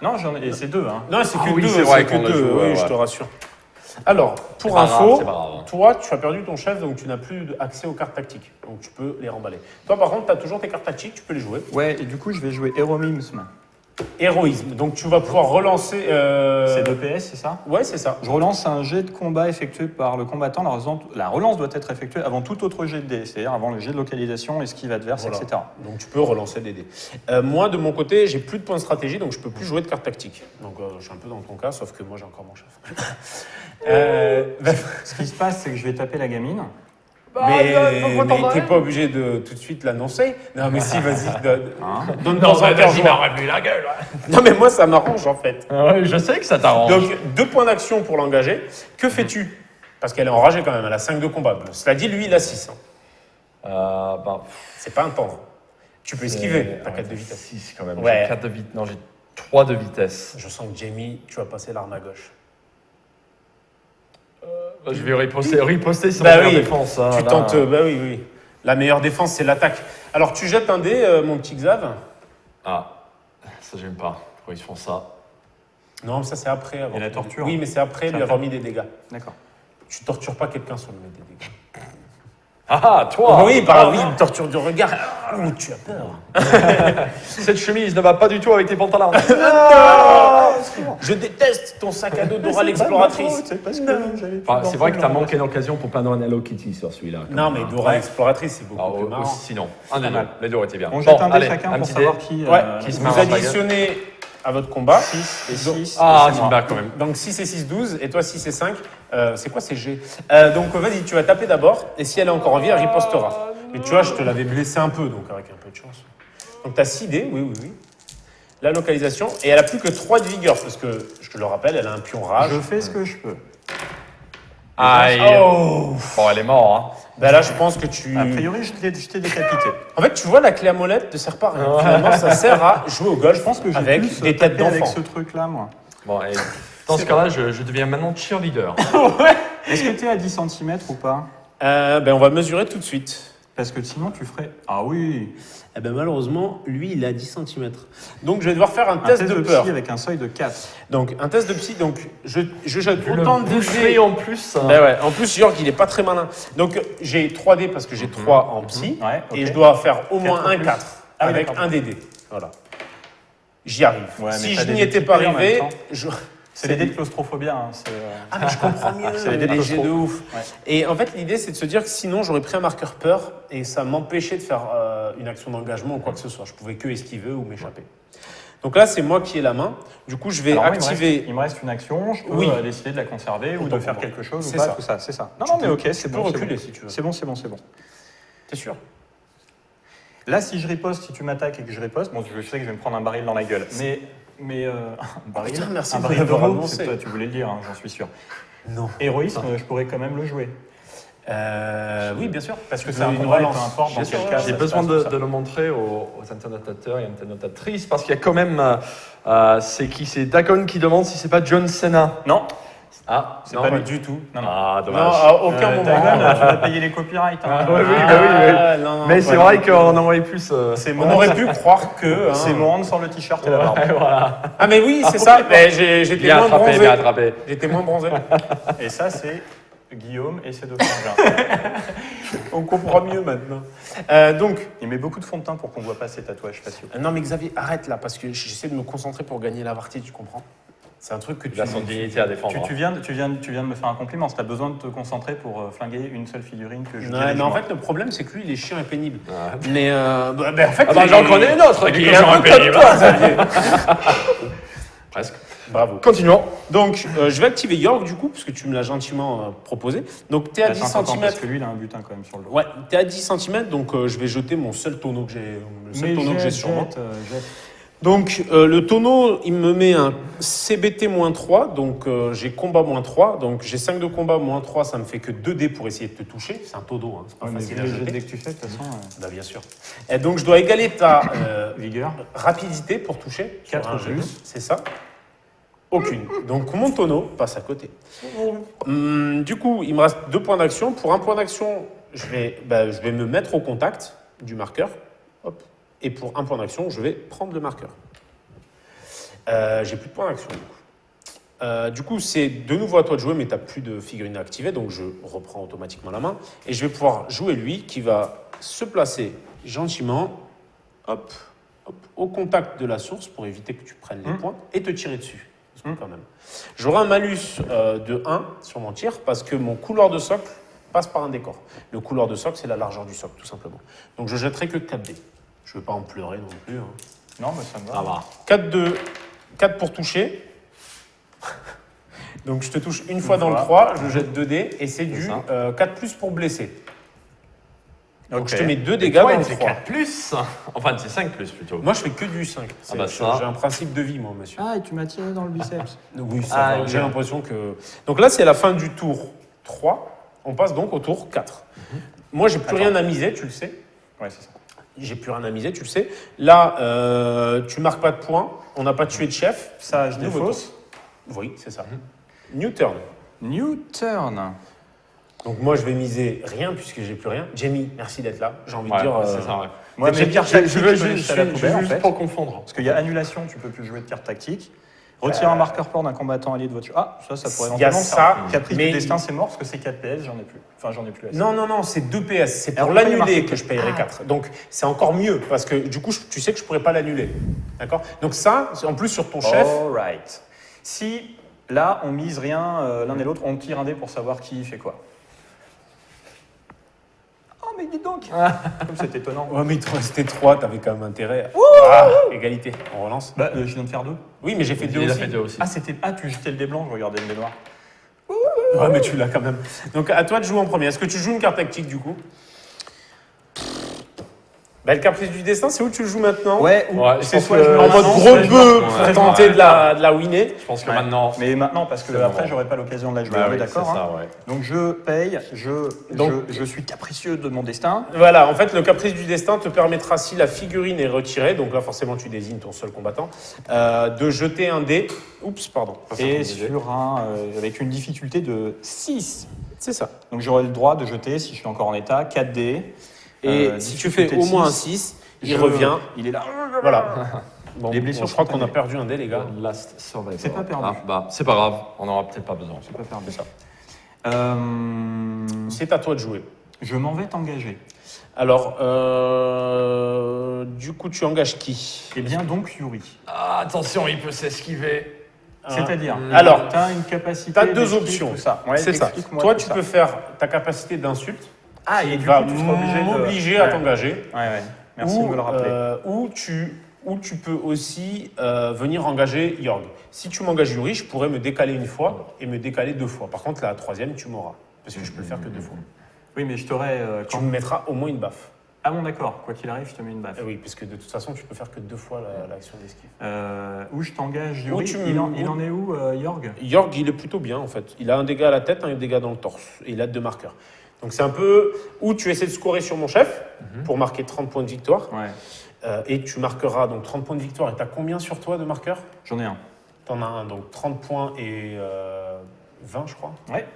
[SPEAKER 3] Non, j'en ai, et c'est 2, hein.
[SPEAKER 2] Non, c'est que
[SPEAKER 1] Ah oui,
[SPEAKER 2] deux.
[SPEAKER 1] c'est vrai
[SPEAKER 2] que
[SPEAKER 1] qu'on a
[SPEAKER 2] deux,
[SPEAKER 1] joué,
[SPEAKER 2] oui,
[SPEAKER 1] ouais,
[SPEAKER 2] je
[SPEAKER 1] ouais.
[SPEAKER 2] te rassure. Alors, pour
[SPEAKER 1] pas grave,
[SPEAKER 2] info,
[SPEAKER 1] c'est pas grave.
[SPEAKER 2] toi, tu as perdu ton chef, donc tu n'as plus accès aux cartes tactiques. Donc tu peux les remballer. Toi, par contre, tu as toujours tes cartes tactiques, tu peux les jouer.
[SPEAKER 3] Ouais, et du coup, je vais jouer Héroïsme.
[SPEAKER 2] Héroïsme. Donc tu vas pouvoir relancer...
[SPEAKER 3] C'est 2 PS, c'est ça?
[SPEAKER 2] Ouais, c'est ça.
[SPEAKER 3] Je relance un jet de combat effectué par le combattant. La relance doit être effectuée avant tout autre jet de dés, c'est-à-dire avant le jet de localisation, esquive adverse,
[SPEAKER 2] Voilà.
[SPEAKER 3] etc.
[SPEAKER 2] Donc tu peux relancer des dés. Moi, de mon côté, j'ai plus de points de stratégie, donc je peux plus jouer de cartes tactiques. Donc je suis un peu dans ton cas, sauf que moi, j'ai encore mon chef.
[SPEAKER 3] Ce qui se passe, c'est que je vais taper la gamine.
[SPEAKER 2] Mais t'es pas obligé de tout de suite l'annoncer. Non, mais si, vas-y. Donne dans un cœur joie.
[SPEAKER 1] vu la gueule.
[SPEAKER 2] Non, mais moi, ça m'arrange en fait.
[SPEAKER 1] Ouais, je sais que ça t'arrange.
[SPEAKER 2] Donc, 2 points d'action pour l'engager. Que fais-tu? Parce qu'elle est enragée quand même, elle a 5 de combat. Cela dit, lui, il a 6.
[SPEAKER 1] Bah,
[SPEAKER 2] C'est pas un tendre. Tu peux esquiver, t'as 4 de vitesse.
[SPEAKER 1] 6 quand même.
[SPEAKER 2] Ouais.
[SPEAKER 1] J'ai 4 de vitesse. Non, j'ai 3 de vitesse.
[SPEAKER 2] Je sens que Jamie, tu vas passer l'arme à gauche.
[SPEAKER 1] Je vais riposter sur
[SPEAKER 2] Bah
[SPEAKER 1] la
[SPEAKER 2] oui,
[SPEAKER 1] défense. Hein,
[SPEAKER 2] Tu
[SPEAKER 1] là.
[SPEAKER 2] tentes, bah oui, oui. La meilleure défense, c'est l'attaque. Alors, tu jettes un dé, mon petit Xav.
[SPEAKER 1] Ah, ça j'aime pas. Pourquoi ils font ça?
[SPEAKER 2] Non, ça c'est après.
[SPEAKER 3] Et la torture.
[SPEAKER 2] Oui, mais c'est après lui avoir mis des dégâts.
[SPEAKER 3] D'accord.
[SPEAKER 2] Tu tortures pas quelqu'un sans lui mettre des dégâts.
[SPEAKER 1] Ah, toi
[SPEAKER 2] Oui, une torture du regard. Oh, tu as peur.
[SPEAKER 1] Cette chemise ne va pas du tout avec tes pantalons.
[SPEAKER 2] Je déteste ton sac à dos Dora l'exploratrice.
[SPEAKER 3] C'est parce que j'avais
[SPEAKER 1] Enfin, c'est vrai que t'as manqué d'occasion pour peindre un Hello Kitty sur celui-là. quand
[SPEAKER 2] Non,
[SPEAKER 1] même,
[SPEAKER 2] mais
[SPEAKER 1] hein.
[SPEAKER 2] Dora l'exploratrice, c'est beaucoup
[SPEAKER 1] Ah,
[SPEAKER 2] plus marrant.
[SPEAKER 1] sinon, un des
[SPEAKER 3] Pas
[SPEAKER 1] deux.
[SPEAKER 3] mal.
[SPEAKER 1] Les deux auraient été bien.
[SPEAKER 3] On jette un dé
[SPEAKER 1] allez,
[SPEAKER 3] chacun
[SPEAKER 1] un
[SPEAKER 3] pour
[SPEAKER 1] petit
[SPEAKER 3] savoir
[SPEAKER 1] dé.
[SPEAKER 3] qui.
[SPEAKER 2] Ouais,
[SPEAKER 1] qui se
[SPEAKER 2] vous
[SPEAKER 1] marre dans la
[SPEAKER 2] additionnez à votre combat.
[SPEAKER 3] 6 et 6.
[SPEAKER 1] Ah, tu me bats quand même.
[SPEAKER 2] Donc 6 et 6, 12, et toi 6 et 5. C'est quoi ces G? Donc vas-y, tu vas taper d'abord, et si elle est encore en vie, elle ripostera. Mais tu vois, je te l'avais blessé un peu, donc avec un peu de chance. Donc tu as 6 dés, oui. La localisation, et elle a plus que 3 de vigueur, parce que, je te le rappelle, elle a un pion rage.
[SPEAKER 3] Je fais ce que je peux.
[SPEAKER 1] Aïe.
[SPEAKER 2] Oh.
[SPEAKER 1] Bon, elle est morte. Hein.
[SPEAKER 2] Ben là, je pense que tu...
[SPEAKER 3] A priori, je t'ai décapité.
[SPEAKER 2] En fait, tu vois, la clé à molette ne sert pas à rien. Finalement, ça sert à jouer au golf
[SPEAKER 3] Je pense que j'ai
[SPEAKER 2] avec
[SPEAKER 3] plus
[SPEAKER 2] des têtes
[SPEAKER 3] tapé avec
[SPEAKER 2] d'enfants.
[SPEAKER 3] ce truc-là, moi.
[SPEAKER 1] Bon, et dans ce cas-là, je deviens maintenant cheerleader.
[SPEAKER 3] Est-ce que tu es à 10 cm ou pas?
[SPEAKER 2] Ben, on va mesurer tout de suite.
[SPEAKER 3] Parce que sinon, tu ferais... Ah oui.
[SPEAKER 2] Eh ben malheureusement, lui, il est à 10 cm. Donc, je vais devoir faire un
[SPEAKER 3] Un
[SPEAKER 2] test de peur.
[SPEAKER 3] psy avec un seuil de 4.
[SPEAKER 2] Donc, un test de psy. Donc, je jette
[SPEAKER 1] Le
[SPEAKER 2] autant de
[SPEAKER 1] boucher
[SPEAKER 2] dés.
[SPEAKER 1] en plus. Hein.
[SPEAKER 2] Ben ouais. En plus, York, il est pas très malin. Donc, j'ai 3 dés parce que j'ai 3 en psy.
[SPEAKER 3] Ouais, ok.
[SPEAKER 2] Et je dois faire au moins
[SPEAKER 3] 4
[SPEAKER 2] un
[SPEAKER 3] plus.
[SPEAKER 2] 4
[SPEAKER 3] Ah oui,
[SPEAKER 2] avec
[SPEAKER 3] d'accord.
[SPEAKER 2] un des dés. Voilà. J'y arrive.
[SPEAKER 3] Ouais, mais
[SPEAKER 2] Si
[SPEAKER 3] t'as
[SPEAKER 2] je
[SPEAKER 3] des
[SPEAKER 2] n'y étais
[SPEAKER 3] petits
[SPEAKER 2] pas
[SPEAKER 3] pets en même
[SPEAKER 2] arrivé,
[SPEAKER 3] temps.
[SPEAKER 2] je...
[SPEAKER 3] C'est les dés de claustrophobie. Hein.
[SPEAKER 2] Ah, mais je comprends mieux.
[SPEAKER 3] C'est les dés de
[SPEAKER 2] les jets de
[SPEAKER 3] claustro.
[SPEAKER 2] ouf.
[SPEAKER 3] Ouais.
[SPEAKER 2] Et en fait, l'idée, c'est de se dire que sinon, j'aurais pris un marqueur peur et ça m'empêchait de faire une action d'engagement ou quoi que ce soit. Je pouvais que esquiver ou m'échapper. Donc là, c'est moi qui ai la main. Du coup, je vais
[SPEAKER 3] Alors, moi,
[SPEAKER 2] activer.
[SPEAKER 3] il me reste une action. Je peux
[SPEAKER 2] Oui.
[SPEAKER 3] décider de la conserver ou
[SPEAKER 2] Autant
[SPEAKER 3] de faire
[SPEAKER 2] pour moi.
[SPEAKER 3] quelque chose ou
[SPEAKER 2] C'est
[SPEAKER 3] pas.
[SPEAKER 2] ça.
[SPEAKER 3] Tout ça, c'est ça. Non,
[SPEAKER 2] Tu
[SPEAKER 3] non, mais
[SPEAKER 2] peux-
[SPEAKER 3] ok, c'est
[SPEAKER 2] tu peux
[SPEAKER 3] bon. c'est
[SPEAKER 2] reculer
[SPEAKER 3] bon.
[SPEAKER 2] si tu veux.
[SPEAKER 3] C'est bon, c'est bon, c'est bon.
[SPEAKER 2] T'es sûr?
[SPEAKER 3] Là, si je riposte, si tu m'attaques et que je riposte, bon, je sais que je vais me prendre un baril dans la gueule. Mais un baril,
[SPEAKER 2] putain, merci
[SPEAKER 3] un
[SPEAKER 2] de
[SPEAKER 3] baril de
[SPEAKER 2] m'avoir
[SPEAKER 3] mots,
[SPEAKER 2] annoncé.
[SPEAKER 3] c'est toi, tu voulais le dire, hein, j'en suis sûr.
[SPEAKER 2] Non.
[SPEAKER 3] Héroïsme, je pourrais quand même le jouer.
[SPEAKER 2] Oui, bien sûr.
[SPEAKER 3] Parce que
[SPEAKER 2] Tu
[SPEAKER 3] c'est un
[SPEAKER 2] veux une
[SPEAKER 3] combat, peu
[SPEAKER 2] relance.
[SPEAKER 3] importe dans
[SPEAKER 2] Bien sûr,
[SPEAKER 3] quel cas.
[SPEAKER 1] J'ai
[SPEAKER 3] ça
[SPEAKER 1] besoin
[SPEAKER 3] se passe, tout ça.
[SPEAKER 1] de le montrer aux internautateurs et internautatrices parce qu'il y a quand même. C'est qui? C'est Dagon qui demande si c'est pas John Cena.
[SPEAKER 3] Non,
[SPEAKER 1] Ah,
[SPEAKER 3] c'est
[SPEAKER 1] non,
[SPEAKER 3] pas
[SPEAKER 2] Pas
[SPEAKER 3] lui.
[SPEAKER 2] du tout.
[SPEAKER 3] Non, non.
[SPEAKER 1] Ah,
[SPEAKER 2] Non,
[SPEAKER 1] dommage.
[SPEAKER 2] à aucun moment.
[SPEAKER 3] Dagon, tu vas payer les copyrights. Hein.
[SPEAKER 1] Ah, ouais, oui, bah oui.
[SPEAKER 2] Non, non,
[SPEAKER 1] Mais c'est
[SPEAKER 2] ouais.
[SPEAKER 1] vrai qu'on en voyait plus.
[SPEAKER 3] C'est
[SPEAKER 2] On
[SPEAKER 3] mon
[SPEAKER 2] aurait pu croire que. hein.
[SPEAKER 3] C'est mon hand sans le t-shirt et la barbe.
[SPEAKER 1] Ouais, voilà.
[SPEAKER 2] Ah, mais oui, c'est ça. Mais j'étais
[SPEAKER 1] Bien
[SPEAKER 2] moins
[SPEAKER 1] attrapé,
[SPEAKER 2] bronzé.
[SPEAKER 1] bien attrapé.
[SPEAKER 2] J'étais moins bronzé.
[SPEAKER 3] Et ça, c'est Guillaume et ses deux frangins.
[SPEAKER 2] On comprend mieux maintenant. Donc,
[SPEAKER 3] Il met beaucoup de fond de teint pour qu'on ne voit pas ses tatouages faciaux.
[SPEAKER 2] non mais Xavier, arrête là, parce que j'essaie de me concentrer pour gagner la partie, tu comprends? C'est un truc que tu...
[SPEAKER 1] Il a son dignité à défendre.
[SPEAKER 3] Tu viens de me faire un compliment. Tu as besoin de te concentrer pour flinguer une seule figurine que je
[SPEAKER 2] Non, mais en fait, le problème, c'est que lui, il est chiant et pénible.
[SPEAKER 1] Ah.
[SPEAKER 2] Mais en fait...
[SPEAKER 1] J'en connais une autre qui est un peu comme toi, Xavier. Presque.
[SPEAKER 2] Bravo.
[SPEAKER 1] Continuons.
[SPEAKER 2] Donc, je vais activer York, du coup, parce que tu me l'as gentiment proposé. Donc, tu es à 10
[SPEAKER 3] Parce
[SPEAKER 2] cm.
[SPEAKER 3] que lui, il a un butin quand même sur le dos.
[SPEAKER 2] Ouais, tu es à 10 cm, donc je vais jeter mon seul tonneau que j'ai, sur moi. Donc, le tonneau, il me met un CBT-3, donc j'ai combat -3. Donc, j'ai 5 de combat -3, ça me fait que 2 dés pour essayer de te toucher. C'est un tonneau, hein, c'est pas facile à
[SPEAKER 3] les
[SPEAKER 2] jeter.
[SPEAKER 3] dès que tu fais, de toute façon,
[SPEAKER 2] Bah, bien sûr. Et donc, je dois égaler ta
[SPEAKER 3] vigueur.
[SPEAKER 2] rapidité pour toucher.
[SPEAKER 3] 4
[SPEAKER 2] Sur un jet.
[SPEAKER 3] plus.
[SPEAKER 2] C'est ça. Aucune. Donc, mon tonneau passe à côté. Du coup, il me reste 2 points d'action. Pour un point d'action, je vais me mettre au contact du marqueur. Hop. Et pour un point d'action, je vais prendre le marqueur. J'ai plus de points d'action. Du coup, c'est de nouveau à toi de jouer, mais tu n'as plus de figurine activée, donc je reprends automatiquement la main. Et je vais pouvoir jouer lui qui va se placer gentiment, hop, hop, au contact de la source pour éviter que tu prennes les points et te tirer dessus. Quand même. J'aurai un malus de 1 sur mon tir parce que mon couloir de socle passe par un décor. Le couloir de socle, c'est la largeur du socle, tout simplement. Donc je jetterai que 4 dés. Je ne veux pas en pleurer non plus. Hein.
[SPEAKER 3] Non, mais ça me va.
[SPEAKER 1] Ça va.
[SPEAKER 2] 4 pour toucher. Donc je te touche une fois dans le 3, je jette 2 dés et c'est du 4 plus pour blesser. Donc
[SPEAKER 3] Ok.
[SPEAKER 2] je te mets 2 dégâts dans le
[SPEAKER 1] c'est
[SPEAKER 2] 3.
[SPEAKER 1] 4 plus. Enfin, c'est 5 plus plutôt.
[SPEAKER 2] Moi je fais que du 5.
[SPEAKER 1] bah ça.
[SPEAKER 2] J'ai un principe de vie, moi, monsieur.
[SPEAKER 3] Ah, et tu m'as tiré dans le biceps.
[SPEAKER 2] Oui, ça
[SPEAKER 1] Ah,
[SPEAKER 2] va. J'ai
[SPEAKER 1] bien.
[SPEAKER 2] l'impression que. Donc là, c'est la fin du tour 3. On passe donc au tour 4. Moi, j'ai plus rien à miser, tu le sais.
[SPEAKER 3] Ouais, c'est ça.
[SPEAKER 2] J'ai plus rien à miser, tu le sais. Là, tu marques pas de points. On n'a pas tué de chef.
[SPEAKER 3] Ça, je
[SPEAKER 2] Nouveau
[SPEAKER 3] défausse.
[SPEAKER 2] tour. Oui, c'est ça. New turn.
[SPEAKER 3] New turn.
[SPEAKER 2] Donc moi, je vais miser rien puisque j'ai plus rien. Jamie, merci d'être là. J'ai envie de dire.
[SPEAKER 1] c'est ça, ouais.
[SPEAKER 3] Moi,
[SPEAKER 2] J'ai
[SPEAKER 3] mes cartes
[SPEAKER 1] Je
[SPEAKER 3] tactiques,
[SPEAKER 1] veux
[SPEAKER 3] je peux les
[SPEAKER 1] juste,
[SPEAKER 3] jeter à la poubelle, en
[SPEAKER 1] juste
[SPEAKER 3] fait.
[SPEAKER 1] pour confondre.
[SPEAKER 3] Parce qu'il y a annulation, tu peux plus jouer de cartes tactiques. Retire un marqueur port d'un combattant allié de votre... Ah, ça pourrait
[SPEAKER 2] Il y a
[SPEAKER 3] éventuellement
[SPEAKER 2] ça,
[SPEAKER 3] faire. Caprice
[SPEAKER 2] mais-
[SPEAKER 3] du destin, c'est mort parce que c'est 4 PS, j'en ai plus. Enfin, j'en ai plus assez.
[SPEAKER 2] Non, c'est 2 PS. C'est pour
[SPEAKER 3] Alors, pourquoi il y a
[SPEAKER 2] l'annuler
[SPEAKER 3] marqué
[SPEAKER 2] que je payerai 4. Donc c'est encore mieux parce que du coup, tu sais que je pourrais pas l'annuler. D'accord. Donc ça, en plus sur ton chef.
[SPEAKER 3] Alright. Si, là, on mise rien l'un et l'autre, on tire un dé pour savoir qui fait quoi. Oh, mais dis donc Comme c'est étonnant.
[SPEAKER 2] Ouais, mais il te restait 3, t'avais quand même intérêt. Égalité. On relance.
[SPEAKER 3] Bah, je viens de faire 2.
[SPEAKER 2] Oui, mais j'ai fait 2
[SPEAKER 1] Il a
[SPEAKER 2] aussi.
[SPEAKER 1] fait 2 aussi.
[SPEAKER 3] Ah, tu jetais le dé blanc, je regardais le dé noir.
[SPEAKER 2] Ouais, mais tu l'as quand même. Donc à toi de jouer en premier. Est-ce que tu joues une carte tactique du coup? Bah, le caprice du destin, c'est où tu le joues maintenant?
[SPEAKER 3] Ouais,
[SPEAKER 1] Ouais,
[SPEAKER 3] c'est
[SPEAKER 1] je
[SPEAKER 3] soit
[SPEAKER 1] pense
[SPEAKER 3] je
[SPEAKER 1] que-
[SPEAKER 3] me
[SPEAKER 2] En mode
[SPEAKER 3] lance,
[SPEAKER 2] gros
[SPEAKER 3] soit je
[SPEAKER 2] bœuf
[SPEAKER 3] marque.
[SPEAKER 2] pour
[SPEAKER 1] Ouais.
[SPEAKER 2] tenter de la winner.
[SPEAKER 1] Je pense que
[SPEAKER 3] Ouais.
[SPEAKER 1] maintenant.
[SPEAKER 3] Mais maintenant, parce que
[SPEAKER 1] C'est
[SPEAKER 3] après,
[SPEAKER 1] bon.
[SPEAKER 3] j'aurai pas l'occasion de la jouer.
[SPEAKER 1] Bah
[SPEAKER 3] on est
[SPEAKER 1] oui,
[SPEAKER 3] d'accord.
[SPEAKER 1] c'est
[SPEAKER 3] Hein.
[SPEAKER 1] ça, ouais.
[SPEAKER 3] Donc je paye, je suis capricieux de mon destin.
[SPEAKER 2] Voilà, en fait, le caprice du destin te permettra, si la figurine est retirée, donc là, forcément, tu désignes ton seul combattant, de jeter un dé. Oups, pardon.
[SPEAKER 3] Et sur avec une difficulté de 6.
[SPEAKER 2] C'est ça.
[SPEAKER 3] Donc j'aurai le droit de jeter, si je suis encore en état, 4 dés.
[SPEAKER 2] Et si tu fais
[SPEAKER 3] difficulté de
[SPEAKER 2] au moins un
[SPEAKER 3] 6,
[SPEAKER 2] 6, il revient.
[SPEAKER 3] Il est là.
[SPEAKER 2] Voilà. Bon,
[SPEAKER 3] Les blessures
[SPEAKER 2] je crois qu'on a
[SPEAKER 3] spontanées.
[SPEAKER 2] perdu un dé, les gars.
[SPEAKER 1] Last Survivor.
[SPEAKER 3] C'est pas perdu.
[SPEAKER 1] Ah, bah, c'est pas grave. On n'aura peut-être pas besoin.
[SPEAKER 3] Je peux faire de
[SPEAKER 2] ça.
[SPEAKER 3] ça.
[SPEAKER 2] C'est à toi de jouer.
[SPEAKER 3] Je m'en vais t'engager.
[SPEAKER 2] Alors, du coup, tu engages qui?
[SPEAKER 3] Eh bien donc Yuri.
[SPEAKER 1] Ah, attention, il peut s'esquiver.
[SPEAKER 3] C'est-à-dire,
[SPEAKER 2] Alors,
[SPEAKER 3] tu as une capacité.
[SPEAKER 2] tu as 2
[SPEAKER 3] d'esquive,
[SPEAKER 2] options.
[SPEAKER 3] tout ça. Ouais,
[SPEAKER 2] C'est ça.
[SPEAKER 3] explique-moi
[SPEAKER 2] Toi,
[SPEAKER 3] tout
[SPEAKER 2] tu
[SPEAKER 3] ça.
[SPEAKER 2] peux faire ta capacité d'insulte.
[SPEAKER 3] Ah, et
[SPEAKER 2] qui
[SPEAKER 3] du
[SPEAKER 2] va
[SPEAKER 3] coup, tu seras obligé de
[SPEAKER 2] m'obliger à
[SPEAKER 3] Ouais.
[SPEAKER 2] t'engager.
[SPEAKER 3] Ouais. Merci
[SPEAKER 2] ou,
[SPEAKER 3] de me le rappeler.
[SPEAKER 2] Ou tu peux aussi venir engager Jorg. Si tu m'engages Yuri, je pourrais me décaler une fois et me décaler 2 fois. Par contre, la troisième, tu m'auras. Parce que je peux le faire que 2 fois.
[SPEAKER 3] Oui, mais je t'aurais.
[SPEAKER 2] Tu me mettras au moins une baffe.
[SPEAKER 3] Ah bon, d'accord. Quoi qu'il arrive, je te mets une baffe.
[SPEAKER 2] Oui, parce que de toute façon, tu peux faire que 2 fois l'action d'esquive.
[SPEAKER 3] Où je t'engage, Yuri.
[SPEAKER 2] tu
[SPEAKER 3] Il
[SPEAKER 2] me-
[SPEAKER 3] en est où, Jorg?
[SPEAKER 2] Jorg, il est plutôt bien en fait. Il a un dégât à la tête, un dégât dans le torse. Et il a 2 marqueurs. Donc c'est un peu où tu essaies de scorer sur mon chef pour marquer 30 points de victoire.
[SPEAKER 3] Ouais,
[SPEAKER 2] Et tu marqueras donc 30 points de victoire. Et tu as combien sur toi de marqueurs?
[SPEAKER 3] j'en ai un.
[SPEAKER 2] T'en as un, donc 30 points et 20, je crois.
[SPEAKER 3] Ouais,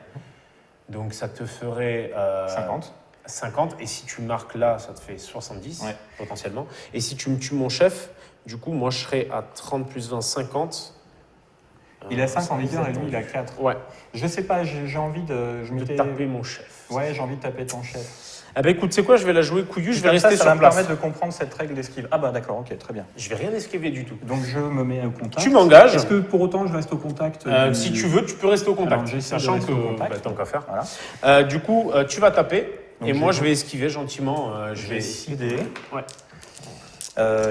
[SPEAKER 2] Donc ça te ferait
[SPEAKER 3] 50.
[SPEAKER 2] 50. Et si tu marques là, ça te fait 70
[SPEAKER 3] Ouais.
[SPEAKER 2] potentiellement. Et si tu me tues mon chef, du coup, moi je serais à 30 plus 20, 50.
[SPEAKER 3] Il a 5 en vigueur et lui, il a 4.
[SPEAKER 2] Ouais.
[SPEAKER 3] Je sais pas, j'ai envie de... Je
[SPEAKER 2] De
[SPEAKER 3] m'étais...
[SPEAKER 2] taper mon chef.
[SPEAKER 3] Ouais, j'ai envie de taper ton chef.
[SPEAKER 2] Ah bah écoute, c'est quoi, je vais la jouer couillu, je vais
[SPEAKER 3] Comme
[SPEAKER 2] rester
[SPEAKER 3] ça
[SPEAKER 2] sur
[SPEAKER 3] va me
[SPEAKER 2] place.
[SPEAKER 3] permettre de comprendre cette règle d'esquive. Ah bah d'accord, ok, très bien.
[SPEAKER 2] Je vais rien esquiver du tout.
[SPEAKER 3] Donc je me mets au contact.
[SPEAKER 2] Tu m'engages.
[SPEAKER 3] Est-ce que pour autant je reste au contact
[SPEAKER 2] Si tu veux, tu peux rester au contact.
[SPEAKER 3] Alors, j'essaie de
[SPEAKER 2] Sachant
[SPEAKER 3] rester
[SPEAKER 2] que,
[SPEAKER 3] au contact.
[SPEAKER 2] bah, tant qu'à faire.
[SPEAKER 3] Voilà.
[SPEAKER 2] Du coup, tu vas taper.
[SPEAKER 3] Donc,
[SPEAKER 2] et moi,
[SPEAKER 3] j'ai-
[SPEAKER 2] je vais esquiver gentiment. Je vais
[SPEAKER 3] décidé.
[SPEAKER 2] Ouais.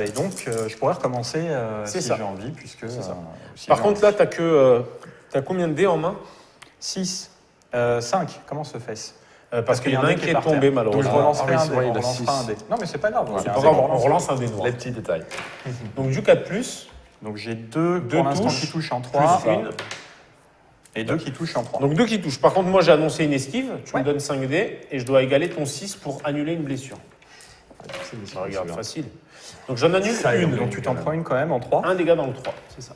[SPEAKER 3] Et donc je pourrais recommencer
[SPEAKER 2] C'est
[SPEAKER 3] si
[SPEAKER 2] ça.
[SPEAKER 3] j'ai envie, puisque...
[SPEAKER 2] C'est ça.
[SPEAKER 3] si
[SPEAKER 2] Par
[SPEAKER 3] j'ai
[SPEAKER 2] contre,
[SPEAKER 3] envie.
[SPEAKER 2] là, t'as combien de dés en main
[SPEAKER 3] 6, 5, comment se fait-ce
[SPEAKER 2] Parce qu'il y en a un qui est
[SPEAKER 3] par terre.
[SPEAKER 2] tombé,
[SPEAKER 3] Donc je
[SPEAKER 2] malheureusement.
[SPEAKER 3] relancerai
[SPEAKER 1] Ah
[SPEAKER 3] un
[SPEAKER 1] oui,
[SPEAKER 3] dé.
[SPEAKER 1] ouais, il
[SPEAKER 3] On
[SPEAKER 1] a
[SPEAKER 3] relancera
[SPEAKER 1] six.
[SPEAKER 3] un dé. Non mais c'est pas grave.
[SPEAKER 2] C'est
[SPEAKER 3] il y a
[SPEAKER 2] pas
[SPEAKER 3] un
[SPEAKER 2] grave,
[SPEAKER 3] dé,
[SPEAKER 2] on relance un dé noir.
[SPEAKER 1] Les petits détails.
[SPEAKER 2] Donc, du 4+,
[SPEAKER 3] Donc j'ai 2
[SPEAKER 2] Deux
[SPEAKER 3] pour l'instant
[SPEAKER 2] touches,
[SPEAKER 3] qui touchent en 3
[SPEAKER 2] plus une.
[SPEAKER 3] et 2 qui touchent en 3.
[SPEAKER 2] Donc 2 qui touchent. Par contre, moi, j'ai annoncé une esquive. Tu
[SPEAKER 3] Ouais.
[SPEAKER 2] me donnes 5 dés et je dois égaler ton 6 pour annuler une blessure. Regarde, facile. Donc j'en annule
[SPEAKER 1] Ça,
[SPEAKER 2] une.
[SPEAKER 3] Donc tu t'en prends une quand même en 3.
[SPEAKER 2] Un dégât dans le 3, c'est ça.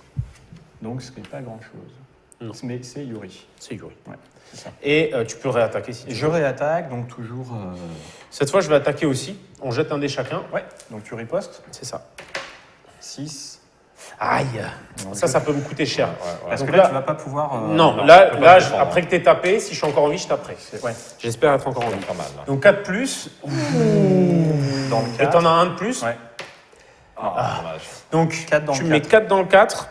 [SPEAKER 3] Donc ce n'est pas grand chose.
[SPEAKER 2] Non.
[SPEAKER 3] Mais c'est Yuri.
[SPEAKER 2] C'est Yuri.
[SPEAKER 3] Ouais, c'est ça.
[SPEAKER 2] Et tu peux réattaquer si tu
[SPEAKER 3] Et
[SPEAKER 2] veux.
[SPEAKER 3] je réattaque, donc toujours...
[SPEAKER 2] Cette fois, je vais attaquer aussi. On jette un dé chacun.
[SPEAKER 3] Ouais, donc tu ripostes.
[SPEAKER 2] C'est ça.
[SPEAKER 3] 6.
[SPEAKER 2] Aïe. Ça peut me coûter cher.
[SPEAKER 3] Parce
[SPEAKER 2] Donc
[SPEAKER 3] que là,
[SPEAKER 2] là-
[SPEAKER 3] tu vas pas pouvoir...
[SPEAKER 2] Non,
[SPEAKER 1] non,
[SPEAKER 2] là,
[SPEAKER 1] tu peux pas
[SPEAKER 2] là
[SPEAKER 1] défendre,
[SPEAKER 2] après que t'aies tapé, si je suis encore en vie, je taperai.
[SPEAKER 3] Ouais.
[SPEAKER 2] J'espère être encore en vie.
[SPEAKER 1] Pas mal. Là.
[SPEAKER 2] Donc 4+,
[SPEAKER 3] Dans le
[SPEAKER 2] et
[SPEAKER 3] 4.
[SPEAKER 2] t'en as un de plus.
[SPEAKER 3] Ouais.
[SPEAKER 1] Dommage.
[SPEAKER 2] Donc
[SPEAKER 3] 4 dans
[SPEAKER 2] tu
[SPEAKER 3] le
[SPEAKER 2] mets
[SPEAKER 3] 4.
[SPEAKER 2] 4 dans le 4.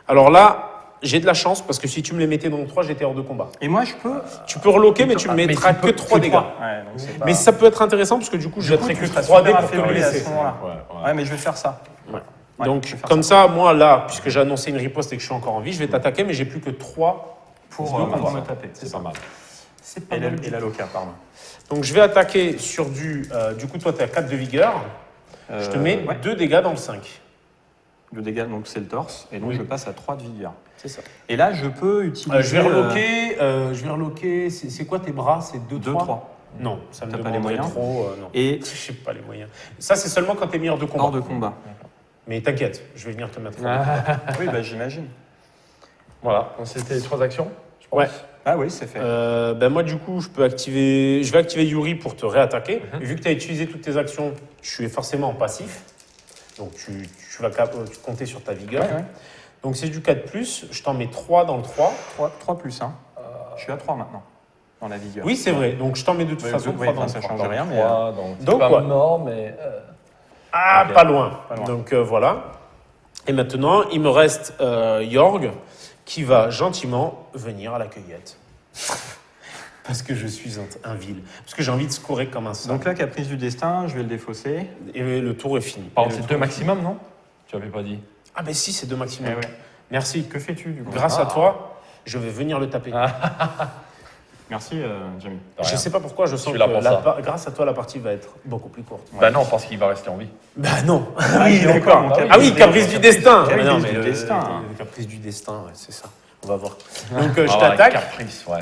[SPEAKER 2] Alors là, j'ai de la chance parce que si tu me les mettais dans le 3, j'étais hors de combat.
[SPEAKER 3] Et moi, je peux...
[SPEAKER 2] Tu peux reloquer, mais tu me
[SPEAKER 1] mais
[SPEAKER 2] mettras
[SPEAKER 1] tu peux
[SPEAKER 2] que 3 dégâts.
[SPEAKER 3] Ouais, donc c'est pas...
[SPEAKER 2] Mais ça peut être intéressant parce que du coup, je jetterai
[SPEAKER 3] tu
[SPEAKER 2] que
[SPEAKER 3] seras
[SPEAKER 2] 3 dés
[SPEAKER 3] super
[SPEAKER 2] pour te
[SPEAKER 3] affaibli à
[SPEAKER 2] blesser.
[SPEAKER 3] ce moment-là.
[SPEAKER 1] Ouais.
[SPEAKER 3] Ouais, mais je vais faire ça.
[SPEAKER 2] Ouais.
[SPEAKER 3] Ouais,
[SPEAKER 2] Donc,
[SPEAKER 3] je vais faire
[SPEAKER 2] comme ça, moi, là, puisque j'ai annoncé une riposte et que je suis encore en vie, je vais t'attaquer, mais j'ai plus que 3
[SPEAKER 3] pour me taper.
[SPEAKER 1] C'est pas mal.
[SPEAKER 2] C'est
[SPEAKER 3] Et la loca, pardon.
[SPEAKER 2] Donc, je vais attaquer sur du coup, toi, tu as 4 de vigueur. Je te mets
[SPEAKER 3] ouais.
[SPEAKER 2] 2 dégâts dans le 5.
[SPEAKER 3] Le dégât, donc c'est le torse. Et donc
[SPEAKER 2] Oui.
[SPEAKER 3] je passe à 3 de vigueur.
[SPEAKER 2] C'est ça.
[SPEAKER 3] Et là, je peux utiliser...
[SPEAKER 2] Je vais reloquer. C'est quoi tes bras? C'est 2,
[SPEAKER 3] 2,
[SPEAKER 2] 3
[SPEAKER 3] 3.
[SPEAKER 2] Non, ça me
[SPEAKER 3] T'as pas les
[SPEAKER 2] demanderait
[SPEAKER 3] moyens
[SPEAKER 2] trop. Non.
[SPEAKER 3] Et
[SPEAKER 2] Je sais pas les moyens. Ça, c'est seulement quand t'es mis hors de combat.
[SPEAKER 3] hors de combat.
[SPEAKER 2] Mais t'inquiète, je vais venir te mettre.
[SPEAKER 3] Oui, bah j'imagine.
[SPEAKER 1] Voilà, donc c'était les 3 actions, je pense.
[SPEAKER 2] Ouais.
[SPEAKER 3] Ah oui, c'est fait.
[SPEAKER 2] Ben moi, du coup, je vais activer Yuri pour te réattaquer. Vu que tu as utilisé toutes tes actions, tu es forcément en passif. Donc, tu vas compter sur ta vigueur.
[SPEAKER 3] Ouais, ouais.
[SPEAKER 2] Donc, c'est du 4+, je t'en mets 3 dans le 3.
[SPEAKER 3] 3 plus 1. Je suis à 3 maintenant, dans la vigueur.
[SPEAKER 2] Oui, c'est vrai. Donc, je t'en mets de toute
[SPEAKER 3] Oui,
[SPEAKER 2] façon
[SPEAKER 3] oui,
[SPEAKER 2] 3 dans
[SPEAKER 3] enfin,
[SPEAKER 2] le
[SPEAKER 3] ça
[SPEAKER 2] 3.
[SPEAKER 3] change rien, mais...
[SPEAKER 2] Donc,
[SPEAKER 1] pas
[SPEAKER 2] ouais.
[SPEAKER 1] mort, mais...
[SPEAKER 2] Ah,
[SPEAKER 1] Ok.
[SPEAKER 2] pas loin.
[SPEAKER 3] Pas loin.
[SPEAKER 2] Donc, voilà. Et maintenant, il me reste Jorg qui va gentiment venir à la cueillette. Parce que je suis un vil. Parce que j'ai envie de scorer comme un sang.
[SPEAKER 3] Donc là, caprice du destin, je vais le défausser.
[SPEAKER 2] Et le tour est fini.
[SPEAKER 1] Par contre, c'est 2 maximum, non? Tu avais pas dit.
[SPEAKER 2] Ah ben si, c'est 2 maximum.
[SPEAKER 3] Eh ouais.
[SPEAKER 2] Merci.
[SPEAKER 3] Que fais-tu du coup?
[SPEAKER 2] Grâce à toi, je vais venir le taper.
[SPEAKER 3] Merci, Jamie.
[SPEAKER 1] De
[SPEAKER 2] Je
[SPEAKER 1] rien.
[SPEAKER 2] sais pas pourquoi, je sens
[SPEAKER 1] Je suis
[SPEAKER 2] que
[SPEAKER 1] là pour ça.
[SPEAKER 2] grâce à toi, la partie va être beaucoup plus courte.
[SPEAKER 1] Bah non, parce qu'il va rester en vie.
[SPEAKER 2] Bah non.
[SPEAKER 3] oui, d'accord.
[SPEAKER 2] Ah oui, caprice du destin.
[SPEAKER 3] Caprice
[SPEAKER 2] Mais non,
[SPEAKER 3] du
[SPEAKER 2] mais
[SPEAKER 3] destin.
[SPEAKER 2] le caprice du destin, ouais, c'est ça. On va voir. Donc je
[SPEAKER 1] Ah,
[SPEAKER 2] t'attaque.
[SPEAKER 1] Caprice, ouais.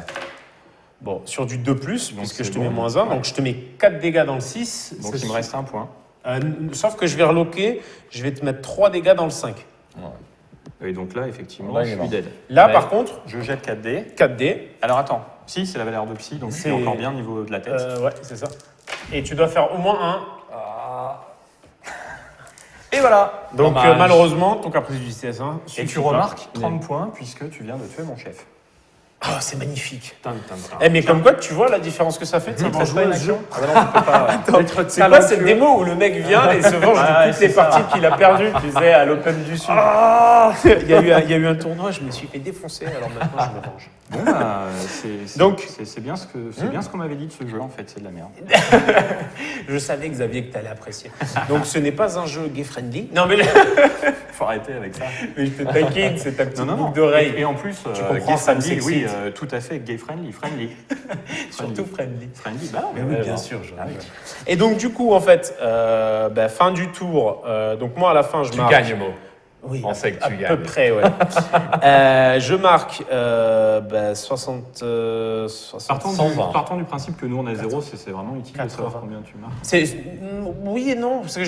[SPEAKER 2] Bon, sur du 2+, puisque
[SPEAKER 3] c'est
[SPEAKER 2] je te
[SPEAKER 3] bon.
[SPEAKER 2] mets -1,
[SPEAKER 3] Ouais.
[SPEAKER 2] donc je te mets 4 dégâts dans le 6.
[SPEAKER 3] Donc il me reste 1 point.
[SPEAKER 2] Sauf que je vais reloquer, je vais te mettre 3 dégâts dans le 5.
[SPEAKER 3] Et donc là, effectivement,
[SPEAKER 1] Là, il
[SPEAKER 3] je
[SPEAKER 1] est
[SPEAKER 3] suis
[SPEAKER 1] mort.
[SPEAKER 3] dead.
[SPEAKER 2] Là,
[SPEAKER 1] Ouais.
[SPEAKER 2] par contre,
[SPEAKER 3] Je jette 4 dés.
[SPEAKER 2] 4 dés.
[SPEAKER 3] Alors attends, si, c'est la valeur de psy, donc je suis
[SPEAKER 2] C'est-
[SPEAKER 3] encore bien au niveau de la tête.
[SPEAKER 2] Ouais, c'est ça. Et tu dois faire au moins un.
[SPEAKER 3] Et voilà.
[SPEAKER 2] Donc
[SPEAKER 1] Dommage.
[SPEAKER 2] malheureusement, ton caprice du destin.
[SPEAKER 3] Et
[SPEAKER 2] suffit
[SPEAKER 3] tu
[SPEAKER 2] pas.
[SPEAKER 3] remarques 30 points puisque tu viens de tuer mon chef.
[SPEAKER 2] Oh, c'est magnifique.
[SPEAKER 3] Tin.
[SPEAKER 2] Eh, mais comme quoi, tu vois la différence que ça fait de
[SPEAKER 3] Ça
[SPEAKER 2] savoir
[SPEAKER 3] jouer
[SPEAKER 2] jouer
[SPEAKER 3] une
[SPEAKER 2] à ce jeu.
[SPEAKER 3] action. Ah bah non, tu peux pas.
[SPEAKER 2] Attends, c'est quoi cette démo où le mec vient et se venge
[SPEAKER 3] Ah,
[SPEAKER 2] de toutes
[SPEAKER 3] c'est
[SPEAKER 2] les
[SPEAKER 3] ça.
[SPEAKER 2] parties qu'il a perdues, tu sais, à l'Open du Sud. il y a eu un tournoi, je me suis fait défoncer, alors maintenant je me venge.
[SPEAKER 3] Bon, bah,
[SPEAKER 2] Donc-
[SPEAKER 3] c'est bien ce que c'est bien ce qu'on m'avait dit de ce jeu en fait, c'est de la merde.
[SPEAKER 2] Je savais, Xavier, que tu allais apprécier. Donc ce n'est pas un jeu gay-friendly. Non, mais,
[SPEAKER 3] Faut arrêter avec ça.
[SPEAKER 2] mais je te taquine, c'est ta petite
[SPEAKER 3] Non.
[SPEAKER 2] boucle d'oreille.
[SPEAKER 3] Et en plus,
[SPEAKER 2] comprends,
[SPEAKER 3] gay
[SPEAKER 2] ça me
[SPEAKER 3] friendly, oui,
[SPEAKER 2] s'excite.
[SPEAKER 3] tout à fait, gay friendly.
[SPEAKER 2] Surtout friendly.
[SPEAKER 3] Friendly, bah non,
[SPEAKER 2] Mais oui,
[SPEAKER 3] ouais,
[SPEAKER 2] bien
[SPEAKER 3] bon.
[SPEAKER 2] sûr.
[SPEAKER 3] Ah oui.
[SPEAKER 2] Et donc, du coup, en fait, fin du tour. Donc, moi, à la fin, je
[SPEAKER 1] Tu
[SPEAKER 2] marque.
[SPEAKER 1] gagnes, Mo.
[SPEAKER 2] Oui,
[SPEAKER 1] On sait que tu
[SPEAKER 2] à
[SPEAKER 1] gagnes.
[SPEAKER 2] peu près, ouais. Je marque 60.
[SPEAKER 1] 120.
[SPEAKER 3] Partons du principe que nous on a 0, c'est vraiment utile de savoir
[SPEAKER 2] 80.
[SPEAKER 3] combien tu marques.
[SPEAKER 2] C'est oui et non, parce que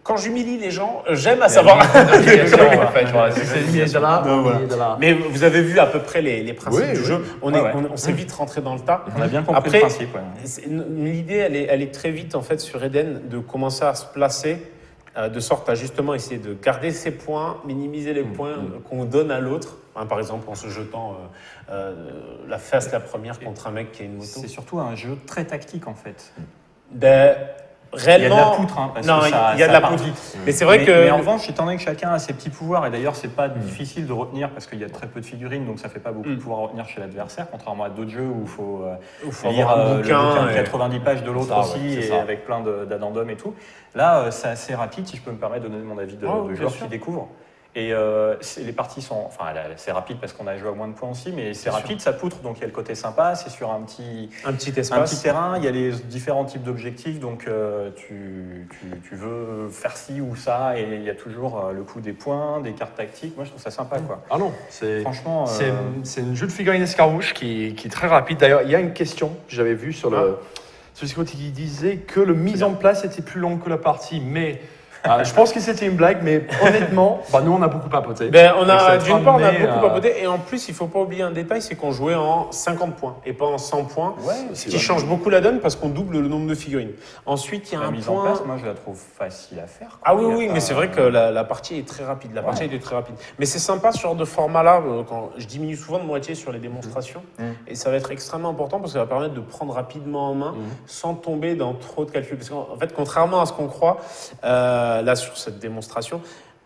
[SPEAKER 2] quand j'humilie les gens, j'aime à savoir.
[SPEAKER 1] L'humiliation, en fait, voilà, c'est l'humiliation.
[SPEAKER 3] Non, voilà.
[SPEAKER 2] Mais vous avez vu à peu près les principes
[SPEAKER 1] Oui,
[SPEAKER 2] du
[SPEAKER 1] oui.
[SPEAKER 2] jeu. On
[SPEAKER 3] Ouais.
[SPEAKER 2] s'est vite rentré dans le tas.
[SPEAKER 3] On a bien compris
[SPEAKER 2] Après,
[SPEAKER 3] le principe. Ouais.
[SPEAKER 2] L'idée, elle est très vite en fait sur Eden de commencer à se placer de sorte à justement essayer de garder ses points, minimiser les points qu'on donne à l'autre. Hein, par exemple, en se jetant la face la première contre un mec qui a une moto.
[SPEAKER 3] C'est surtout un jeu très tactique en fait.
[SPEAKER 2] Réellement,
[SPEAKER 3] il y a de la poutre, hein, parce
[SPEAKER 2] non,
[SPEAKER 3] que
[SPEAKER 2] il y a de la poutre. Mais c'est vrai que.
[SPEAKER 3] Mais en revanche, étant donné que chacun a ses petits pouvoirs, et d'ailleurs, c'est pas difficile de retenir parce qu'il y a très peu de figurines, donc ça fait pas beaucoup de pouvoir à retenir chez l'adversaire, contrairement à d'autres jeux où il faut lire
[SPEAKER 2] avoir un
[SPEAKER 3] le
[SPEAKER 2] bouquin
[SPEAKER 3] de 90 pages de l'autre
[SPEAKER 1] ça,
[SPEAKER 3] aussi,
[SPEAKER 1] ouais, c'est
[SPEAKER 3] et
[SPEAKER 1] ça.
[SPEAKER 3] avec plein d'addendums et tout. Là, c'est assez rapide, si je peux me permettre de donner mon avis de
[SPEAKER 2] bien
[SPEAKER 3] joueur
[SPEAKER 2] sûr.
[SPEAKER 3] qui découvre. Et les parties sont. Enfin, c'est rapide parce qu'on a joué à moins de points aussi, mais c'est rapide, ça poutre, donc il y a le côté sympa, c'est sur un petit terrain, il y a les différents types d'objectifs, donc tu veux faire ci ou ça, et il y a toujours le coup des points, des cartes tactiques. Moi, je trouve ça sympa, quoi.
[SPEAKER 1] Ah non, c'est.
[SPEAKER 3] Franchement,
[SPEAKER 1] C'est un jeu de figurines escarmouche qui est très rapide. D'ailleurs, il y a une question que j'avais vue sur le site qui disait que le mise en place était plus long que la partie, mais je pense que c'était une blague, mais honnêtement, nous on a beaucoup papoté.
[SPEAKER 2] D'une part, on a beaucoup papoté, et en plus, il faut pas oublier un détail, c'est qu'on jouait en 50 points et pas en 100 points, ce qui change beaucoup la donne parce qu'on double le nombre de figurines. Ensuite, il y a
[SPEAKER 3] la
[SPEAKER 2] un
[SPEAKER 3] mise
[SPEAKER 2] point.
[SPEAKER 3] en place, moi, je la trouve facile à faire, quoi.
[SPEAKER 2] Ah oui,
[SPEAKER 3] Il y a
[SPEAKER 2] oui,
[SPEAKER 3] pas-
[SPEAKER 2] mais c'est vrai que la partie est très rapide. La partie est très rapide. Mais c'est sympa ce genre de format-là. Quand je diminue souvent de moitié sur les démonstrations, et ça va être extrêmement important parce que ça va permettre de prendre rapidement en main sans tomber dans trop de calculs. Parce qu'en fait, contrairement à ce qu'on croit, là sur cette démonstration,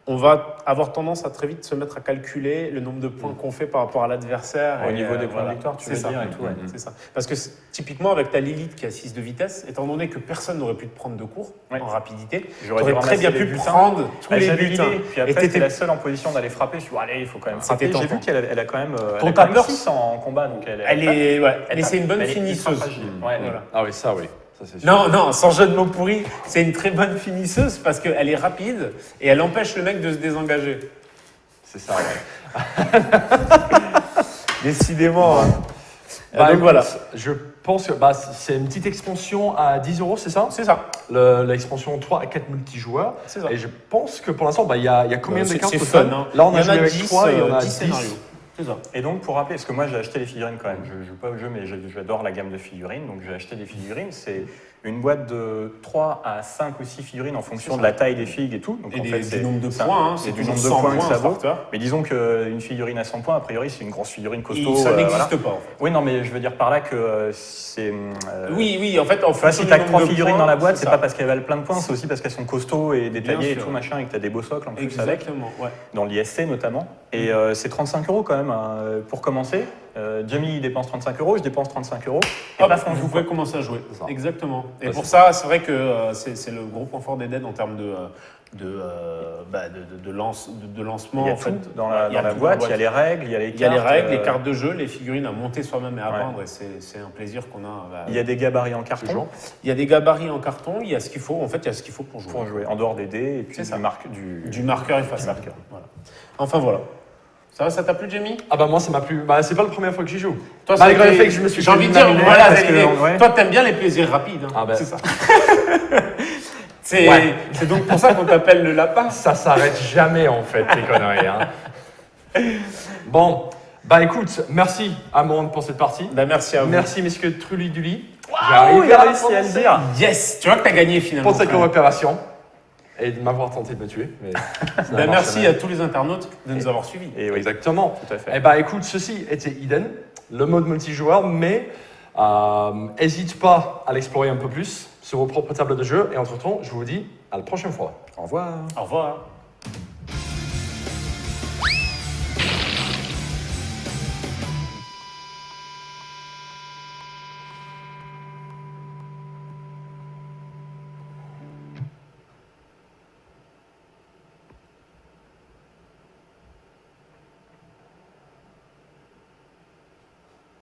[SPEAKER 2] on va avoir tendance à très vite se mettre à calculer le nombre de points qu'on fait par rapport à l'adversaire.
[SPEAKER 3] Au
[SPEAKER 2] et,
[SPEAKER 3] niveau des points de victoire, tu veux
[SPEAKER 2] ça.
[SPEAKER 3] dire, et tout, ouais.
[SPEAKER 2] C'est ça. Parce que typiquement, avec ta Lilith qui a 6 de vitesse, étant donné que personne n'aurait pu te prendre de cours en rapidité, tu
[SPEAKER 3] J'aurais dû
[SPEAKER 2] aurais très bien
[SPEAKER 3] ramasser
[SPEAKER 2] pu
[SPEAKER 3] les butins.
[SPEAKER 2] prendre tous les
[SPEAKER 3] J'avais
[SPEAKER 2] butins.
[SPEAKER 3] l'idée, puis
[SPEAKER 2] Et
[SPEAKER 3] après,
[SPEAKER 2] t'étais
[SPEAKER 3] c'était la seule en position d'aller frapper. Je me suis dit, allez, il faut quand même frapper.
[SPEAKER 2] C'était
[SPEAKER 3] J'ai
[SPEAKER 2] tentant.
[SPEAKER 3] vu qu'elle a quand même,
[SPEAKER 2] Ton
[SPEAKER 3] elle a quand même
[SPEAKER 2] tapeur,
[SPEAKER 3] 6 en combat, donc
[SPEAKER 2] Elle est, ouais.
[SPEAKER 3] elle
[SPEAKER 2] Mais
[SPEAKER 3] tape.
[SPEAKER 2] c'est une bonne
[SPEAKER 3] Elle est ultra
[SPEAKER 2] finisseuse.
[SPEAKER 3] fragile. Ouais,
[SPEAKER 2] Voilà.
[SPEAKER 1] Ah oui, ça oui. Ça, c'est sûr.
[SPEAKER 2] Non, non, sans jeu de mots pourri, c'est une très bonne finisseuse parce qu'elle est rapide et elle empêche le mec de se désengager.
[SPEAKER 1] C'est ça, ouais.
[SPEAKER 2] Décidément. Hein.
[SPEAKER 1] Donc
[SPEAKER 2] Donc voilà.
[SPEAKER 1] Je pense que c'est une petite expansion à 10 €, c'est ça?
[SPEAKER 2] C'est ça.
[SPEAKER 1] L'expansion 3 à 4 multijoueurs.
[SPEAKER 2] C'est ça.
[SPEAKER 1] Et je pense que pour l'instant, il y a combien de cartes
[SPEAKER 2] C'est
[SPEAKER 1] au
[SPEAKER 2] fun.
[SPEAKER 1] total?
[SPEAKER 2] Hein.
[SPEAKER 1] Là, on
[SPEAKER 2] Il y
[SPEAKER 1] a
[SPEAKER 2] en
[SPEAKER 1] joué avec
[SPEAKER 2] 10,
[SPEAKER 1] 3 et on a
[SPEAKER 2] 10
[SPEAKER 1] 10.
[SPEAKER 2] scénarios. C'est ça.
[SPEAKER 3] Et donc, pour rappeler, parce que moi j'ai acheté les figurines quand même, je joue pas au jeu, mais j'adore la gamme de figurines, donc j'ai acheté des figurines. C'est une boîte de 3 à 5 ou 6 figurines en fonction de la taille des figues et tout. Donc,
[SPEAKER 2] Et
[SPEAKER 3] en fait,
[SPEAKER 2] du nombre de
[SPEAKER 3] ça-
[SPEAKER 2] points. Hein,
[SPEAKER 3] et
[SPEAKER 2] c'est
[SPEAKER 3] du
[SPEAKER 2] toujours
[SPEAKER 3] nombre de
[SPEAKER 2] 100
[SPEAKER 3] points que
[SPEAKER 2] points
[SPEAKER 3] ça
[SPEAKER 2] un
[SPEAKER 3] vaut.
[SPEAKER 2] starter.
[SPEAKER 3] Mais disons qu'une figurine à 100 points, a priori, c'est une grosse figurine costaud.
[SPEAKER 2] Ça n'existe
[SPEAKER 3] voilà.
[SPEAKER 2] pas en fait.
[SPEAKER 3] Oui, non, mais je veux dire par là que c'est.
[SPEAKER 2] Oui, en fait, en
[SPEAKER 3] Enfin,
[SPEAKER 2] fonction
[SPEAKER 3] si
[SPEAKER 2] du
[SPEAKER 3] t'as
[SPEAKER 2] nombre
[SPEAKER 3] 3
[SPEAKER 2] de
[SPEAKER 3] figurines
[SPEAKER 2] points,
[SPEAKER 3] dans la boîte, c'est
[SPEAKER 2] ça.
[SPEAKER 3] pas parce qu'elles valent plein de points, c'est aussi parce qu'elles sont costauds et détaillées et
[SPEAKER 2] sûr.
[SPEAKER 3] tout machin, et que t'as des beaux socles en plus avec,
[SPEAKER 2] Exactement, ouais.
[SPEAKER 3] dans l'ISC notamment. Et c'est 35 € quand même pour commencer. Jamie il dépense 35 €, je dépense 35 €. Et
[SPEAKER 2] Hop,
[SPEAKER 3] paf, on
[SPEAKER 2] vous
[SPEAKER 3] joue
[SPEAKER 2] pouvez
[SPEAKER 3] quoi.
[SPEAKER 2] commencer à jouer.
[SPEAKER 1] C'est ça.
[SPEAKER 2] Exactement. Et
[SPEAKER 1] Ouais,
[SPEAKER 2] pour
[SPEAKER 1] c'est
[SPEAKER 2] ça, c'est vrai que c'est le gros confort des Dead en termes de lancement.
[SPEAKER 3] Il y a
[SPEAKER 2] en fait.
[SPEAKER 3] tout dans la
[SPEAKER 2] Il y a tout
[SPEAKER 3] boîte, il y a les règles, il y a les
[SPEAKER 2] Il y a
[SPEAKER 3] cartes.
[SPEAKER 2] les règles, les cartes de jeu, les figurines à monter soi-même et à
[SPEAKER 3] Ouais.
[SPEAKER 2] vendre. Et c'est un plaisir qu'on a.
[SPEAKER 3] Il y a des gabarits en carton
[SPEAKER 1] Toujours.
[SPEAKER 2] Il y a des gabarits en carton, il y a ce qu'il faut. En fait, il y a ce qu'il faut pour jouer.
[SPEAKER 3] pour jouer, en dehors des dés et puis
[SPEAKER 2] C'est ça.
[SPEAKER 3] du
[SPEAKER 2] Du marqueur effaçable.
[SPEAKER 3] marqueur.
[SPEAKER 2] Voilà. Enfin voilà. Ça t'a plu, Jamie?
[SPEAKER 1] Moi, ça m'a plu. C'est pas la première fois que j'y joue.
[SPEAKER 2] Toi,
[SPEAKER 1] Malgré
[SPEAKER 2] ça a
[SPEAKER 1] le
[SPEAKER 2] été-
[SPEAKER 1] fait que je me suis
[SPEAKER 2] J'ai
[SPEAKER 1] fait
[SPEAKER 2] envie de dire,
[SPEAKER 1] laminer,
[SPEAKER 2] voilà,
[SPEAKER 3] parce
[SPEAKER 2] c'est
[SPEAKER 3] que,
[SPEAKER 2] l'idée.
[SPEAKER 3] ouais.
[SPEAKER 2] Toi, t'aimes bien les plaisirs rapides. Hein.
[SPEAKER 1] Ah ben.
[SPEAKER 2] C'est ça. C'est
[SPEAKER 1] Ouais.
[SPEAKER 2] c'est donc pour ça qu'on t'appelle le lapin.
[SPEAKER 1] Ça s'arrête jamais en fait, les conneries. Hein. Bon, écoute, merci Amand pour cette partie.
[SPEAKER 2] Merci à vous.
[SPEAKER 1] Merci messieurs Trulli Dulli.
[SPEAKER 3] il a réussi à le dire.
[SPEAKER 2] Yes, tu vois que t'as gagné finalement.
[SPEAKER 1] Pour cette
[SPEAKER 2] frère.
[SPEAKER 1] coopération et de m'avoir tenté de me tuer. Mais ça n'a marché
[SPEAKER 2] Merci
[SPEAKER 1] jamais.
[SPEAKER 2] à tous les internautes de nous avoir suivis.
[SPEAKER 3] Et oui,
[SPEAKER 1] Exactement.
[SPEAKER 3] tout à fait.
[SPEAKER 1] Écoute, ceci était Eden, le mode multijoueur, mais n'hésite pas à l'explorer un peu plus sur vos propres tables de jeu. Et entre-temps, je vous dis à la prochaine fois.
[SPEAKER 3] Au revoir.
[SPEAKER 2] Au revoir.